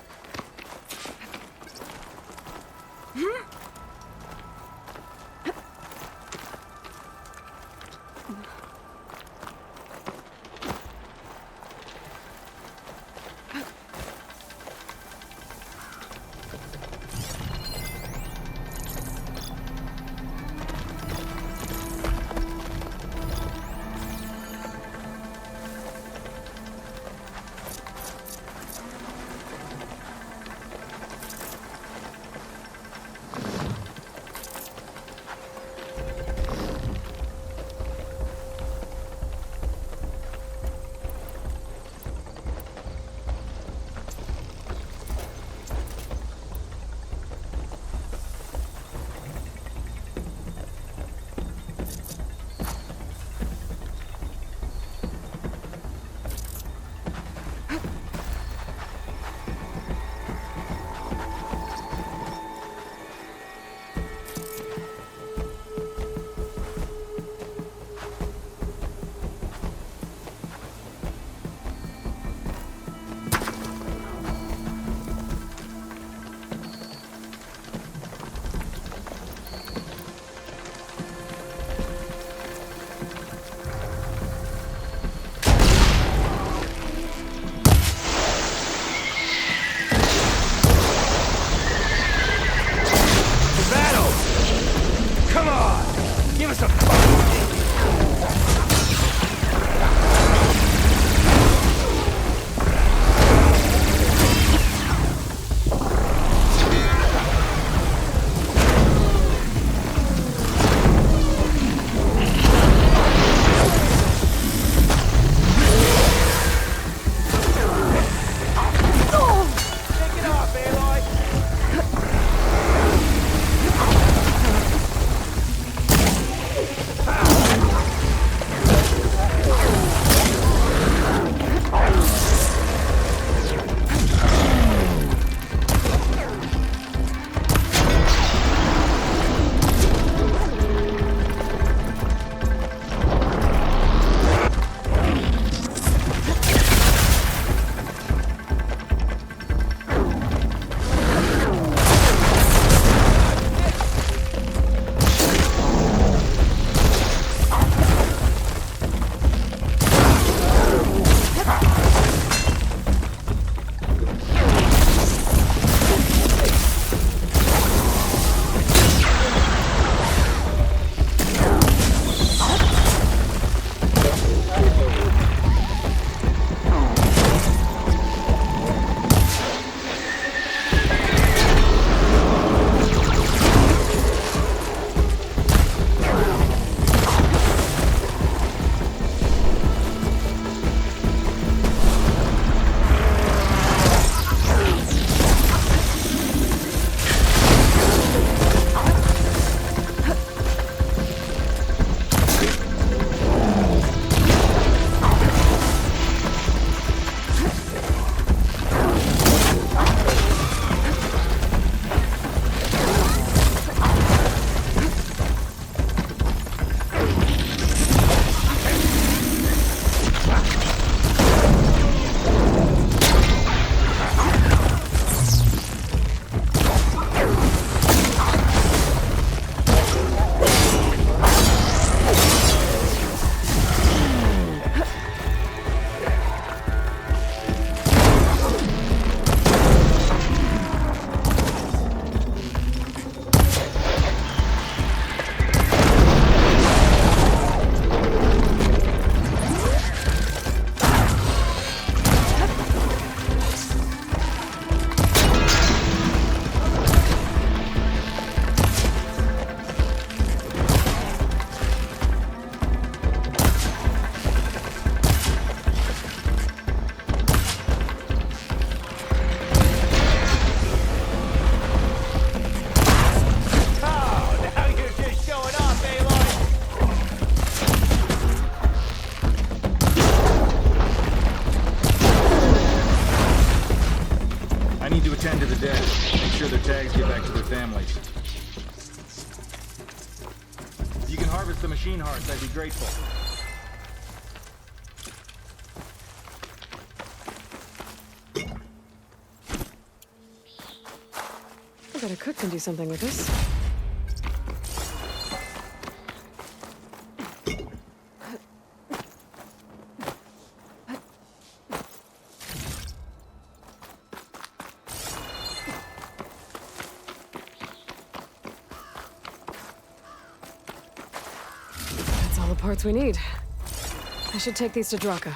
get back to their families. If you can harvest the machine hearts, I'd be grateful. I bet a cook can do something with this. That's all the parts we need. I should take these to Draka.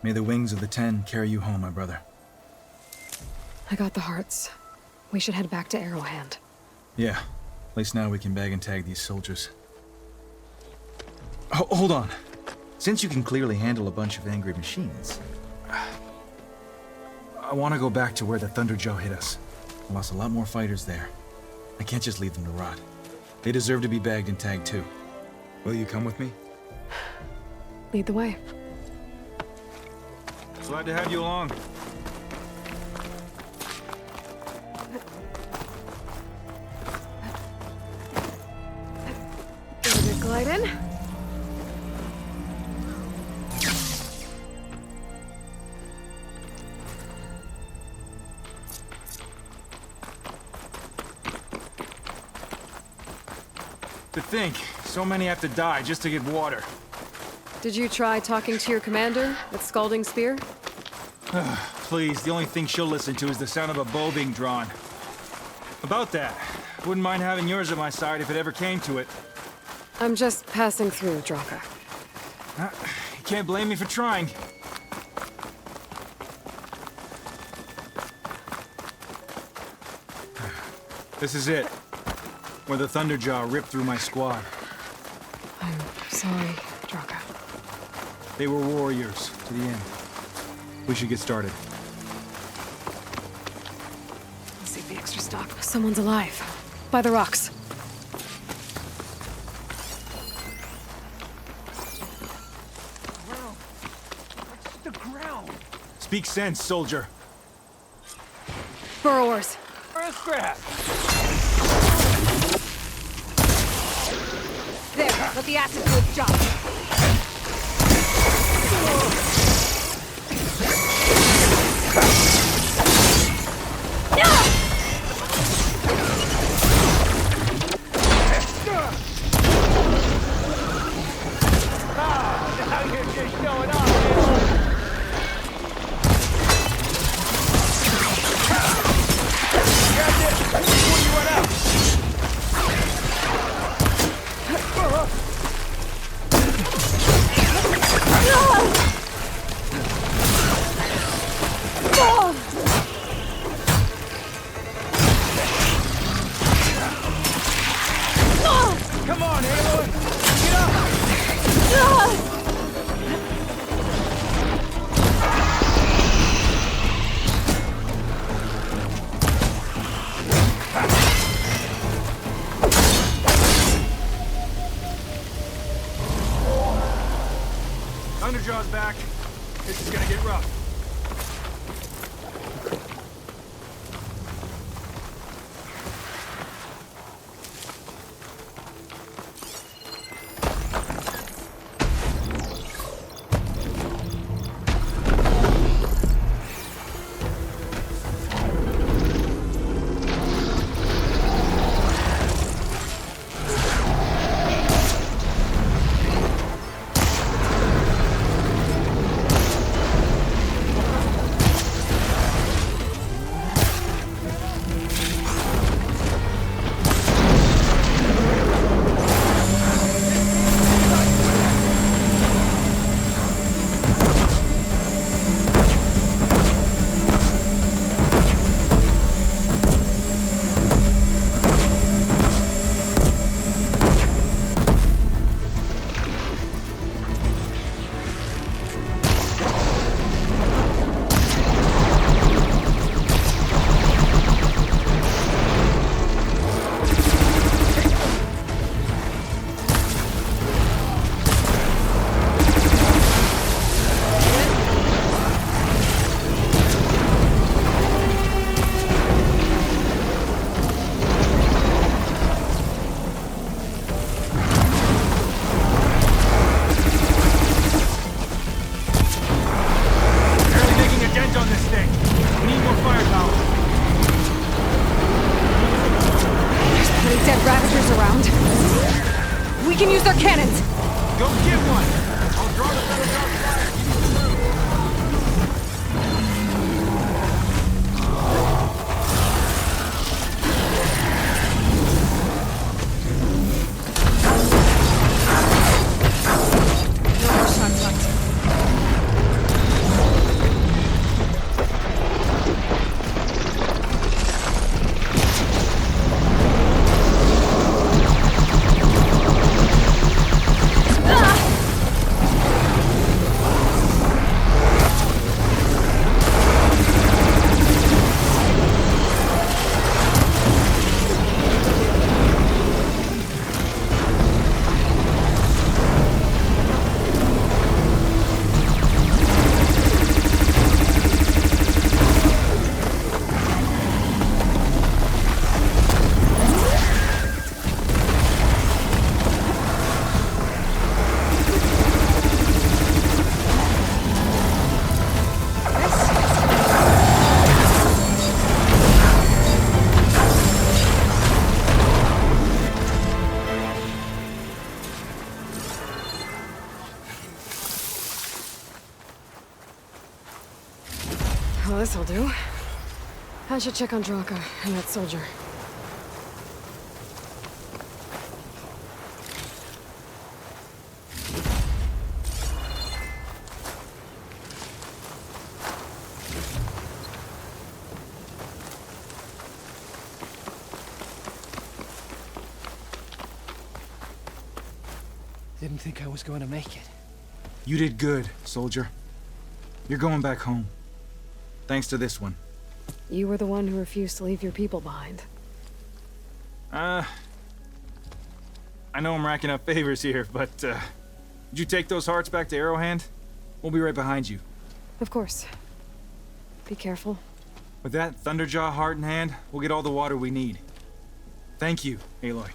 May the wings of the 10 carry you home, my brother. I got the hearts. We should head back to Arrowhand. Yeah. At least now we can bag and tag these soldiers. Hold on. Since you can clearly handle a bunch of angry machines, I want to go back to where the Thunderjaw hit us. I lost a lot more fighters there. I can't just leave them to rot. They deserve to be bagged and tagged too. Will you come with me? Lead the way. Glad to have you along. Give it a glide in. To think, so many have to die just to get water. Did you try talking to your commander with Scalding Spear? Please, the only thing she'll listen to is the sound of a bow being drawn. About that, wouldn't mind having yours at my side if it ever came to it. I'm just passing through, Draka. You can't blame me for trying. This is it. Where the Thunderjaw ripped through my squad. I'm sorry, Draka. They were warriors to the end. We should get started. Let's see if the extra stock. Someone's alive. By the rocks. The ground. Speak sense, soldier. Burrowers. Earth grass. There, let the acid do its job. Now you're just showing off. Grab this before you run out. Come on, Aloy! Get up! Thunderjaw's back. This is gonna get rough. We can use their cannons! Go get one! I'll draw the Thunder Jaw's fire! No more shots left. Well, this'll do. I should check on Draka and that soldier. Didn't think I was going to make it. You did good, soldier. You're going back home. Thanks to this one. You were the one who refused to leave your people behind. I know I'm racking up favors here, but, did you take those hearts back to Arrowhand? We'll be right behind you. Of course. Be careful. With that Thunderjaw heart in hand, we'll get all the water we need. Thank you, Aloy.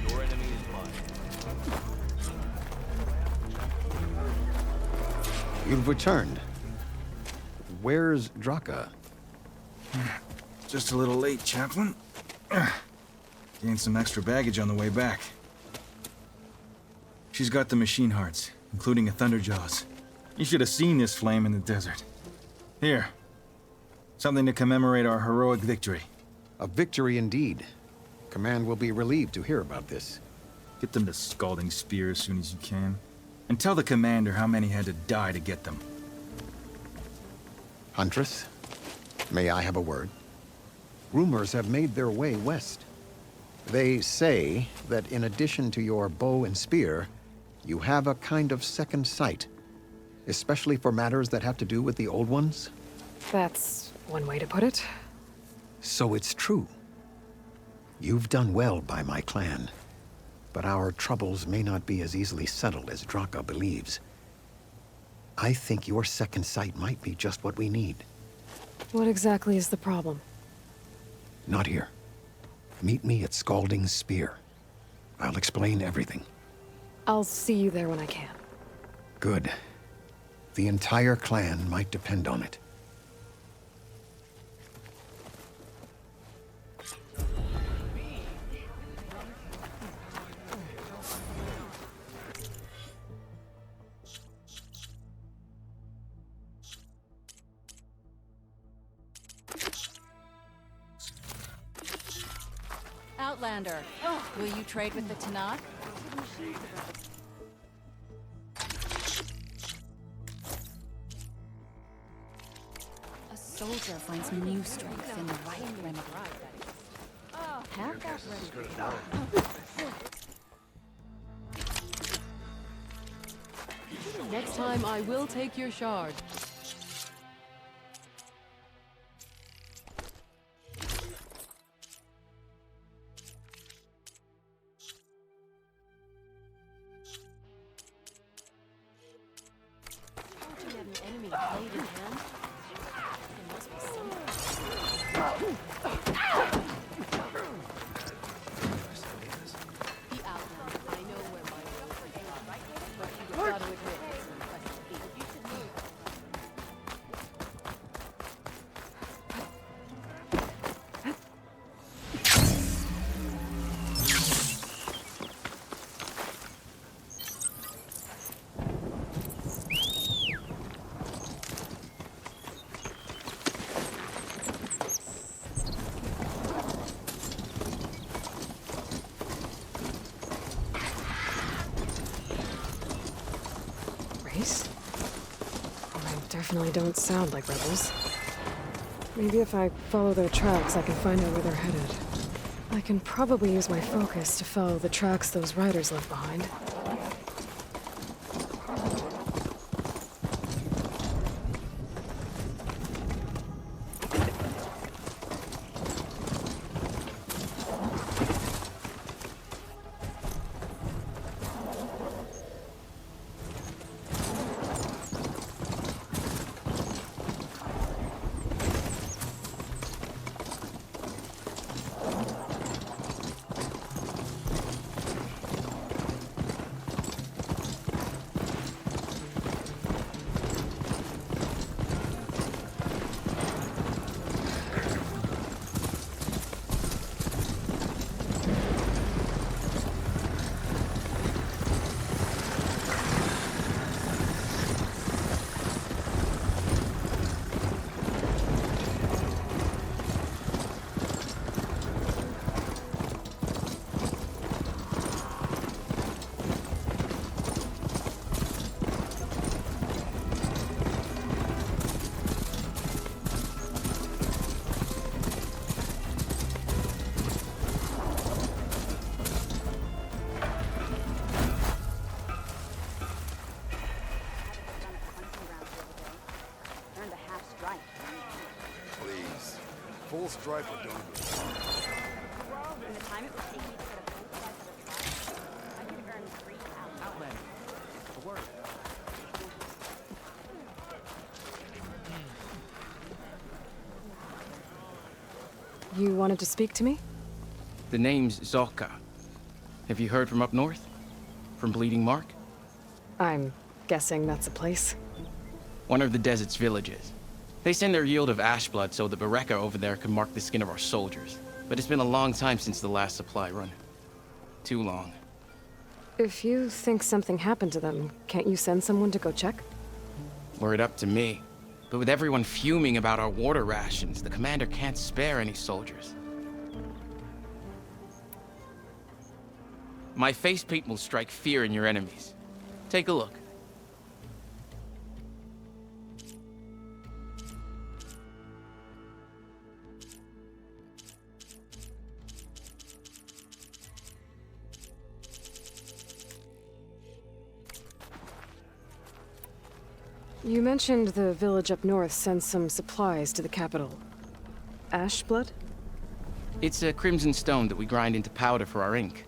Your enemy is mine. You've returned. Where's Draka? Just a little late, Chaplain. Gained some extra baggage on the way back. She's got the machine hearts, including a Thunderjaws. You should have seen this flame in the desert. Here. Something to commemorate our heroic victory. A victory indeed. Command will be relieved to hear about this. Get them to Scalding Spear as soon as you can. And tell the commander how many had to die to get them. Huntress, may I have a word? Rumors have made their way west. They say that in addition to your bow and spear, you have a kind of second sight, especially for matters that have to do with the old ones. That's one way to put it. So it's true. You've done well by my clan, but our troubles may not be as easily settled as Draka believes. I think your second sight might be just what we need. What exactly is the problem? Not here. Meet me at Scalding Spear. I'll explain everything. I'll see you there when I can. Good. The entire clan might depend on it. Outlander, will you trade with the Tanakh? A soldier finds new strength in the right remedy. Have that ready to go. Next time, I will take your shard. Definitely don't sound like rebels. Maybe if I follow their tracks, I can find out where they're headed. I can probably use my focus to follow the tracks those riders left behind. Full stripe or don't do it. In the time it would take me to get a full slice of a truck, I could earn 3 Outlander. A word. You wanted to speak to me? The name's Zolka. Have you heard from up north? From Bleeding Mark? I'm guessing that's a place. One of the desert's villages. They send their yield of ash blood so the Bereka over there can mark the skin of our soldiers. But it's been a long time since the last supply run. Too long. If you think something happened to them, can't you send someone to go check? Were it up to me. But with everyone fuming about our water rations, the commander can't spare any soldiers. My face paint will strike fear in your enemies. Take a look. You mentioned the village up north sends some supplies to the capital. Ash blood? It's a crimson stone that we grind into powder for our ink.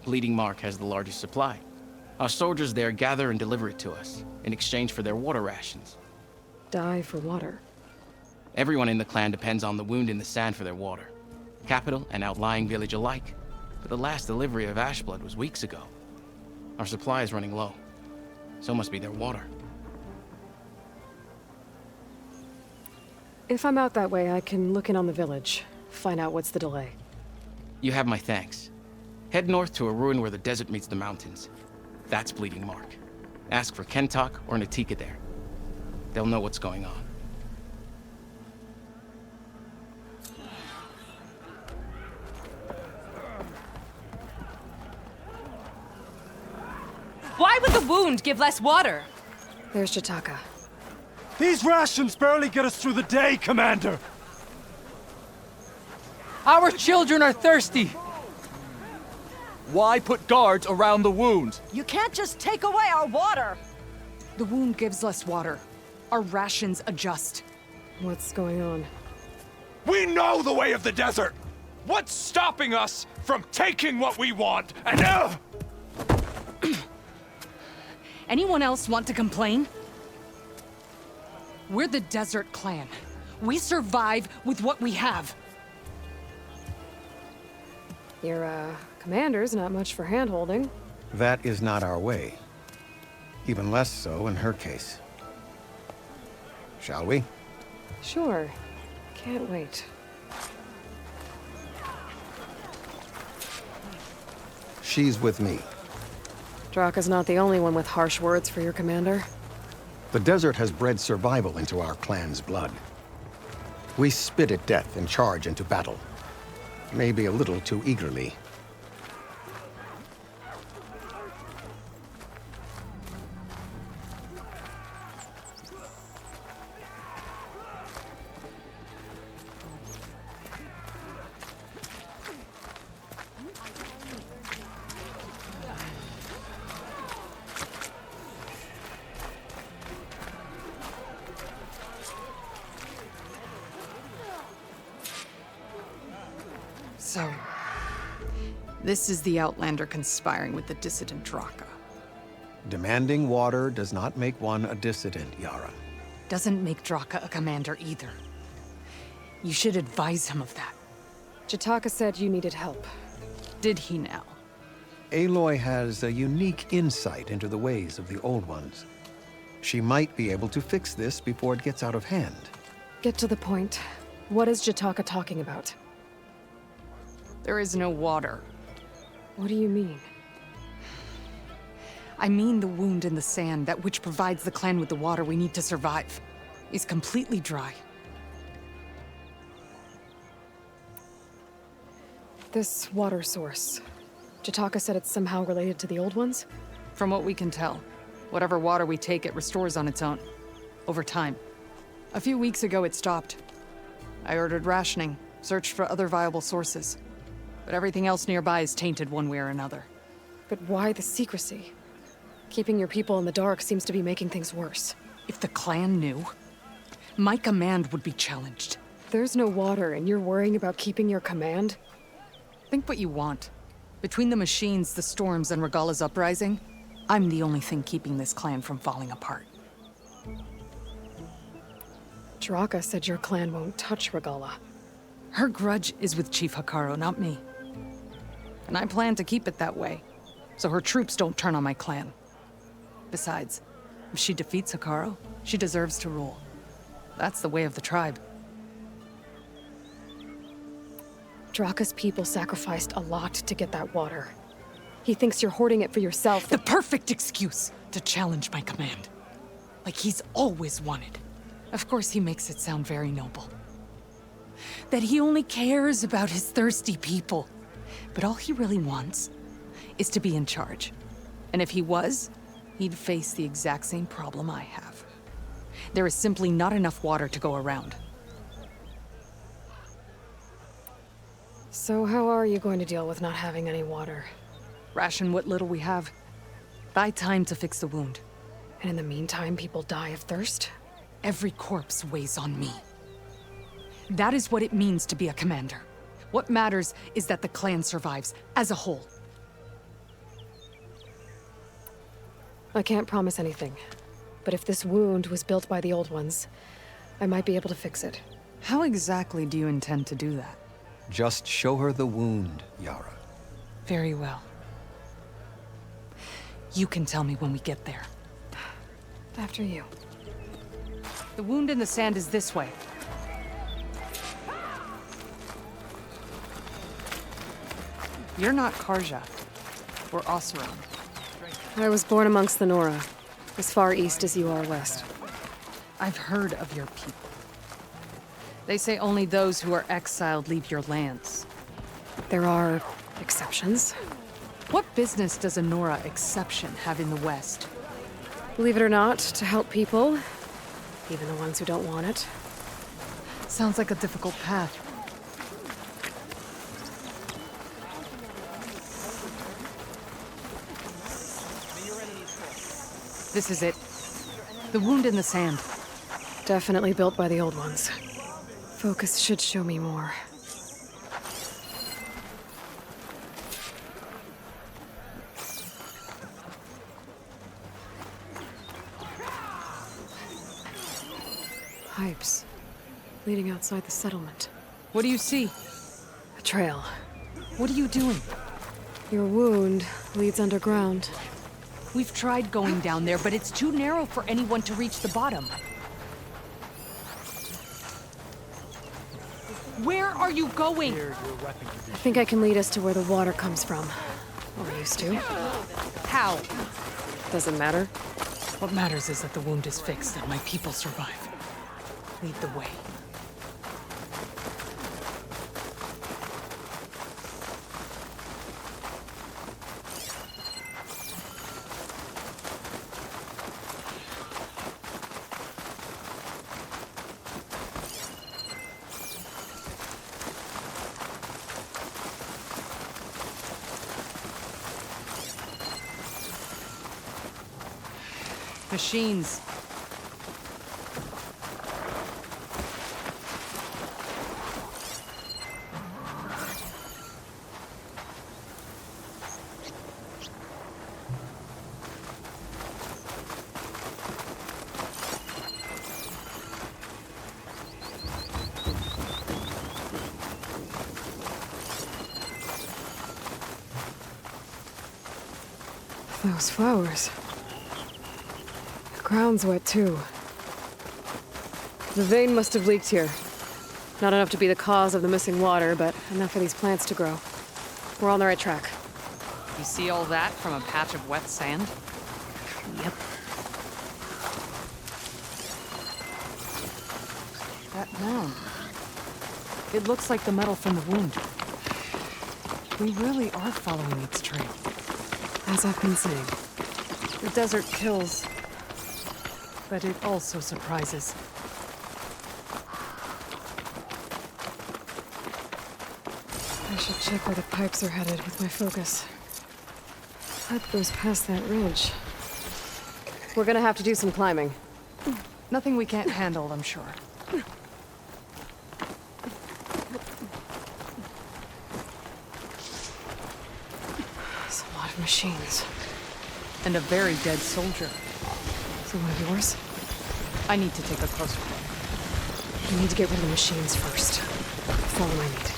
Bleeding Mark has the largest supply. Our soldiers there gather and deliver it to us, in exchange for their water rations. Die for water. Everyone in the clan depends on the wound in the sand for their water. Capital and outlying village alike. But the last delivery of ash blood was weeks ago. Our supply is running low. So must be their water. If I'm out that way, I can look in on the village. Find out what's the delay. You have my thanks. Head north to a ruin where the desert meets the mountains. That's Bleeding Mark. Ask for Kentok or Natika there. They'll know what's going on. Why would the wound give less water? There's Jataka. These rations barely get us through the day, Commander! Our children are thirsty! Why put guards around the wound? You can't just take away our water! The wound gives less water. Our rations adjust. What's going on? We know the way of the desert! What's stopping us from taking what we want and Anyone else want to complain? We're the Desert Clan. We survive with what we have. Your, commander's not much for hand-holding. That is not our way. Even less so in her case. Shall we? Sure. Can't wait. She's with me. Draka's not the only one with harsh words for your commander. The desert has bred survival into our clan's blood. We spit at death and charge into battle. Maybe a little too eagerly. So, this is the Outlander conspiring with the dissident Draka. Demanding water does not make one a dissident, Yara. Doesn't make Draka a commander either. You should advise him of that. Jataka said you needed help. Did he now? Aloy has a unique insight into the ways of the Old Ones. She might be able to fix this before it gets out of hand. Get to the point. What is Jataka talking about? There is no water. What do you mean? I mean the wound in the sand, that which provides the clan with the water we need to survive, is completely dry. This water source. Jataka said it's somehow related to the Old Ones? From what we can tell, whatever water we take, it restores on its own. Over time. A few weeks ago, it stopped. I ordered rationing, searched for other viable sources. But everything else nearby is tainted one way or another. But why the secrecy? Keeping your people in the dark seems to be making things worse. If the clan knew, my command would be challenged. There's no water and you're worrying about keeping your command? Think what you want. Between the machines, the storms, and Regalla's uprising, I'm the only thing keeping this clan from falling apart. Draka said your clan won't touch Regalla. Her grudge is with Chief Hekarro, not me. And I plan to keep it that way, so her troops don't turn on my clan. Besides, if she defeats Hekarro, she deserves to rule. That's the way of the tribe. Draka's people sacrificed a lot to get that water. He thinks you're hoarding it for yourself. The perfect excuse to challenge my command. Like he's always wanted. Of course he makes it sound very noble. That he only cares about his thirsty people. But all he really wants is to be in charge. And if he was, he'd face the exact same problem I have. There is simply not enough water to go around. So how are you going to deal with not having any water? Ration what little we have. Buy time to fix the wound. And in the meantime, people die of thirst? Every corpse weighs on me. That is what it means to be a commander. What matters is that the clan survives, as a whole. I can't promise anything. But if this wound was built by the Old Ones, I might be able to fix it. How exactly do you intend to do that? Just show her the wound, Yara. Very well. You can tell me when we get there. After you. The wound in the sand is this way. You're not Karja, or Oseram. I was born amongst the Nora, as far east as you are west. I've heard of your people. They say only those who are exiled leave your lands. There are exceptions. What business does a Nora exception have in the West? Believe it or not, to help people, even the ones who don't want it. Sounds like a difficult path. This is it. The wound in the sand. Definitely built by the old ones. Focus should show me more. Pipes leading outside the settlement. What do you see? A trail. What are you doing? Your wound leads underground. We've tried going down there, but it's too narrow for anyone to reach the bottom. Where are you going? I think I can lead us to where the water comes from. Or used to. How? Doesn't matter. What matters is that the wound is fixed and my people survive. Lead the way. Machines. Those flowers. The ground's wet too. The vein must have leaked here. Not enough to be the cause of the missing water, but enough for these plants to grow. We're on the right track. You see all that from a patch of wet sand? Yep. That mound. It looks like the metal from the wound. We really are following its trail. As I've been saying. The desert kills, but it also surprises. I should check where the pipes are headed with my focus. Pipe goes past that ridge. We're gonna have to do some climbing. Nothing we can't handle, I'm sure. There's a lot of machines. And a very dead soldier. So one of yours? I need to take a closer look. We need to get rid of the machines first. Follow my lead.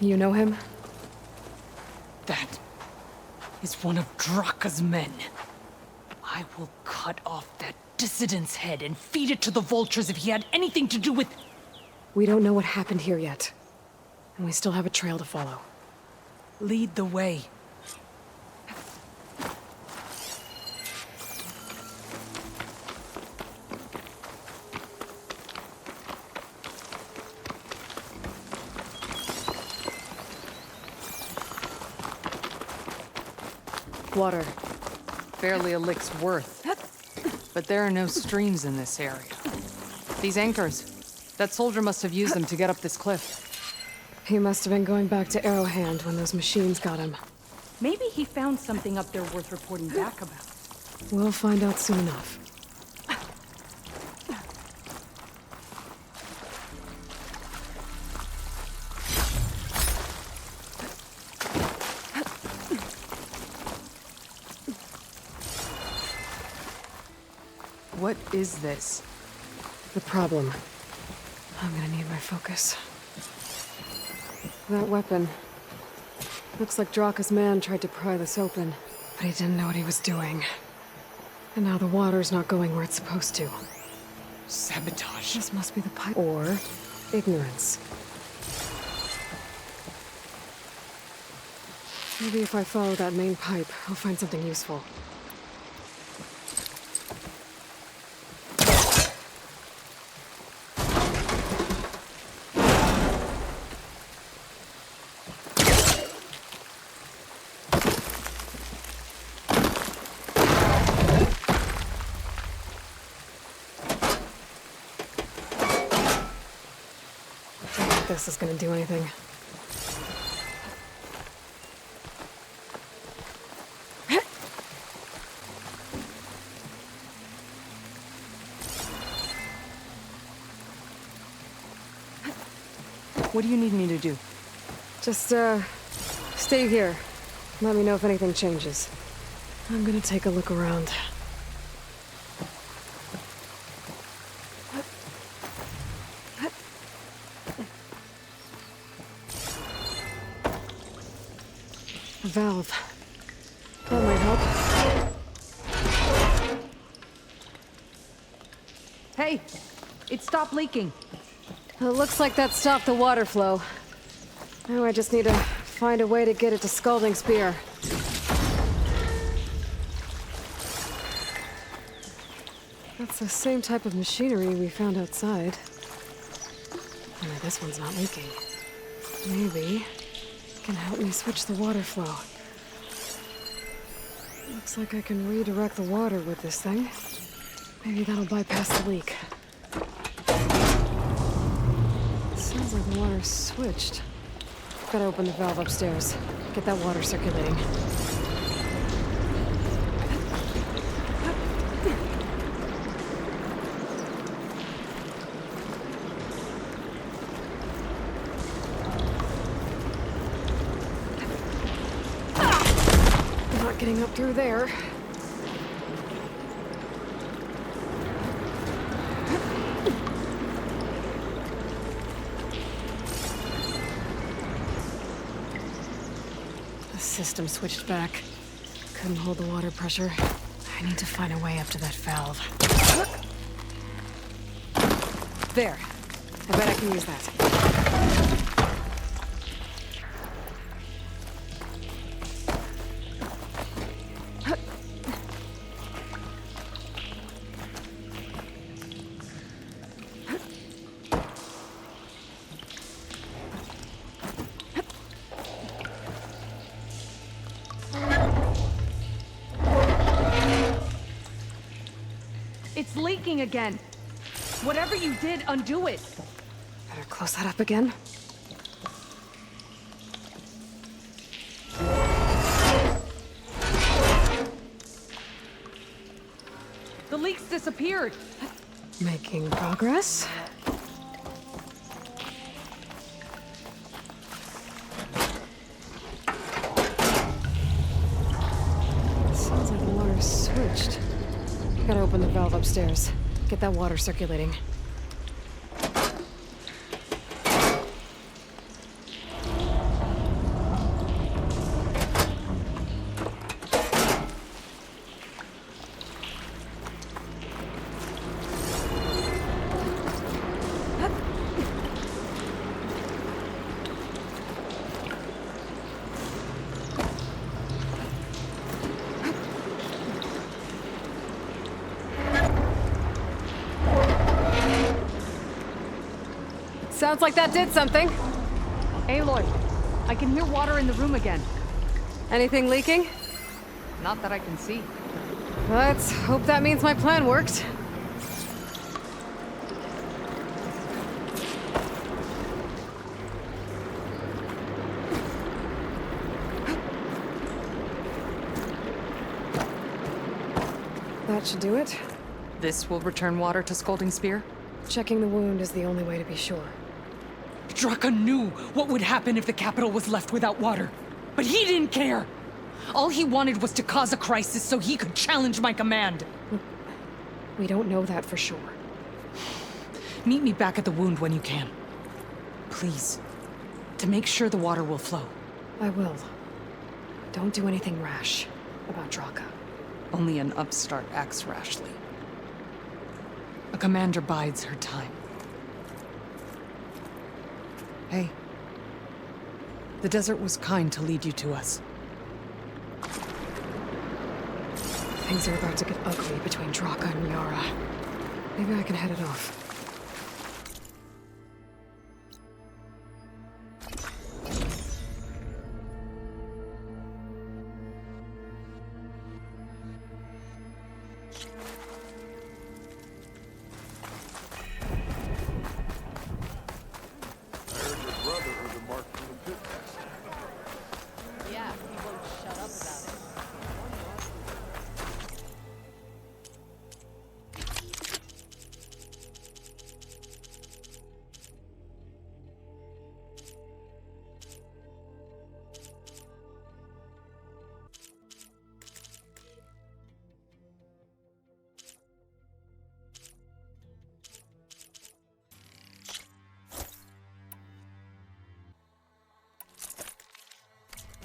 You know him? That is one of Draka's men. I will cut off that dissident's head and feed it to the vultures if he had anything to do with... We don't know what happened here yet. And we still have a trail to follow. Lead the way. Water. Barely a lick's worth. But there are no streams in this area. These anchors. That soldier must have used them to get up this cliff. He must have been going back to Arrowhand when those machines got him. Maybe he found something up there worth reporting back about. We'll find out soon enough. What is this? The problem. I'm gonna need my focus. That weapon. Looks like Draka's man tried to pry this open, but he didn't know what he was doing. And now the water's not going where it's supposed to. Sabotage. This must be the pipe. Or ignorance. Maybe if I follow that main pipe, I'll find something useful. This is gonna do anything. What do you need me to do? Just, stay here. Let me know if anything changes. I'm gonna take a look around. Valve. That might help. Hey! It stopped leaking. It looks like that stopped the water flow. Now I just need to find a way to get it to Scalding Spear. That's the same type of machinery we found outside. Only this one's not leaking. Maybe it can help me switch the water flow. Looks like I can redirect the water with this thing. Maybe that'll bypass the leak. Sounds like the water's switched. Gotta open the valve upstairs. Get that water circulating. Not getting up through there. The system switched back. Couldn't hold the water pressure. I need to find a way up to that valve. There. I bet I can use that. It's leaking again. Whatever you did, undo it. Better close that up again. The leaks disappeared. Making progress. Sounds like the water's switched. Gotta open the valve upstairs. Get that water circulating. Sounds like that did something. Aloy, I can hear water in the room again. Anything leaking? Not that I can see. Let's hope that means my plan worked. That should do it. This will return water to Scalding Spear? Checking the wound is the only way to be sure. Draka knew what would happen if the capital was left without water. But he didn't care! All he wanted was to cause a crisis so he could challenge my command. We don't know that for sure. Meet me back at the wound when you can. Please. To make sure the water will flow. I will. Don't do anything rash about Draka. Only an upstart acts rashly. A commander bides her time. Hey. The desert was kind to lead you to us. Things are about to get ugly between Draka and Yara. Maybe I can head it off. Yeah, he won't shut up about it.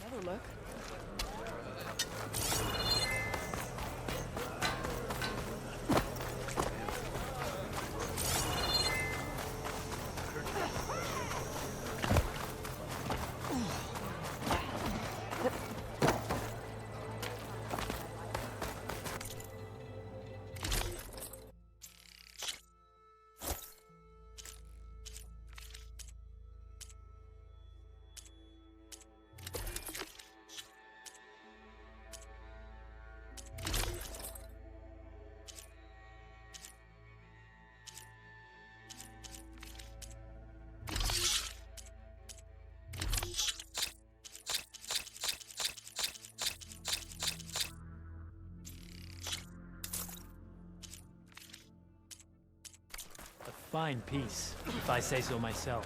Another look. Fine piece, if I say so myself.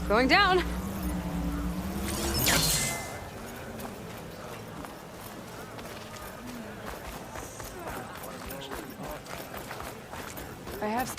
Going down. I have...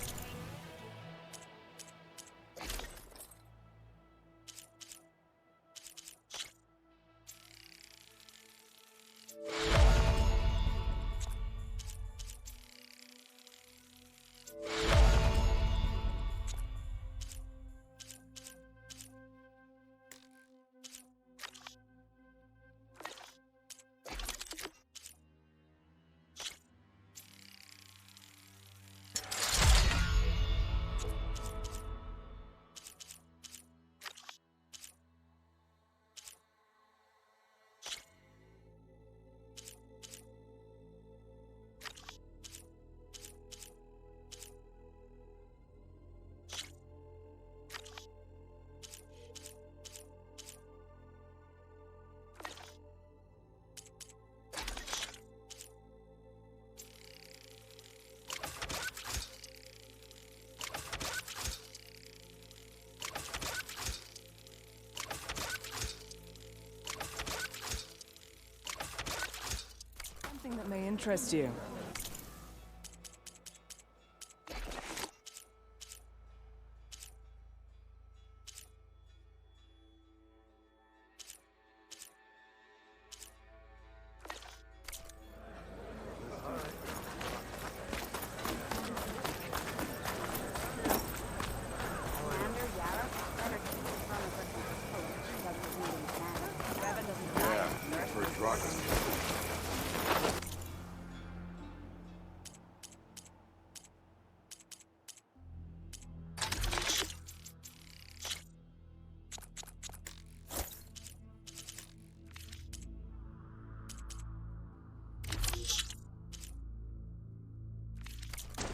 interest you?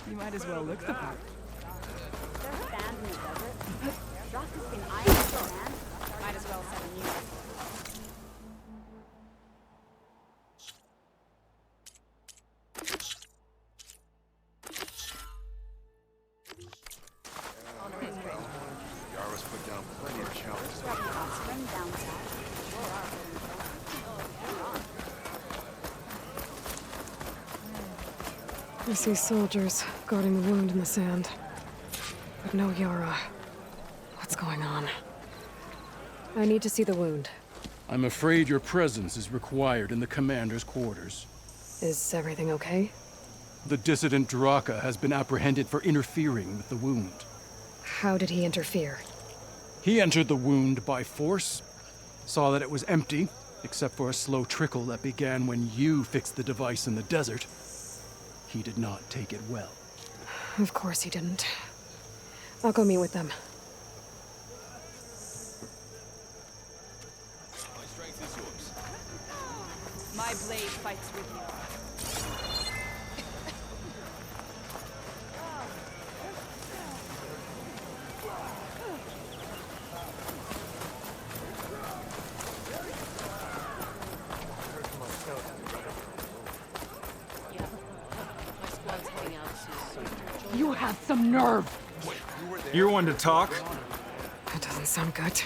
You might as well look the part. There's fans in the desert. Rock has been eyeing the man. Might as well set a new record. Yara's put down plenty of challenges. I see soldiers guarding the wound in the sand. But no Yara. What's going on? I need to see the wound. I'm afraid your presence is required in the commander's quarters. Is everything okay? The dissident Draka has been apprehended for interfering with the wound. How did he interfere? He entered the wound by force, saw that it was empty, except for a slow trickle that began when you fixed the device in the desert. He did not take it well. Of course he didn't. I'll go meet with them. My strength is yours. My blade fights with you. You have some nerve! You're one to talk? That doesn't sound good.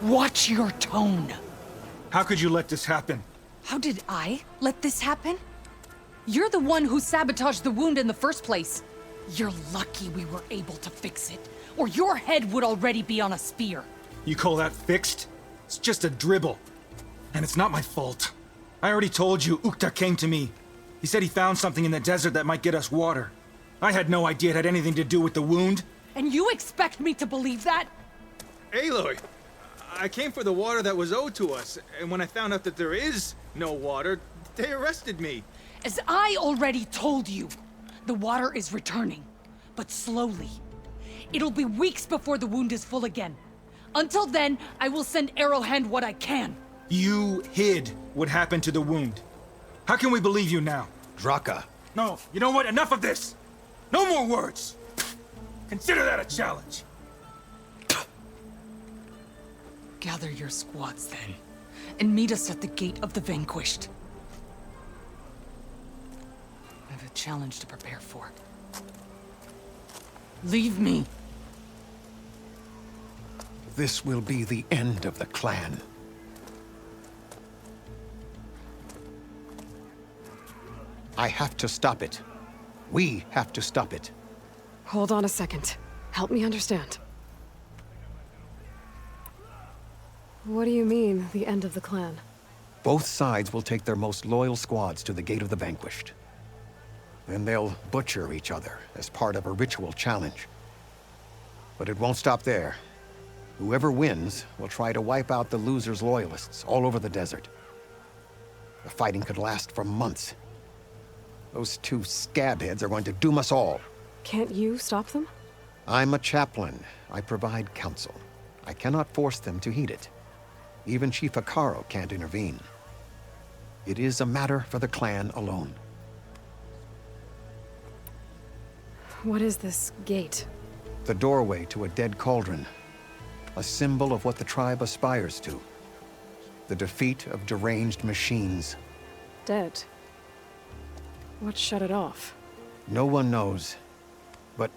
Watch your tone! How could you let this happen? How did I let this happen? You're the one who sabotaged the wound in the first place. You're lucky we were able to fix it, or your head would already be on a spear. You call that fixed? It's just a dribble. And it's not my fault. I already told you, Ukta came to me. He said he found something in the desert that might get us water. I had no idea it had anything to do with the wound. And you expect me to believe that? Aloy, I came for the water that was owed to us, and when I found out that there is no water, they arrested me. As I already told you, the water is returning, but slowly. It'll be weeks before the wound is full again. Until then, I will send Arrowhand what I can. You hid what happened to the wound. How can we believe you now? Draka. No, you know what? Enough of this! No more words! Consider that a challenge. Gather your squads then, and meet us at the Gate of the Vanquished. I have a challenge to prepare for. Leave me. This will be the end of the clan. I have to stop it. We have to stop it. Hold on a second. Help me understand. What do you mean, the end of the clan? Both sides will take their most loyal squads to the Gate of the Vanquished. Then they'll butcher each other as part of a ritual challenge. But it won't stop there. Whoever wins will try to wipe out the loser's loyalists all over the desert. The fighting could last for months. Those two scabheads are going to doom us all. Can't you stop them? I'm a chaplain. I provide counsel. I cannot force them to heed it. Even Chief Akaro can't intervene. It is a matter for the clan alone. What is this gate? The doorway to a dead cauldron. A symbol of what the tribe aspires to. The defeat of deranged machines. Dead. What shut it off? No one knows. But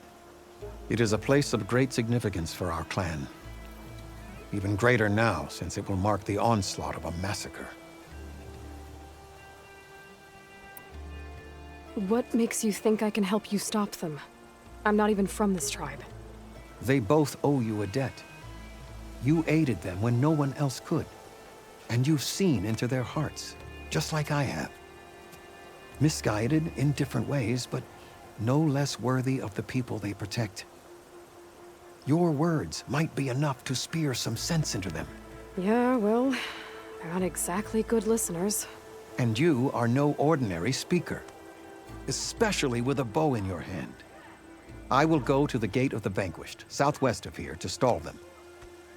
it is a place of great significance for our clan. Even greater now, since it will mark the onslaught of a massacre. What makes you think I can help you stop them? I'm not even from this tribe. They both owe you a debt. You aided them when no one else could. And you've seen into their hearts, just like I have. Misguided in different ways, but no less worthy of the people they protect. Your words might be enough to spear some sense into them. Yeah, well, they're not exactly good listeners. And you are no ordinary speaker, especially with a bow in your hand. I will go to the Gate of the Vanquished, southwest of here, to stall them.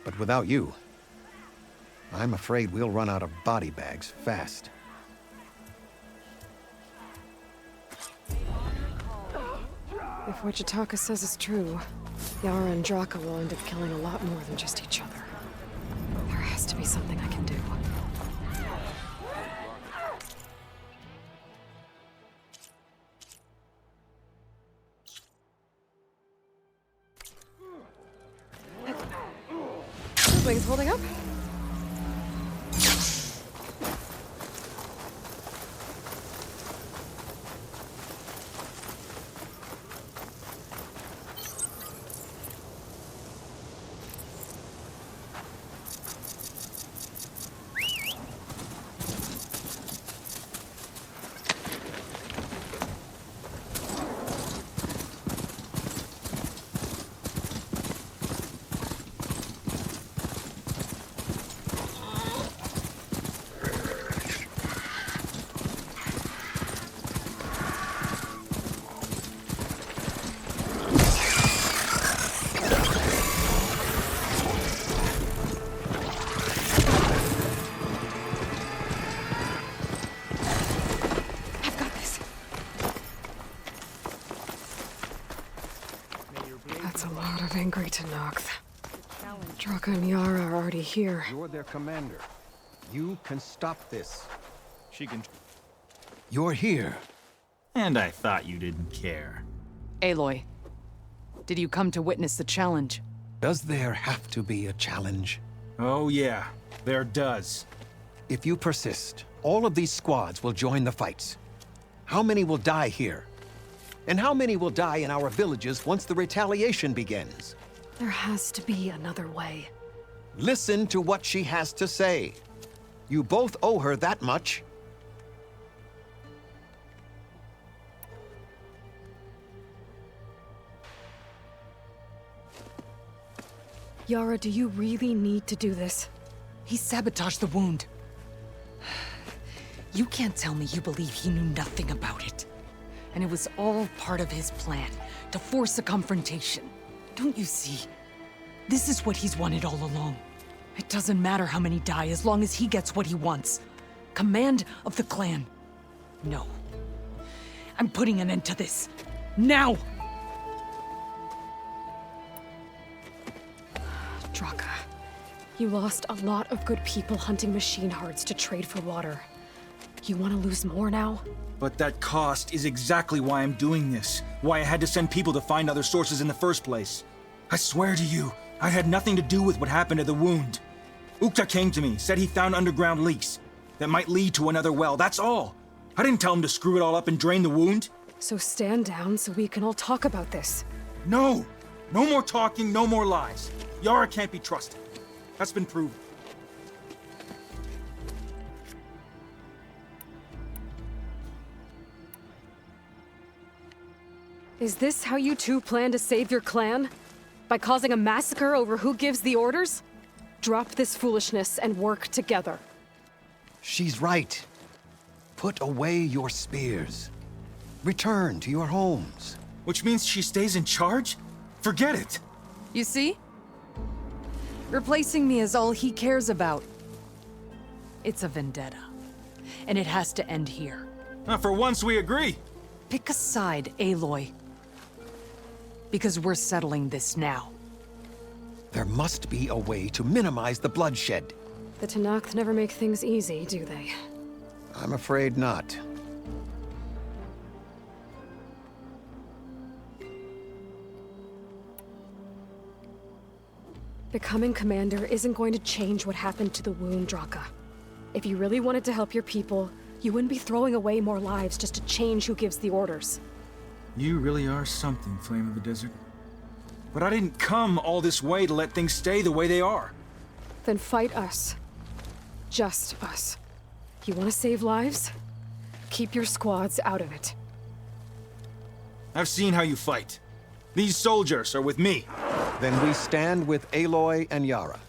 But without you, I'm afraid we'll run out of body bags fast. If what Jataka says is true, Yara and Draka will end up killing a lot more than just each other. There has to be something I can do. Wings holding up? Angry to Nox. Draka and Yara are already here. You're their commander. You can stop this. She can... You're here. And I thought you didn't care. Aloy, did you come to witness the challenge? Does there have to be a challenge? Oh yeah, there does. If you persist, all of these squads will join the fights. How many will die here? And how many will die in our villages once the retaliation begins? There has to be another way. Listen to what she has to say. You both owe her that much. Yara, do you really need to do this? He sabotaged the wound. You can't tell me you believe he knew nothing about it. And it was all part of his plan, to force a confrontation. Don't you see? This is what he's wanted all along. It doesn't matter how many die as long as he gets what he wants. Command of the clan. No. I'm putting an end to this. Now! Draka, you lost a lot of good people hunting machine hearts to trade for water. You want to lose more now? But that cost is exactly why I'm doing this. Why I had to send people to find other sources in the first place. I swear to you, I had nothing to do with what happened to the wound. Ukta came to me, said he found underground leaks that might lead to another well, that's all. I didn't tell him to screw it all up and drain the wound. So stand down so we can all talk about this. No! No more talking, no more lies. Yara can't be trusted. That's been proven. Is this how you two plan to save your clan? By causing a massacre over who gives the orders? Drop this foolishness and work together. She's right. Put away your spears. Return to your homes. Which means she stays in charge? Forget it. You see? Replacing me is all he cares about. It's a vendetta. And it has to end here. For once we agree. Pick a side, Aloy. Because we're settling this now. There must be a way to minimize the bloodshed. The Tenakth never make things easy, do they? I'm afraid not. Becoming commander isn't going to change what happened to the wound, Draka. If you really wanted to help your people, You wouldn't be throwing away more lives just to change who gives the orders. You really are something, Flame of the Desert. But I didn't come all this way to let things stay the way they are. Then fight us. Just us. You want to save lives? Keep your squads out of it. I've seen how you fight. These soldiers are with me. Then we stand with Aloy and Yara.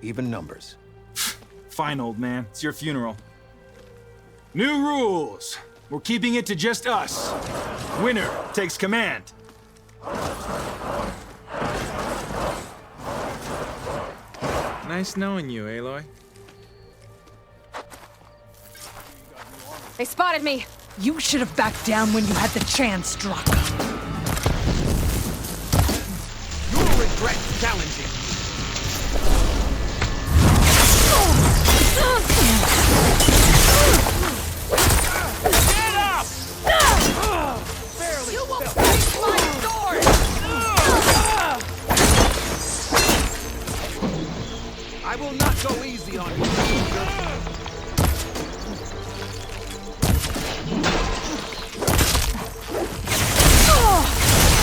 Even numbers. Fine, old man. It's your funeral. New rules. We're keeping it to just us. Winner takes command. Nice knowing you, Aloy. They spotted me! You should have backed down when you had the chance, Draka. You'll regret challenging me. Get up! You will face my sword! I will not go easy on you.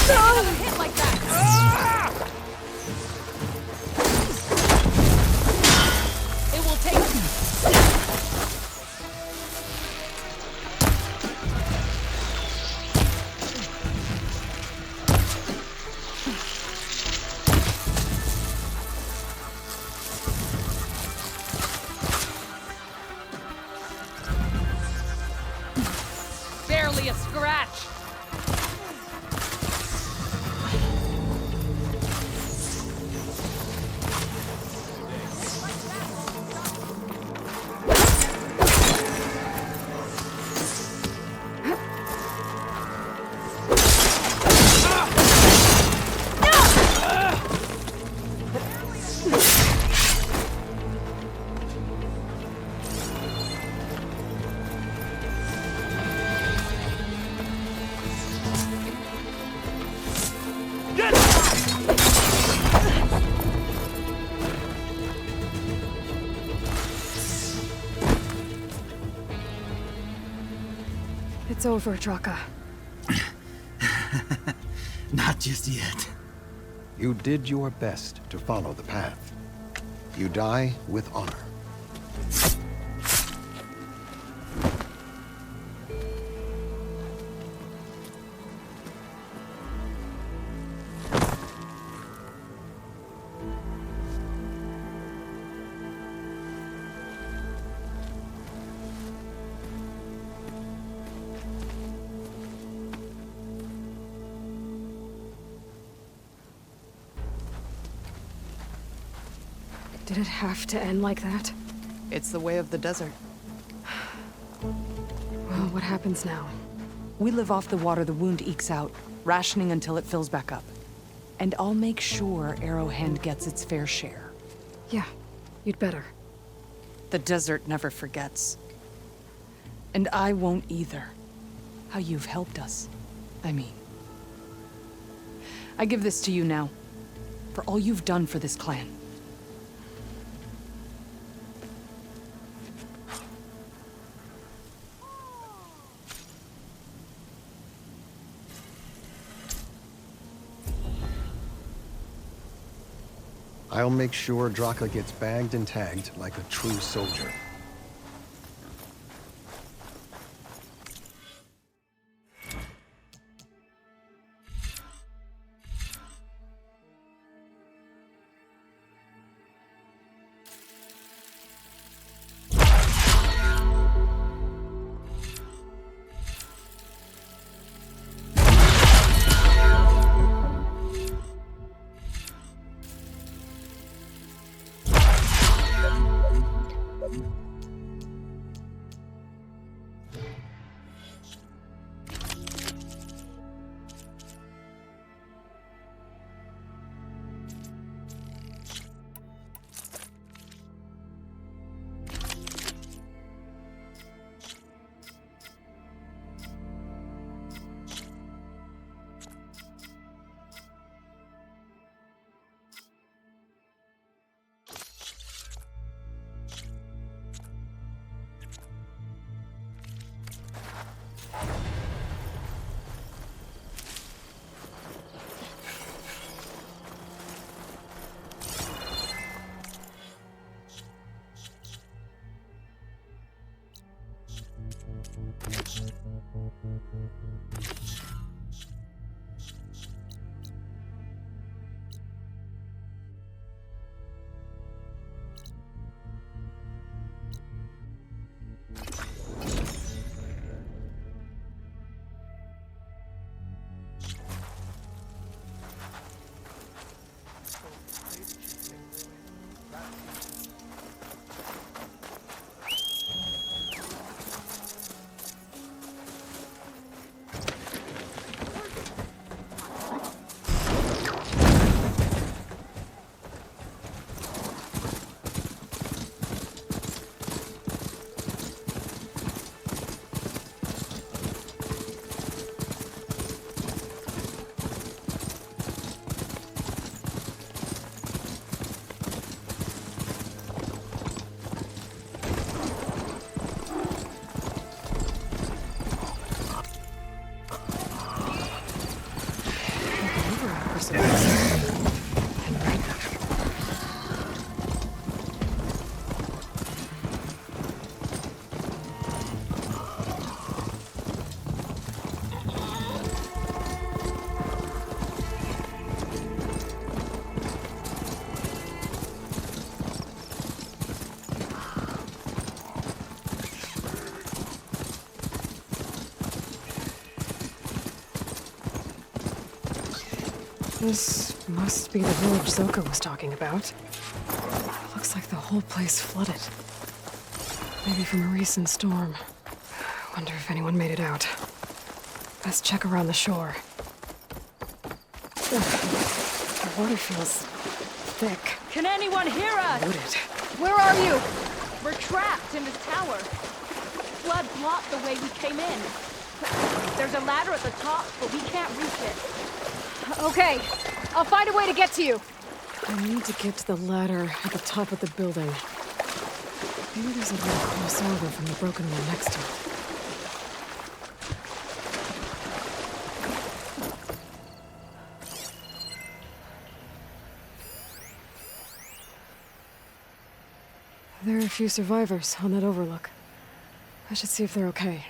Another hit like that! It will take... Barely a scratch! It's over, Draka. Not just yet. You did your best to follow the path. You die with honor. Did it have to end like that? It's the way of the desert. Well, what happens now? We live off the water the wound ekes out, rationing until it fills back up. And I'll make sure Arrowhand gets its fair share. Yeah, you'd better. The desert never forgets. And I won't either. How you've helped us, I mean. I give this to you now, for all you've done for this clan. I'll make sure Draka gets bagged and tagged like a true soldier. This must be the village Zoka was talking about. Looks like the whole place flooded. Maybe from a recent storm. Wonder if anyone made it out. Let's check around the shore. Ugh. The water feels thick. Can anyone hear us? Loaded. Where are you? We're trapped in this tower. Flood blocked the way we came in. There's a ladder at the top, but we can't reach it. Okay, I'll find a way to get to you. I need to get to the ladder at the top of the building. Maybe there's a way to cross over from the broken one next to it. There are a few survivors on that overlook. I should see if they're okay.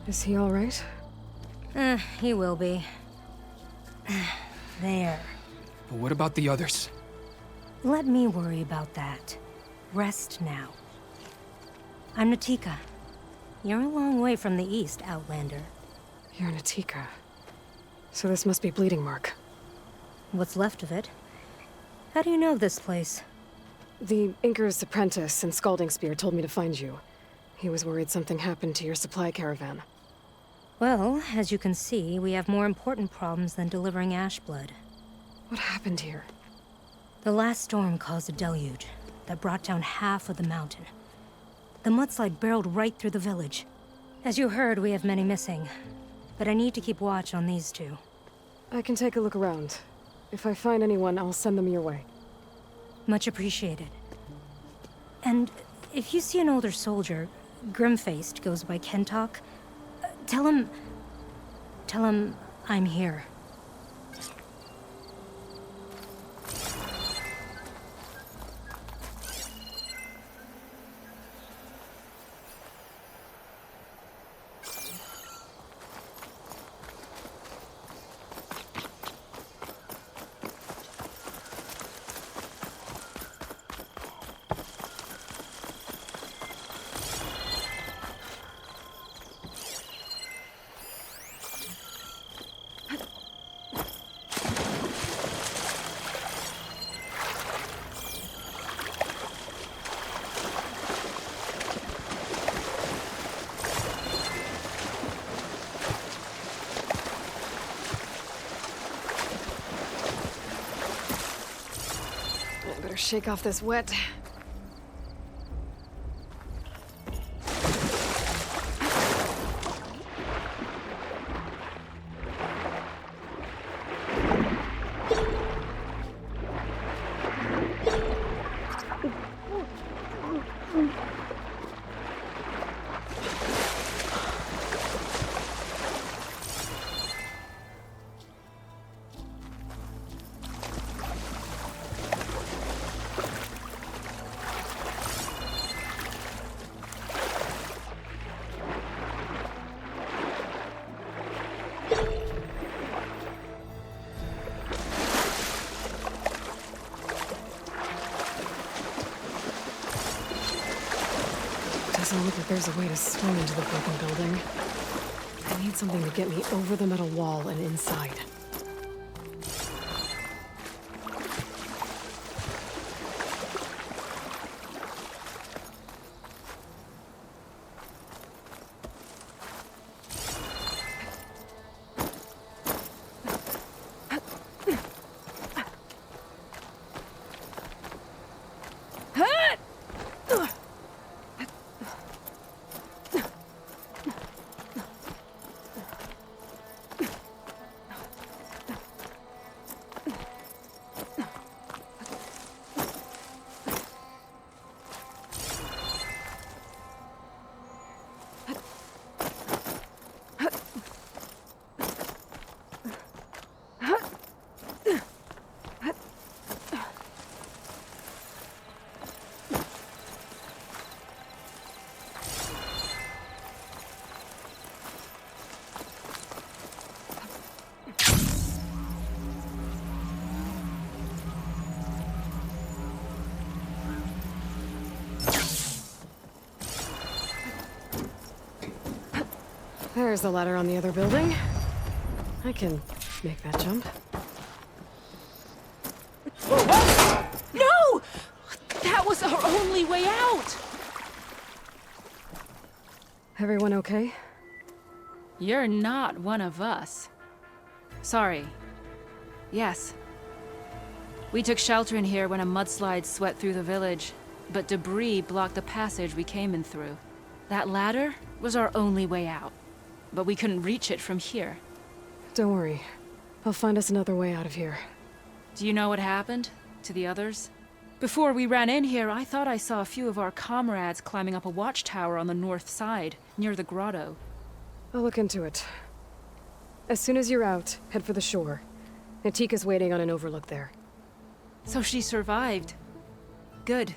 Is he all right? He will be. There. But what about the others? Let me worry about that. Rest now. I'm Natika. You're a long way from the east, Outlander. You're Natika. So this must be Bleeding Mark. What's left of it. How do you know of this place? The Inker's apprentice and Scalding Spear told me to find you. He was worried something happened to your supply caravan. Well, as you can see, we have more important problems than delivering ash blood. What happened here? The last storm caused a deluge that brought down half of the mountain. The mudslide barreled right through the village. As you heard, we have many missing. But I need to keep watch on these two. I can take a look around. If I find anyone, I'll send them your way. Much appreciated. And if you see an older soldier, grim-faced, goes by Kentok, tell him I'm here. Shake off this wet. Doesn't look like there's a way to swing into the broken building. I need something to get me over the metal wall and inside. There's the ladder on the other building. I can make that jump. No! That was our only way out! Everyone okay? You're not one of us. Sorry. Yes. We took shelter in here when a mudslide swept through the village, but debris blocked the passage we came in through. That ladder was our only way out, but we couldn't reach it from here. Don't worry. I'll find us another way out of here. Do you know what happened to the others? Before we ran in here, I thought I saw a few of our comrades climbing up a watchtower on the north side, near the grotto. I'll look into it. As soon as you're out, head for the shore. Natika's waiting on an overlook there. So she survived. Good.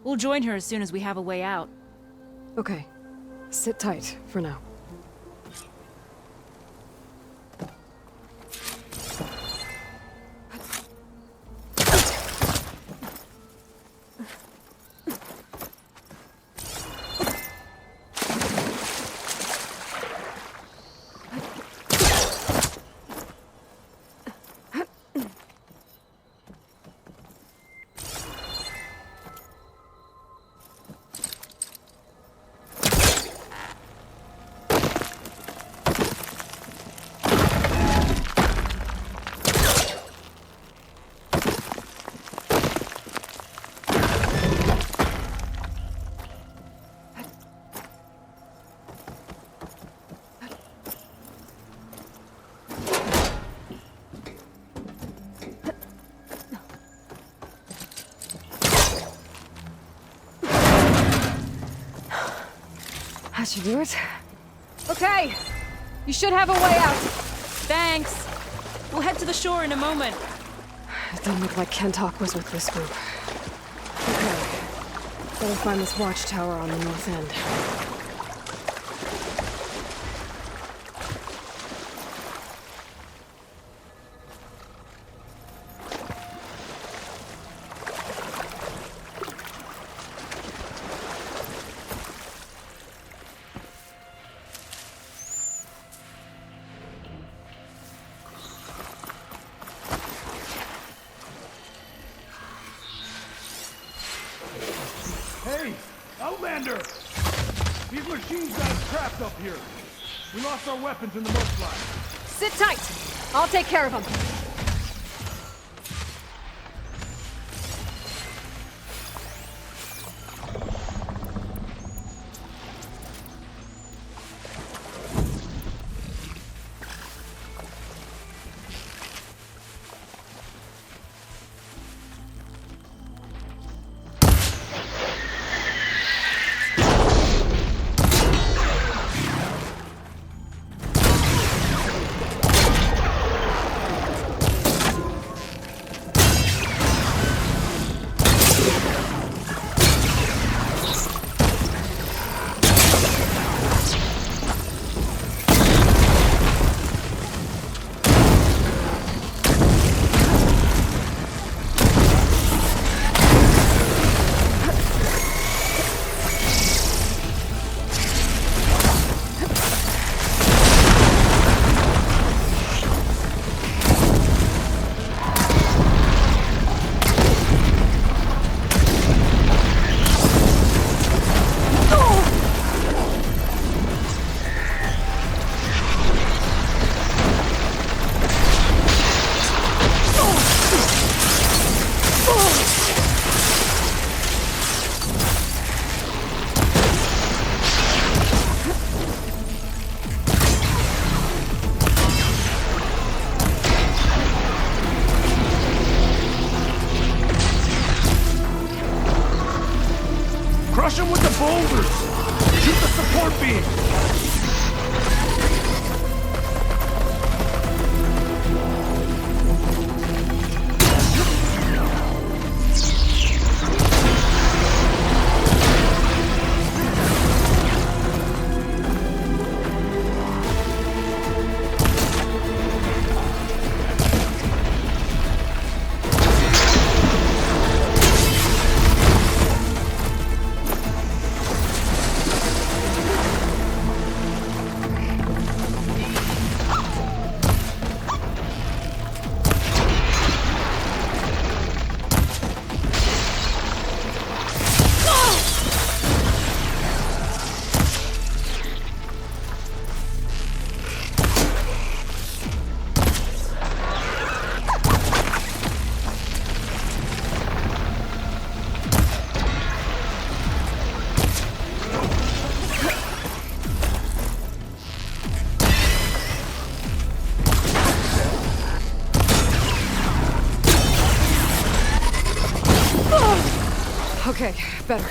We'll join her as soon as we have a way out. Okay. Sit tight for now. That should do it. Okay! You should have a way out. Thanks. We'll head to the shore in a moment. It didn't look like Kentok was with this group. Okay. Better find this watchtower on the north end. Hey, Outlander! These machines got us trapped up here. We lost our weapons in the mudslide. Sit tight! I'll take care of them. Crush him with the boulders! Shoot the support beam! Okay, better.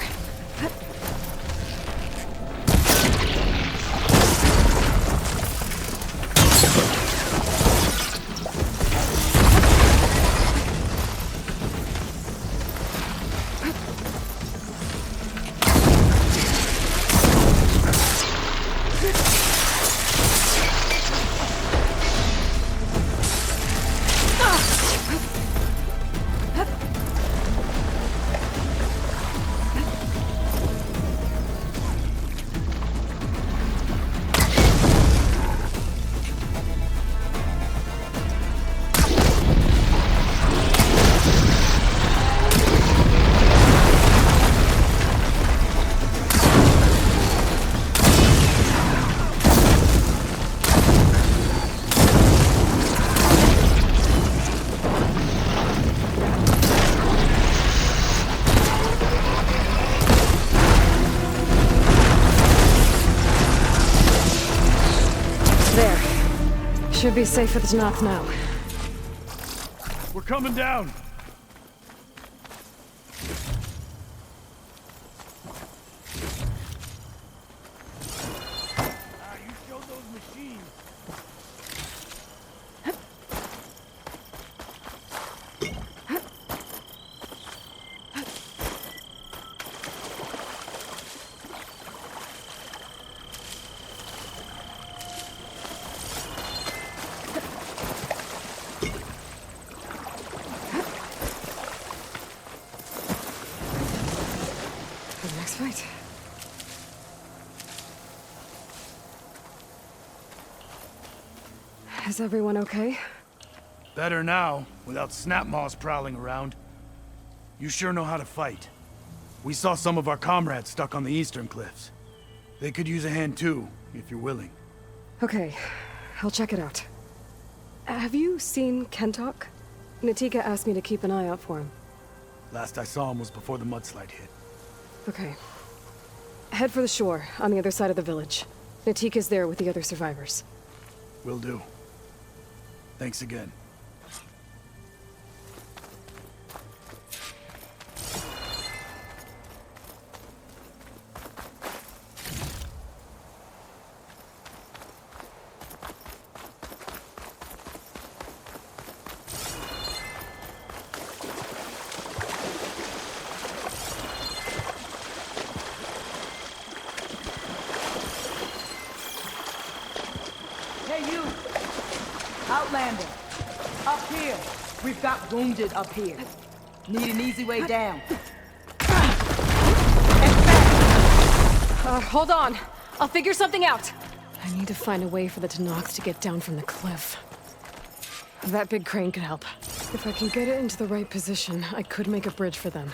Should be safe for the Tanakh now. We're coming down. You showed those machines. Right. Is everyone okay? Better now, without snapmaws prowling around. You sure know how to fight. We saw some of our comrades stuck on the eastern cliffs. They could use a hand too, if you're willing. Okay, I'll check it out. Have you seen Kentok? Natika asked me to keep an eye out for him. Last I saw him was before the mudslide hit. Okay. Head for the shore, on the other side of the village. Natika's there with the other survivors. Will do. Thanks again. Hey, you! Outlander! Up here! We've got wounded up here. Need an easy way down. Hold on. I'll figure something out. I need to find a way for the Tanakh to get down from the cliff. That big crane could help. If I can get it into the right position, I could make a bridge for them.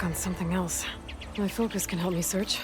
on something else. My focus can help me search.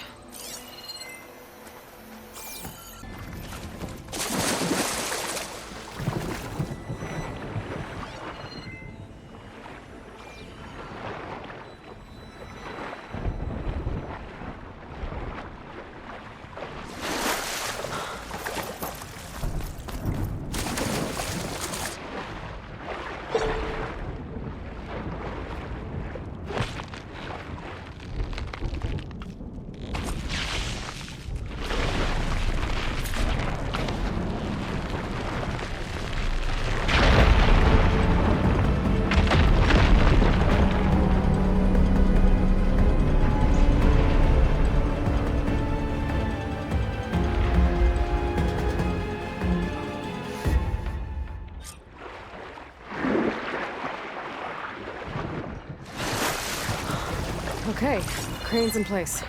Okay, crane's in place.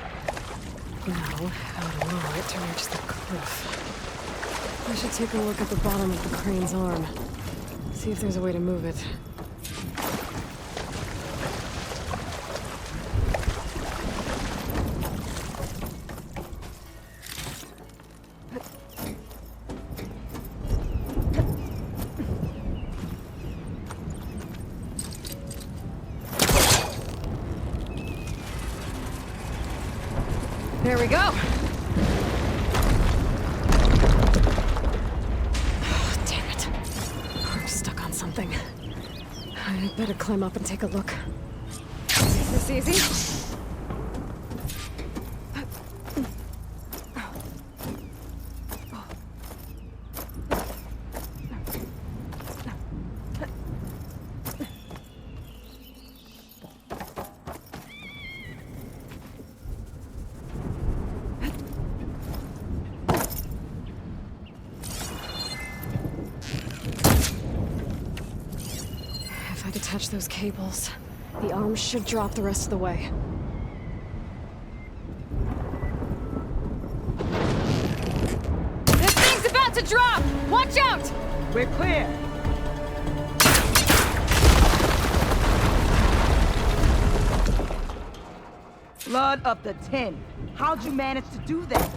Now, how to lower it to reach the cliff. I should take a look at the bottom of the crane's arm. See if there's a way to move it. There we go. Oh, damn it. We're stuck on something. I better climb up and take a look. Is this easy? If I detach those cables, the arm should drop the rest of the way. This thing's about to drop! Watch out! We're clear. Blood of the 10. How'd you manage to do that?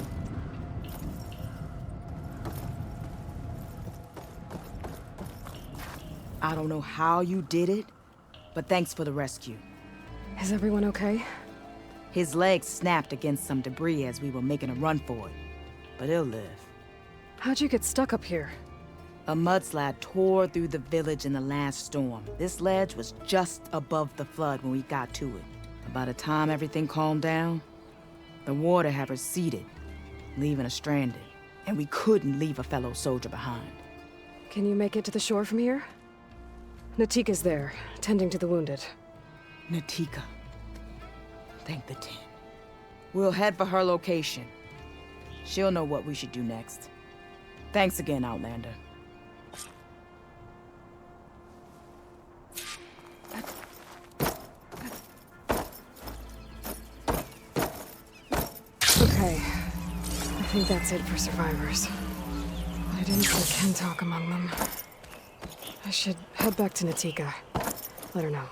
I don't know how you did it, but thanks for the rescue. Is everyone okay? His legs snapped against some debris as we were making a run for it, but he'll live. How'd you get stuck up here? A mudslide tore through the village in the last storm. This ledge was just above the flood when we got to it. By the time everything calmed down, the water had receded, leaving us stranded, and we couldn't leave a fellow soldier behind. Can you make it to the shore from here? Natika's there, tending to the wounded. Natika. Thank the 10. We'll head for her location. She'll know what we should do next. Thanks again, Outlander. Okay. I think that's it for survivors. I didn't see Kentalk among them. I should head back to Natika. Let her know.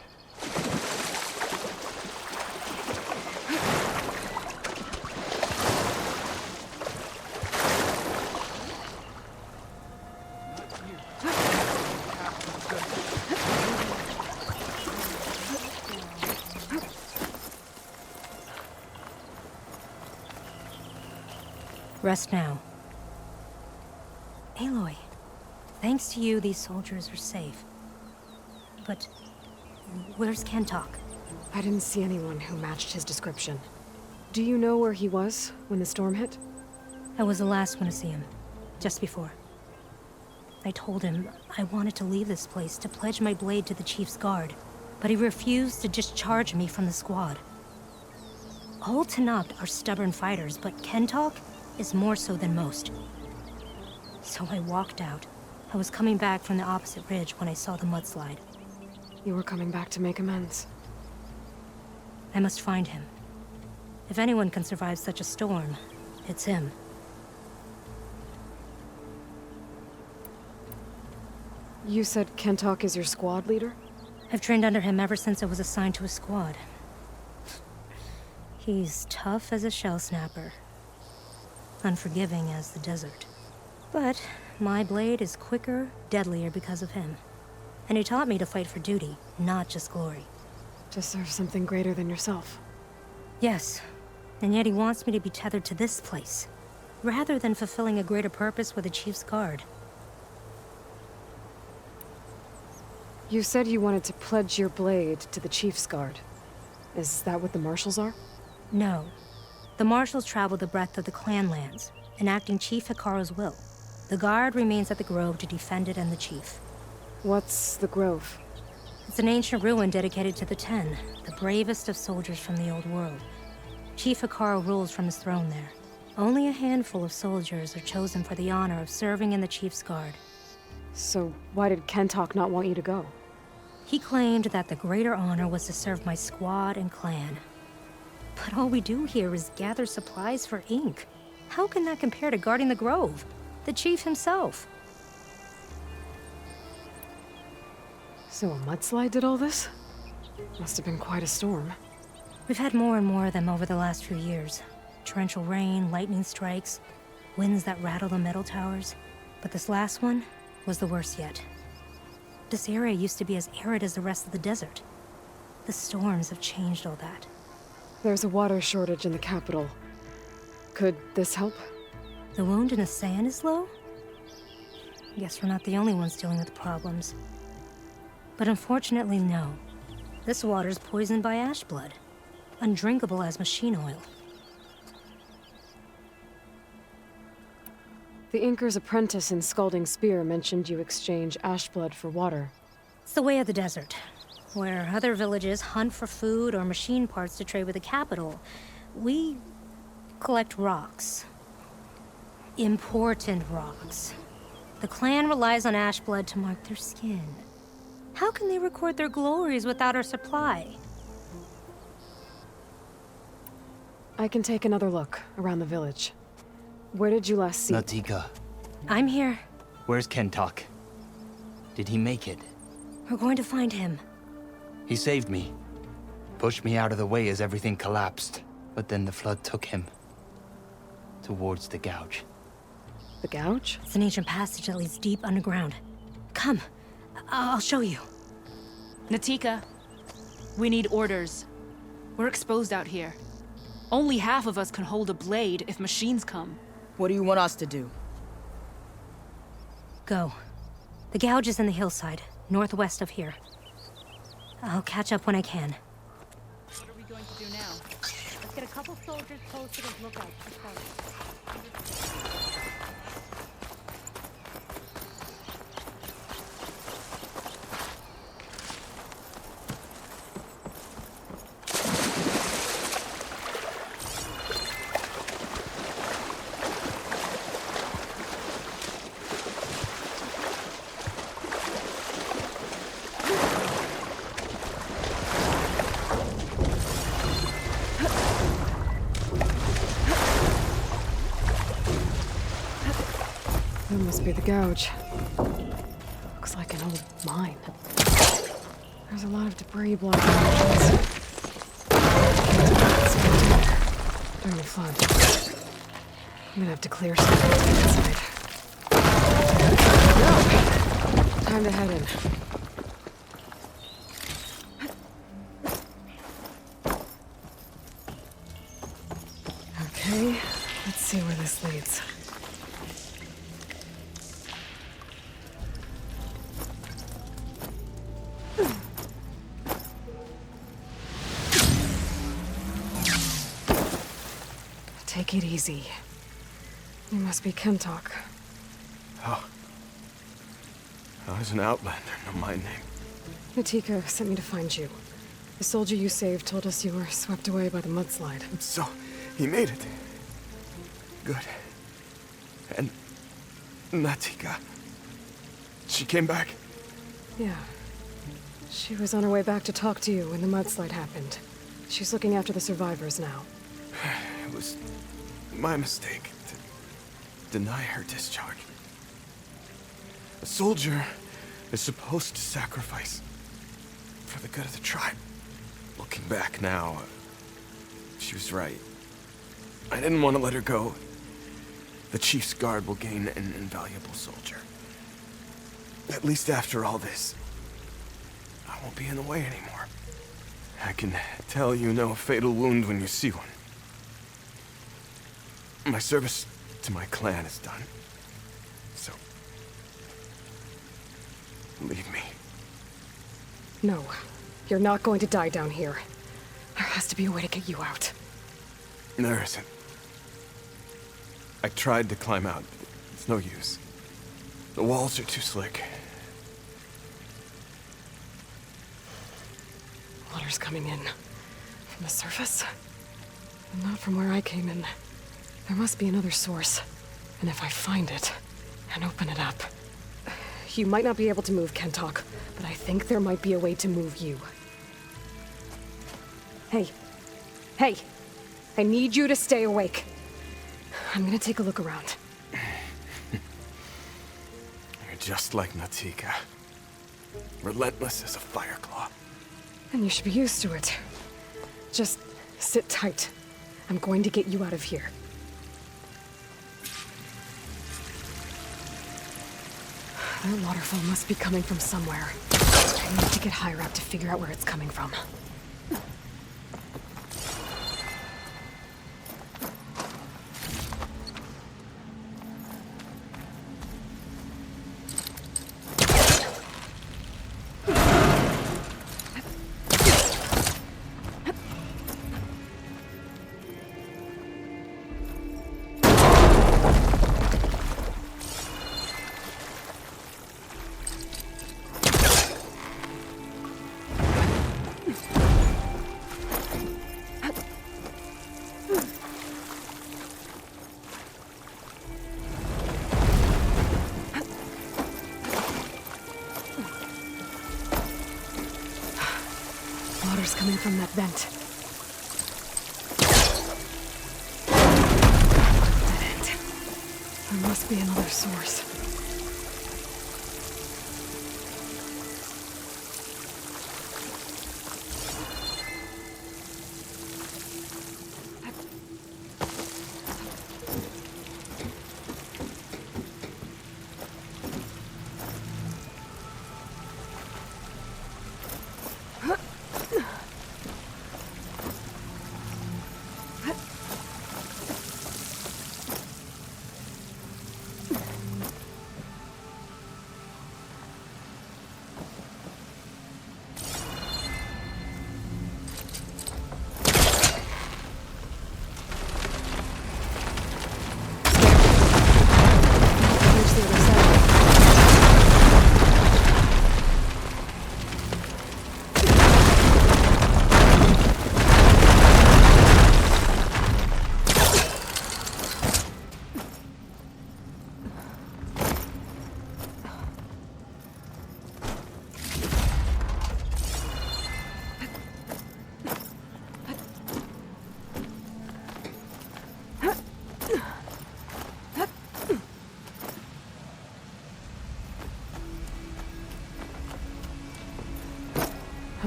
Rest now. Aloy, thanks to you, these soldiers are safe. But where's Kentalk? I didn't see anyone who matched his description. Do you know where he was when the storm hit? I was the last one to see him, just before. I told him I wanted to leave this place to pledge my blade to the Chief's guard, but he refused to discharge me from the squad. All Tanabt are stubborn fighters, but Kentalk is more so than most. So I walked out. I was coming back from the opposite ridge when I saw the mudslide. You were coming back to make amends. I must find him. If anyone can survive such a storm, it's him. You said Kentalk is your squad leader? I've trained under him ever since I was assigned to a squad. He's tough as a shell snapper, unforgiving as the desert. But my blade is quicker, deadlier because of him. And he taught me to fight for duty, not just glory. To serve something greater than yourself. Yes, and yet he wants me to be tethered to this place, rather than fulfilling a greater purpose with the Chief's Guard. You said you wanted to pledge your blade to the Chief's Guard. Is that what the Marshals are? No. The Marshals travel the breadth of the clan lands, enacting Chief Hikaru's will. The Guard remains at the Grove to defend it and the Chief. What's the Grove? It's an ancient ruin dedicated to the Ten, the bravest of soldiers from the old world. Chief Hikaru rules from his throne there. Only a handful of soldiers are chosen for the honor of serving in the Chief's Guard. So why did Kentok not want you to go? He claimed that the greater honor was to serve my squad and clan. But all we do here is gather supplies for ink. How can that compare to guarding the Grove? The Chief himself. So a mudslide did all this? Must have been quite a storm. We've had more and more of them over the last few years. Torrential rain, lightning strikes, winds that rattle the metal towers. But this last one was the worst yet. This area used to be as arid as the rest of the desert. The storms have changed all that. There's a water shortage in the capital. Could this help? The wound in the sand is low? Guess we're not the only ones dealing with problems. But unfortunately, no. This water's poisoned by ash blood. Undrinkable as machine oil. The Inker's apprentice in Scalding Spear mentioned you exchange ash blood for water. It's the way of the desert, where other villages hunt for food or machine parts to trade with the capital. We collect rocks. Important rocks. The clan relies on ash blood to mark their skin. How can they record their glories without our supply? I can take another look around the village. Where did you last see? Natika, I'm here. where's Kentok? Did he make it? We're going to find him. He saved me. Pushed me out of the way as everything collapsed. But then the flood took him. Towards the gouge. The gouge? It's an ancient passage that leads deep underground. Come. I'll show you. Natika, we need orders. We're exposed out here. Only half of us can hold a blade if machines come. What do you want us to do? Go. The gouge is in the hillside, northwest of here. I'll catch up when I can. What are we going to do now? Let's get a couple soldiers posted as lookouts to start. That must be the gouge. Looks like an old mine. There's a lot of debris blocking the entrance. During the flood. I'm gonna have to clear something to the inside. No! Time to head in. Okay, let's see where this leads. Take it easy. You must be Kentok. Oh. I was an outlander, no my name. Natika sent me to find you. The soldier you saved told us you were swept away by the mudslide. So, he made it. Good. And Natika. She came back? Yeah. She was on her way back to talk to you when the mudslide happened. She's looking after the survivors now. It was my mistake to deny her discharge. A soldier is supposed to sacrifice for the good of the tribe. Looking back now, she She was right. I didn't want to let her go. The Chief's guard will gain an invaluable soldier. At least after all this, I won't be in the way anymore. I can tell you know a fatal wound when you see one. My service to my clan is done. So, leave me. No, you're not going to die down here. There has to be a way to get you out. There isn't. I tried to climb out, but it's no use. The walls are too slick. Water's coming in. From the surface? Not from where I came in. There must be another source. And if I find it, and open it up... You might not be able to move Kentok, but I think there might be a way to move you. Hey. Hey! I need you to stay awake. I'm gonna take a look around. You're just like Natika. Relentless as a fireclaw. And you should be used to it. Just sit tight. I'm going to get you out of here. That waterfall must be coming from somewhere. I need to get higher up to figure out where it's coming from. Water's coming from that vent. Dead end. There must be another source.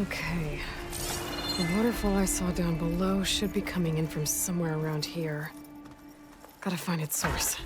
Okay. The waterfall I saw down below should be coming in from somewhere around here. Gotta find its source.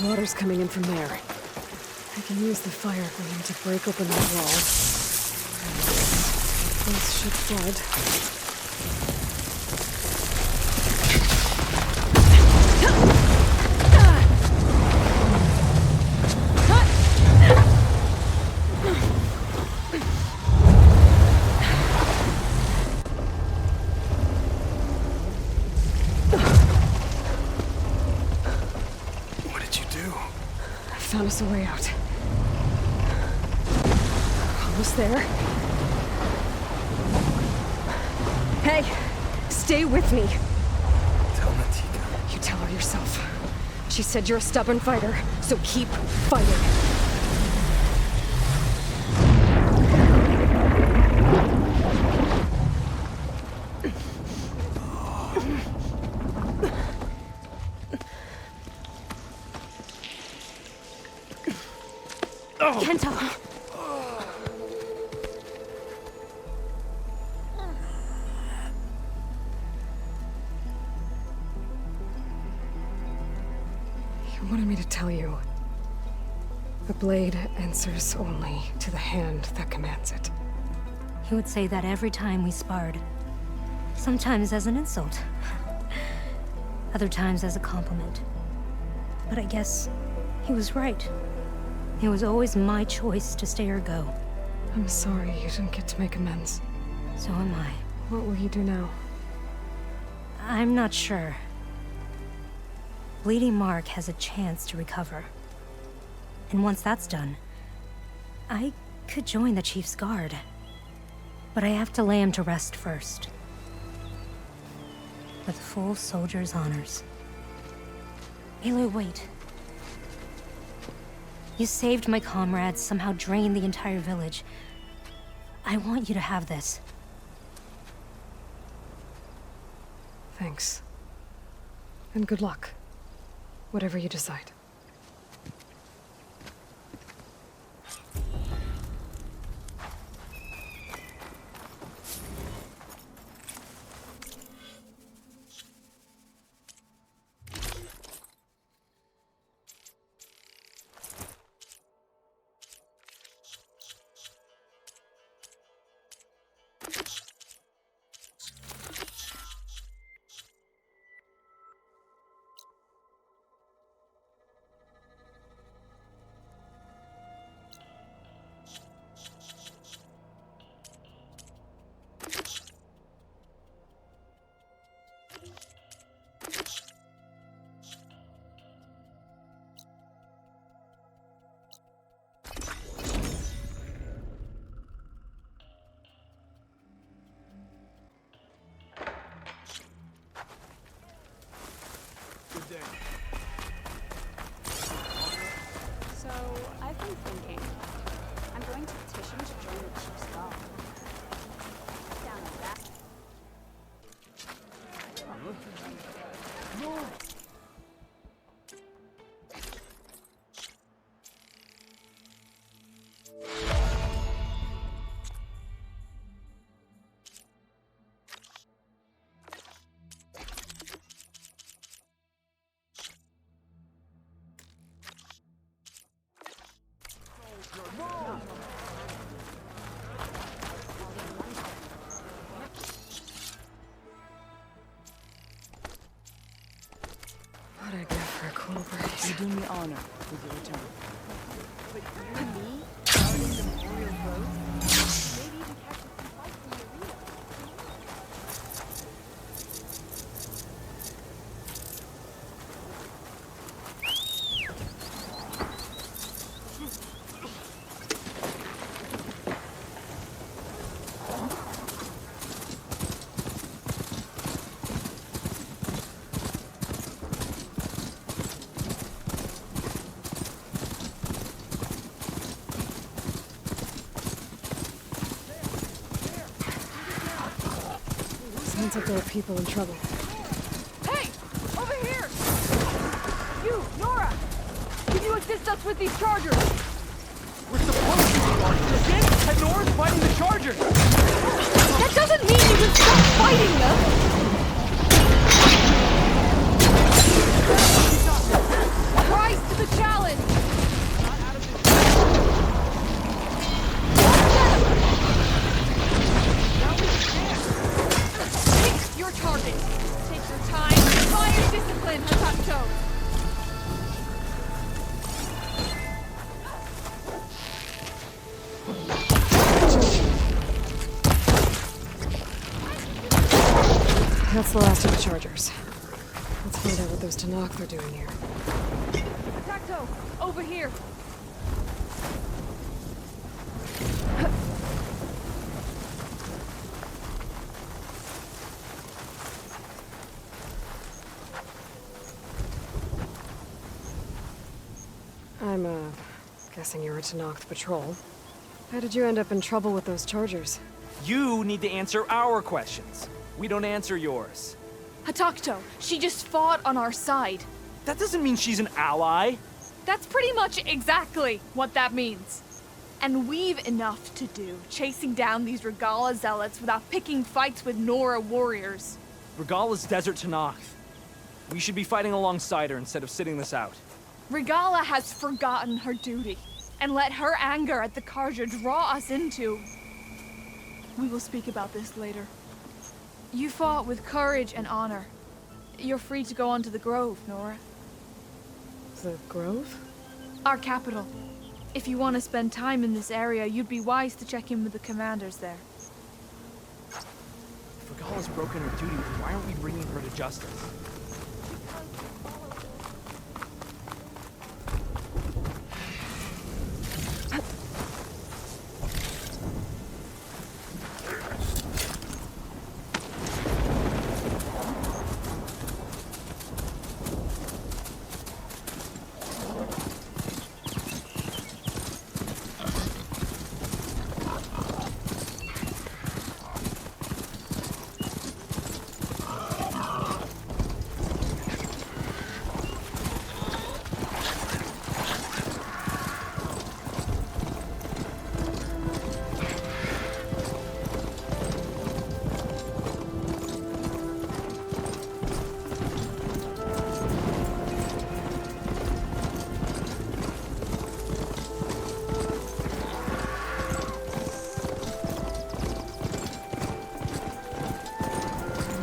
Water's coming in from there. I can use the fire flame to break open that wall. This should flood. found us a way out. Almost there. Hey, stay with me. Tell Natika. You tell her yourself. She said you're a stubborn fighter, so keep fighting. Kento! You wanted me to tell you. The blade answers only to the hand that commands it. He would say that every time we sparred. Sometimes as an insult. Other times as a compliment. But I guess he was right. It was always my choice to stay or go. I'm sorry you didn't get to make amends. So am I. What will you do now? I'm not sure. Bleeding Mark has a chance to recover. And once that's done, I could join the Chief's Guard. But I have to lay him to rest first. With full soldier's honors. Aloy, wait. You saved my comrades, somehow drained the entire village. I want you to have this. Thanks. And good luck. Whatever you decide. So, I've been thinking. I'm going to petition to join the Chief's Guard. Down like that. No! What'd I get for a cool breeze? You do me honor with your return. But you and me, guarding the Memorial Road, maybe even catch a few fights in the arena. Sounds like there are people in trouble. Hey! Over here! You, Nora! Can you assist us with these chargers? We're supposed to be fighting again, and Nora's fighting the chargers! That doesn't mean you can stop fighting them! Rise to the challenge! Pick your target. Take your time. Fire discipline, Hatato. That's the last of the chargers. Let's find out what those Tanakh are doing here. Attack Takto, over here. I'm, guessing you were Tenakth's patrol. How did you end up in trouble with those Chargers? You need to answer our questions. We don't answer yours. Takto, she just fought on our side. That doesn't mean she's an ally. That's pretty much exactly what that means. And we've enough to do chasing down these Regalla zealots without picking fights with Nora warriors. Regalla's Desert Tenakth. We should be fighting alongside her instead of sitting this out. Regalla has forgotten her duty and let her anger at the Carja draw us into. We will speak about this later. You fought with courage and honor. You're free to go on to the Grove, Nora. The Grove? Our capital. If you want to spend time in this area, you'd be wise to check in with the commanders there. If Regalla's broken her duty, then why aren't we bringing her to justice?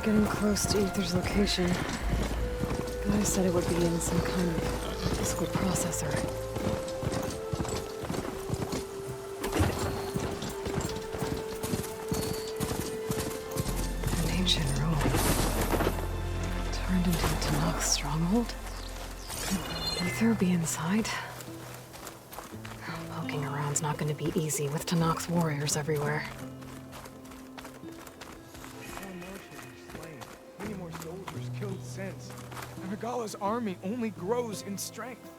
Getting close to Ether's location. Guy said it would be in some kind of physical processor. An ancient ruin. Turned into a Tenakth stronghold? Could Ether be inside? Poking around's not going to be easy with Tenakth's warriors everywhere. Regalla's army only grows in strength.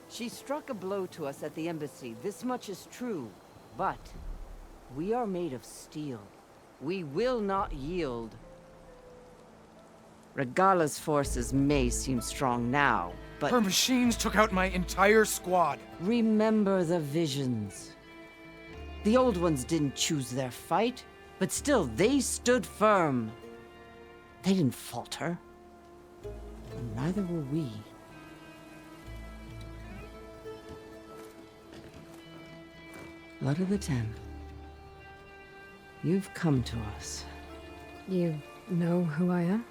She struck a blow to us at the embassy. This much is true. But we are made of steel. We will not yield. Regalla's forces may seem strong now, but... Her machines took out my entire squad. Remember the visions. The old ones didn't choose their fight, but still, they stood firm. They didn't falter. And neither will we. Blood of the Ten. You've come to us. You know who I am?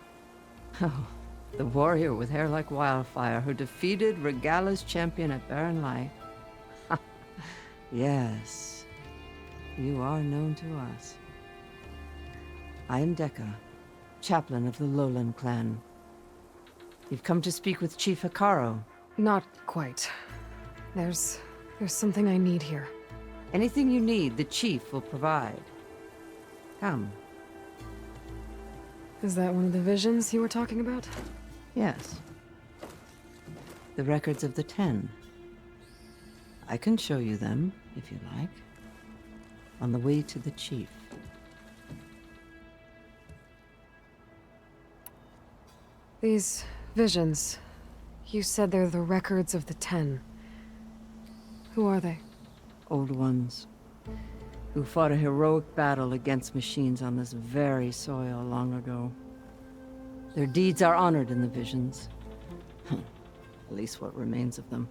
Oh, the warrior with hair like wildfire who defeated Regalla's champion at Barren Light. Yes, you are known to us. I am Dekka, chaplain of the Lowland clan. You've come to speak with Chief Hikaru. Not quite. There's something I need here. Anything you need, the chief will provide. Come. Is that one of the visions you were talking about? Yes. The records of the Ten. I can show you them, if you like. On the way to the chief. These visions, you said they're the records of the Ten. Who are they? Old ones, who fought a heroic battle against machines on this very soil long ago. Their deeds are honored in the visions. At least what remains of them.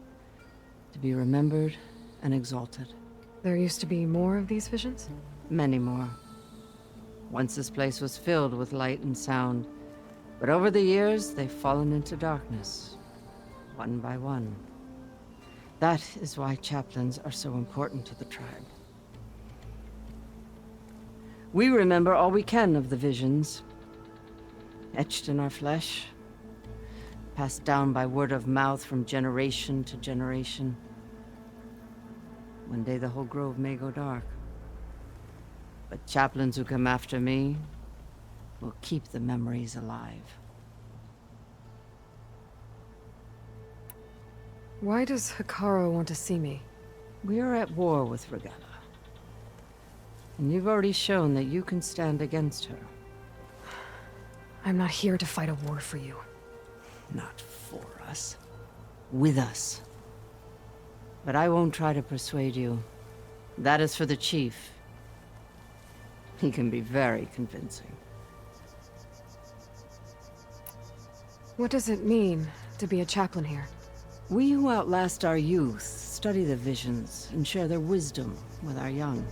To be remembered and exalted. There used to be more of these visions? Many more. Once this place was filled with light and sound. But over the years, they've fallen into darkness. One by one. That is why chaplains are so important to the tribe. We remember all we can of the visions, etched in our flesh. passed down by word of mouth from generation to generation. One day the whole grove may go dark. But chaplains who come after me will keep the memories alive. Why does Hikaru want to see me? We are at war with Regalla. And you've already shown that you can stand against her. I'm not here to fight a war for you. Not for us. With us. But I won't try to persuade you. That is for the chief. He can be very convincing. What does it mean to be a chaplain here? We who outlast our youth study the visions and share their wisdom with our young.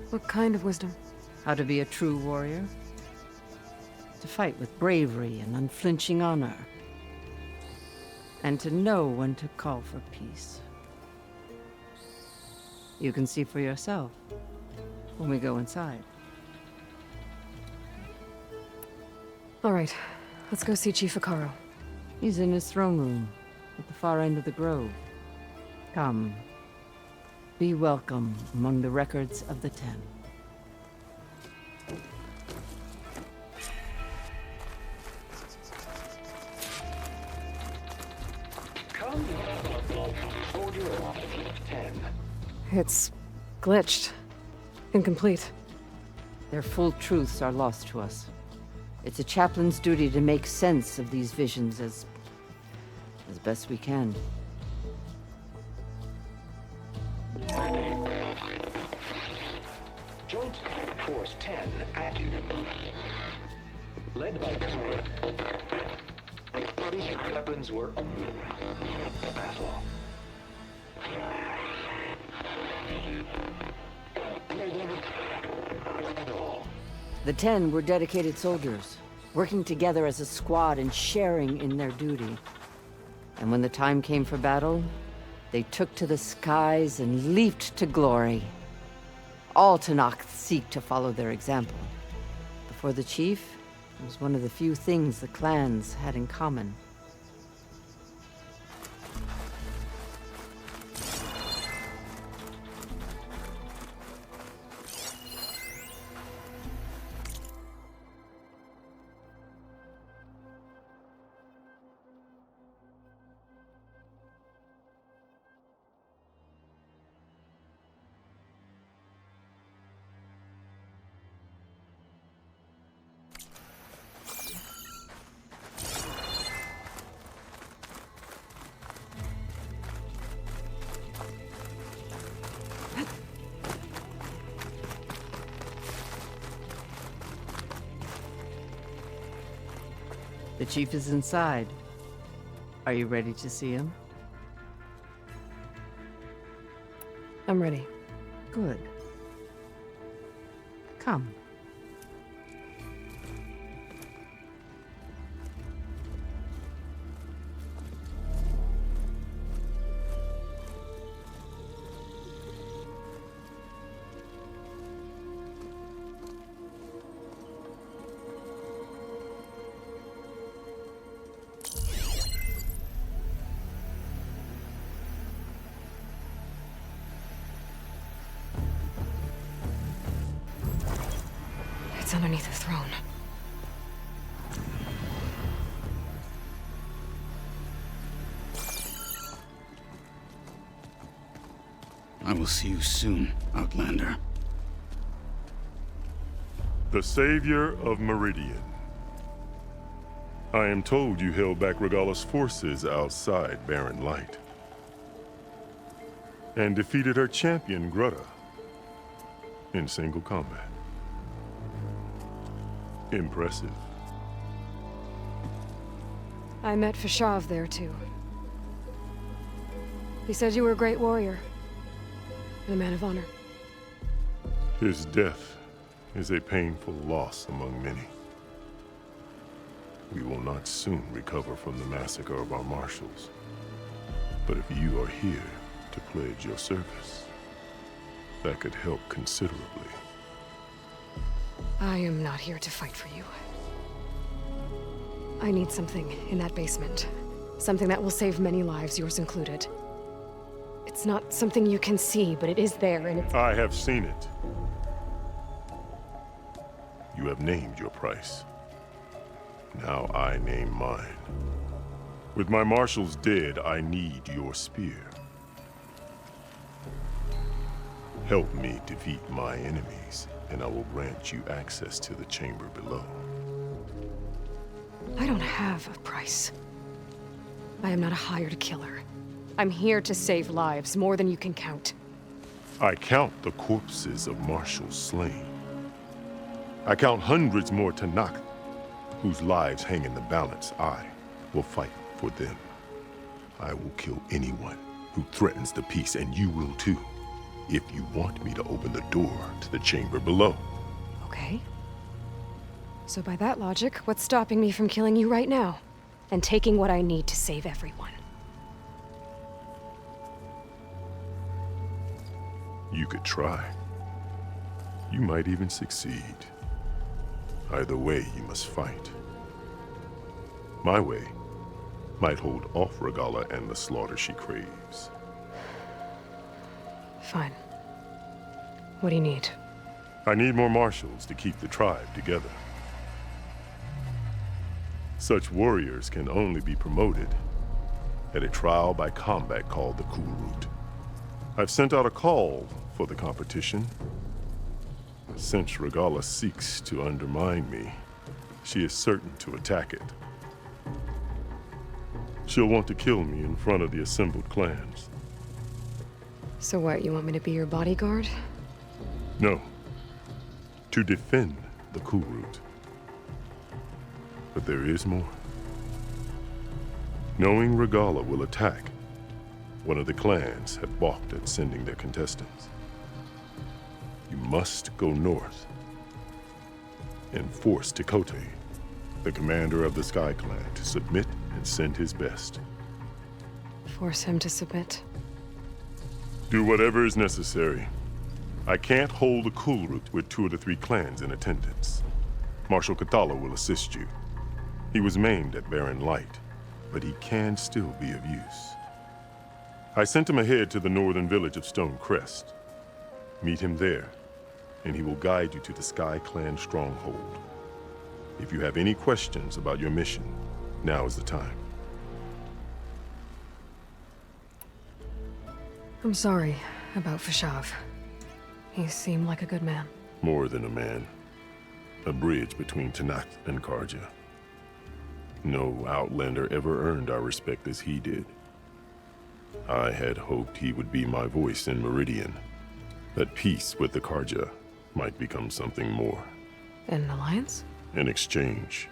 What kind of wisdom? How to be a true warrior. To fight with bravery and unflinching honor. And to know when to call for peace. You can see for yourself when we go inside. All right, let's go see Chief Hikaru. He's in his throne room at the far end of the grove. Come. Be welcome among the records of the Ten. Come, soldier of 10. It's glitched. Incomplete. Their full truths are lost to us. It's a chaplain's duty to make sense of these visions as best we can. Joint Force 10 active. Led by Aloy. These weapons were battle. The 10 were dedicated soldiers, working together as a squad and sharing in their duty. And when the time came for battle, they took to the skies and leaped to glory. All Tenakth seek to follow their example. Before the chief, it was one of the few things the clans had in common. The chief is inside. Are you ready to see him? I'm ready. Good. Come. It's underneath the throne. I will see you soon, Outlander. The savior of Meridian. I am told you held back Regalla's forces outside Barren Light. And defeated her champion, Grutta, in single combat. Impressive. I met Fashav there, too. He said you were a great warrior. And a man of honor. His death is a painful loss among many. We will not soon recover from the massacre of our marshals. But if you are here to pledge your service, that could help considerably. I am not here to fight for you. I need something in that basement. Something that will save many lives, yours included. It's not something you can see, but it is there, and it's... I have seen it. You have named your price. Now I name mine. With my marshals dead, I need your spear. Help me defeat my enemies, and I will grant you access to the chamber below. I don't have a price. I am not a hired killer. I'm here to save lives, more than you can count. I count the corpses of marshals slain. I count hundreds more Tanakh, whose lives hang in the balance. I will fight for them. I will kill anyone who threatens the peace, and you will too, if you want me to open the door to the chamber below. Okay. So by that logic, what's stopping me from killing you right now? And taking what I need to save everyone? You could try. You might even succeed. Either way, you must fight. My way might hold off Regalla and the slaughter she craves. Fine. What do you need? I need more marshals to keep the tribe together. Such warriors can only be promoted at a trial by combat called the Kulrut. I've sent out a call for the competition. Since Regalla seeks to undermine me, she is certain to attack it. She'll want to kill me in front of the assembled clans. So what, you want me to be your bodyguard? No. To defend the Kulrut. But there is more. Knowing Regalla will attack, one of the clans had balked at sending their contestants. You must go north and force Tekote, the commander of the Sky Clan, to submit and send his best. Force him to submit? Do whatever is necessary. I can't hold the Kulrut with 2 of the 3 clans in attendance. Marshal Kathala will assist you. He was maimed at Barren Light, but he can still be of use. I sent him ahead to the northern village of Stone Crest. Meet him there, and he will guide you to the Sky Clan stronghold. If you have any questions about your mission, now is the time. I'm sorry about Fashav. He seemed like a good man. More than a man. A bridge between Tanakh and Karja. No Outlander ever earned our respect as he did. I had hoped he would be my voice in Meridian. That peace with the Karja might become something more. An alliance? An exchange.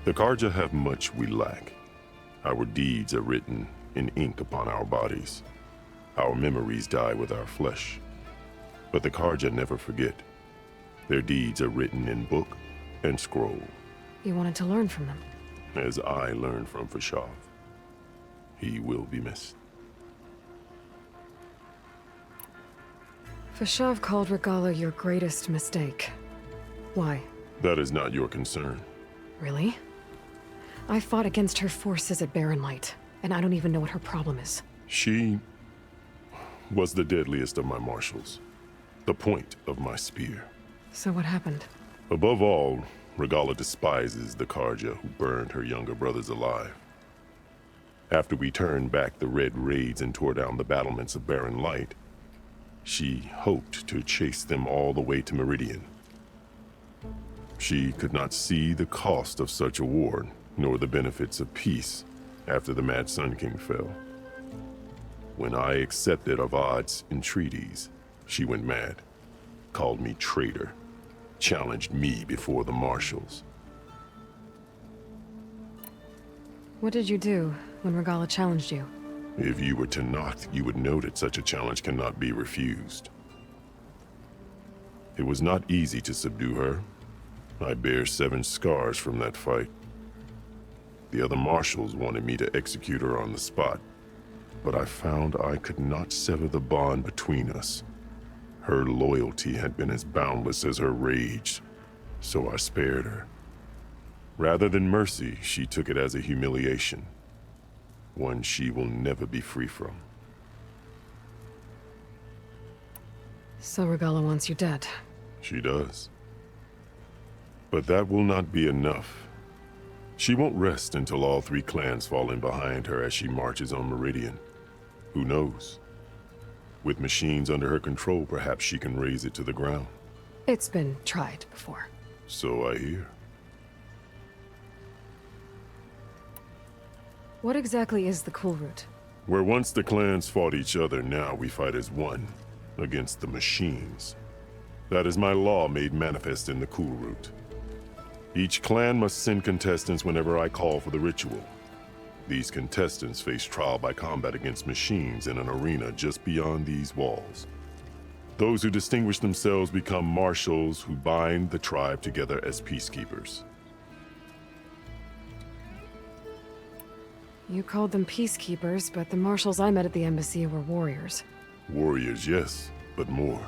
The Karja have much we lack. Our deeds are written in ink upon our bodies. Our memories die with our flesh. But the Karja never forget. Their deeds are written in book and scroll. You wanted to learn from them? As I learned from Fashav. He will be missed. Fashav called Regalla your greatest mistake. Why? That is not your concern. Really? I fought against her forces at Barren Light, and I don't even know what her problem is. She was the deadliest of my marshals. The point of my spear. So what happened? Above all, Regalla despises the Karja who burned her younger brothers alive. After we turned back the Red Raids and tore down the battlements of Barren Light, she hoped to chase them all the way to Meridian. She could not see the cost of such a war, nor the benefits of peace after the Mad Sun King fell. When I accepted Avad's entreaties, she went mad, called me traitor, challenged me before the marshals. What did you do when Regalla challenged you? If you were Tanakh, you would know that such a challenge cannot be refused. It was not easy to subdue her. I bear 7 scars from that fight. The other marshals wanted me to execute her on the spot, but I found I could not sever the bond between us. Her loyalty had been as boundless as her rage, so I spared her. Rather than mercy, she took it as a humiliation, One she will never be free from. So Regalla wants you dead. She does. But that will not be enough. She won't rest until all 3 clans fall in behind her as she marches on Meridian. Who knows? With machines under her control, perhaps she can raise it to the ground. It's been tried before. So I hear. What exactly is the Cool Route? Where once the clans fought each other, now we fight as one, against the machines. That is my law made manifest in the Cool Route. Each clan must send contestants whenever I call for the ritual. These contestants face trial by combat against machines in an arena just beyond these walls. Those who distinguish themselves become marshals who bind the tribe together as peacekeepers. You called them peacekeepers, but the marshals I met at the embassy were warriors. Warriors, yes, but more.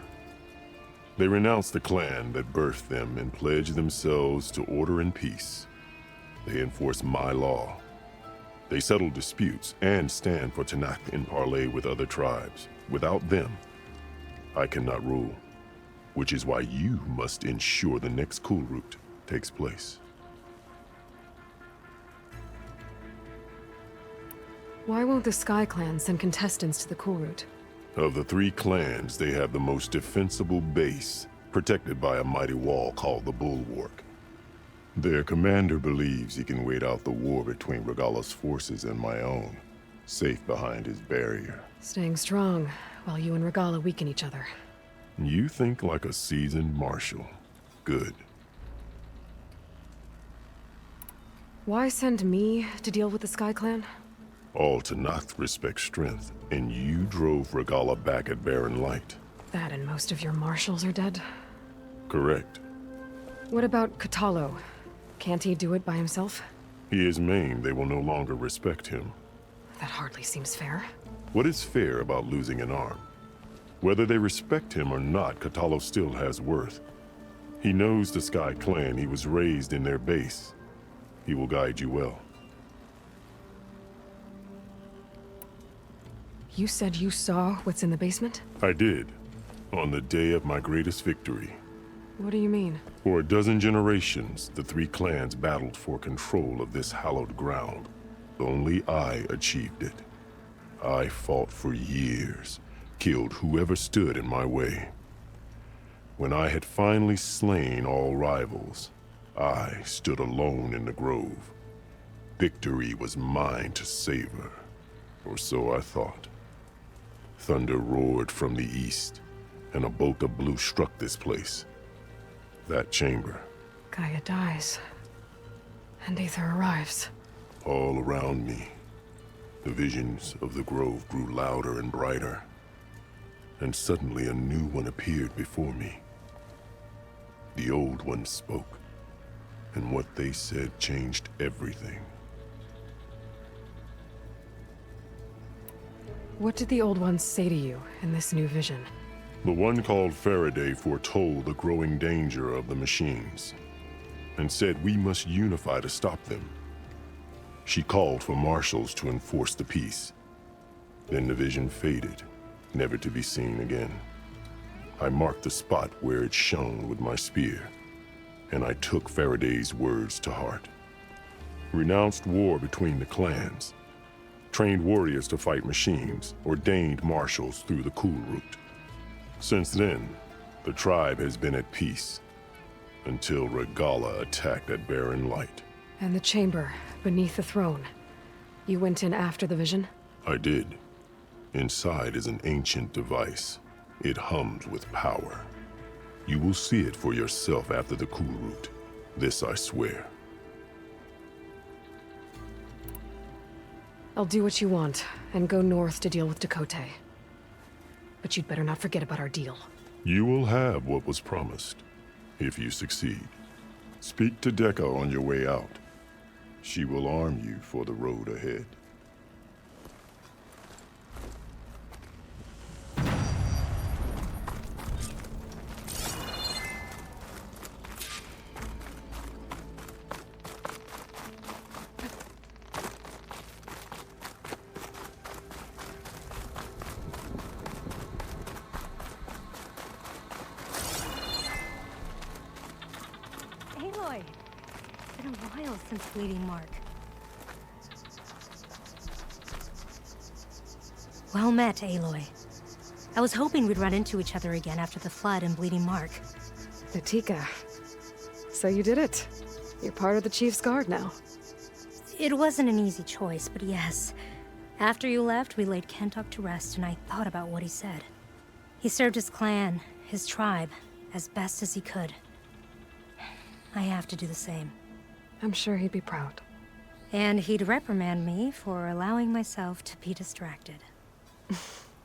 They renounce the clan that birthed them and pledge themselves to order and peace. They enforce my law. They settle disputes and stand for Tanakh in parley with other tribes. Without them, I cannot rule, which is why you must ensure the next Cool Route takes place. Why won't the Sky Clan send contestants to the Cool Route? Of the 3 clans, they have the most defensible base, protected by a mighty wall called the Bulwark. Their commander believes he can wait out the war between Regalla's forces and my own, safe behind his barrier. Staying strong, while you and Regalla weaken each other. You think like a seasoned marshal. Good. Why send me to deal with the Sky Clan? All Tanakh respect strength, and you drove Regalla back at Barren Light. That and most of your marshals are dead? Correct. What about Kotallo? Can't he do it by himself? He is maimed. They will no longer respect him. That hardly seems fair. What is fair about losing an arm? Whether they respect him or not, Kotallo still has worth. He knows the Sky Clan. He was raised in their base. He will guide you well. You said you saw what's in the basement? I did, on the day of my greatest victory. What do you mean? For a dozen generations, the 3 clans battled for control of this hallowed ground. Only I achieved it. I fought for years, killed whoever stood in my way. When I had finally slain all rivals, I stood alone in the grove. Victory was mine to savor, or so I thought. Thunder roared from the east, and a bolt of blue struck this place. That chamber. Gaia dies, and Aether arrives. All around me, the visions of the grove grew louder and brighter, and suddenly a new one appeared before me. The old one spoke, and what they said changed everything. What did the old ones say to you in this new vision? The one called Faraday foretold the growing danger of the machines, and said we must unify to stop them. She called for marshals to enforce the peace. Then the vision faded, never to be seen again. I marked the spot where it shone with my spear, and I took Faraday's words to heart. Renounced war between the clans, trained warriors to fight machines, ordained marshals through the Cool Route. Since then, the tribe has been at peace, until Regalla attacked at Barren Light. And the chamber, beneath the throne. You went in after the vision? I did. Inside is an ancient device. It hums with power. You will see it for yourself after the Cool Route. This I swear. I'll do what you want, and go north to deal with Dakota. But you'd better not forget about our deal. You will have what was promised, if you succeed. Speak to Dekka on your way out. She will arm you for the road ahead. since Bleeding Mark. Well met, Aloy. I was hoping we'd run into each other again after the flood and Bleeding Mark. Natika. So you did it. You're part of the Chief's Guard now. It wasn't an easy choice, but yes. After you left, we laid Kentuck to rest, and I thought about what he said. He served his clan, his tribe, as best as he could. I have to do the same. I'm sure he'd be proud. And he'd reprimand me for allowing myself to be distracted.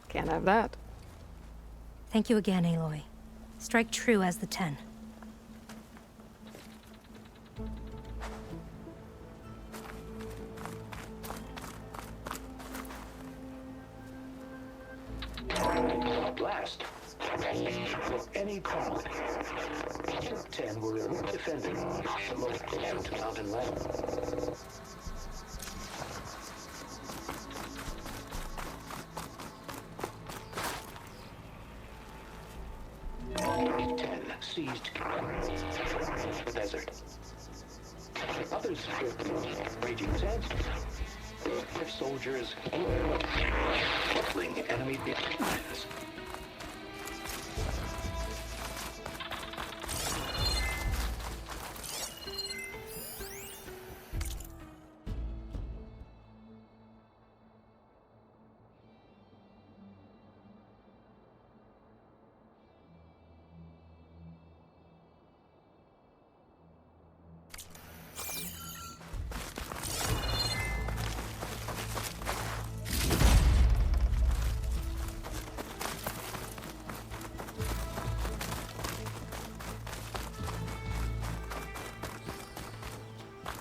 Can't have that. Thank you again, Aloy. Strike true as the 10. Blast. For any problem. 10 were defending the most closer to mountain level. Seized the desert. Others feared raging sands. If soldiers battling enemy lines.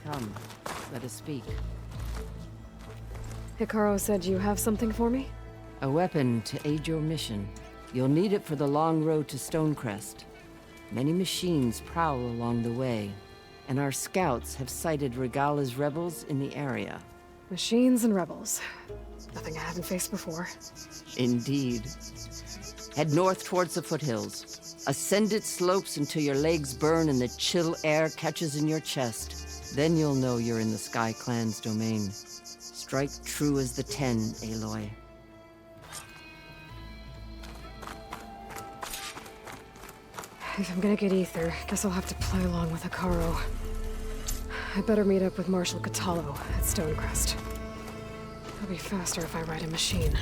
Come, let us speak. Hikaru said you have something for me? A weapon to aid your mission. You'll need it for the long road to Stonecrest. Many machines prowl along the way, and our scouts have sighted Regala's rebels in the area. Machines and rebels. Nothing I haven't faced before. Indeed. Head north towards the foothills. Ascend its slopes until your legs burn and the chill air catches in your chest. Then you'll know you're in the Sky Clan's domain. Strike true as the 10, Aloy. If I'm gonna get ether, guess I'll have to play along with Hikaru. I better meet up with Marshal Catallo at Stonecrest. It'll be faster if I ride a machine.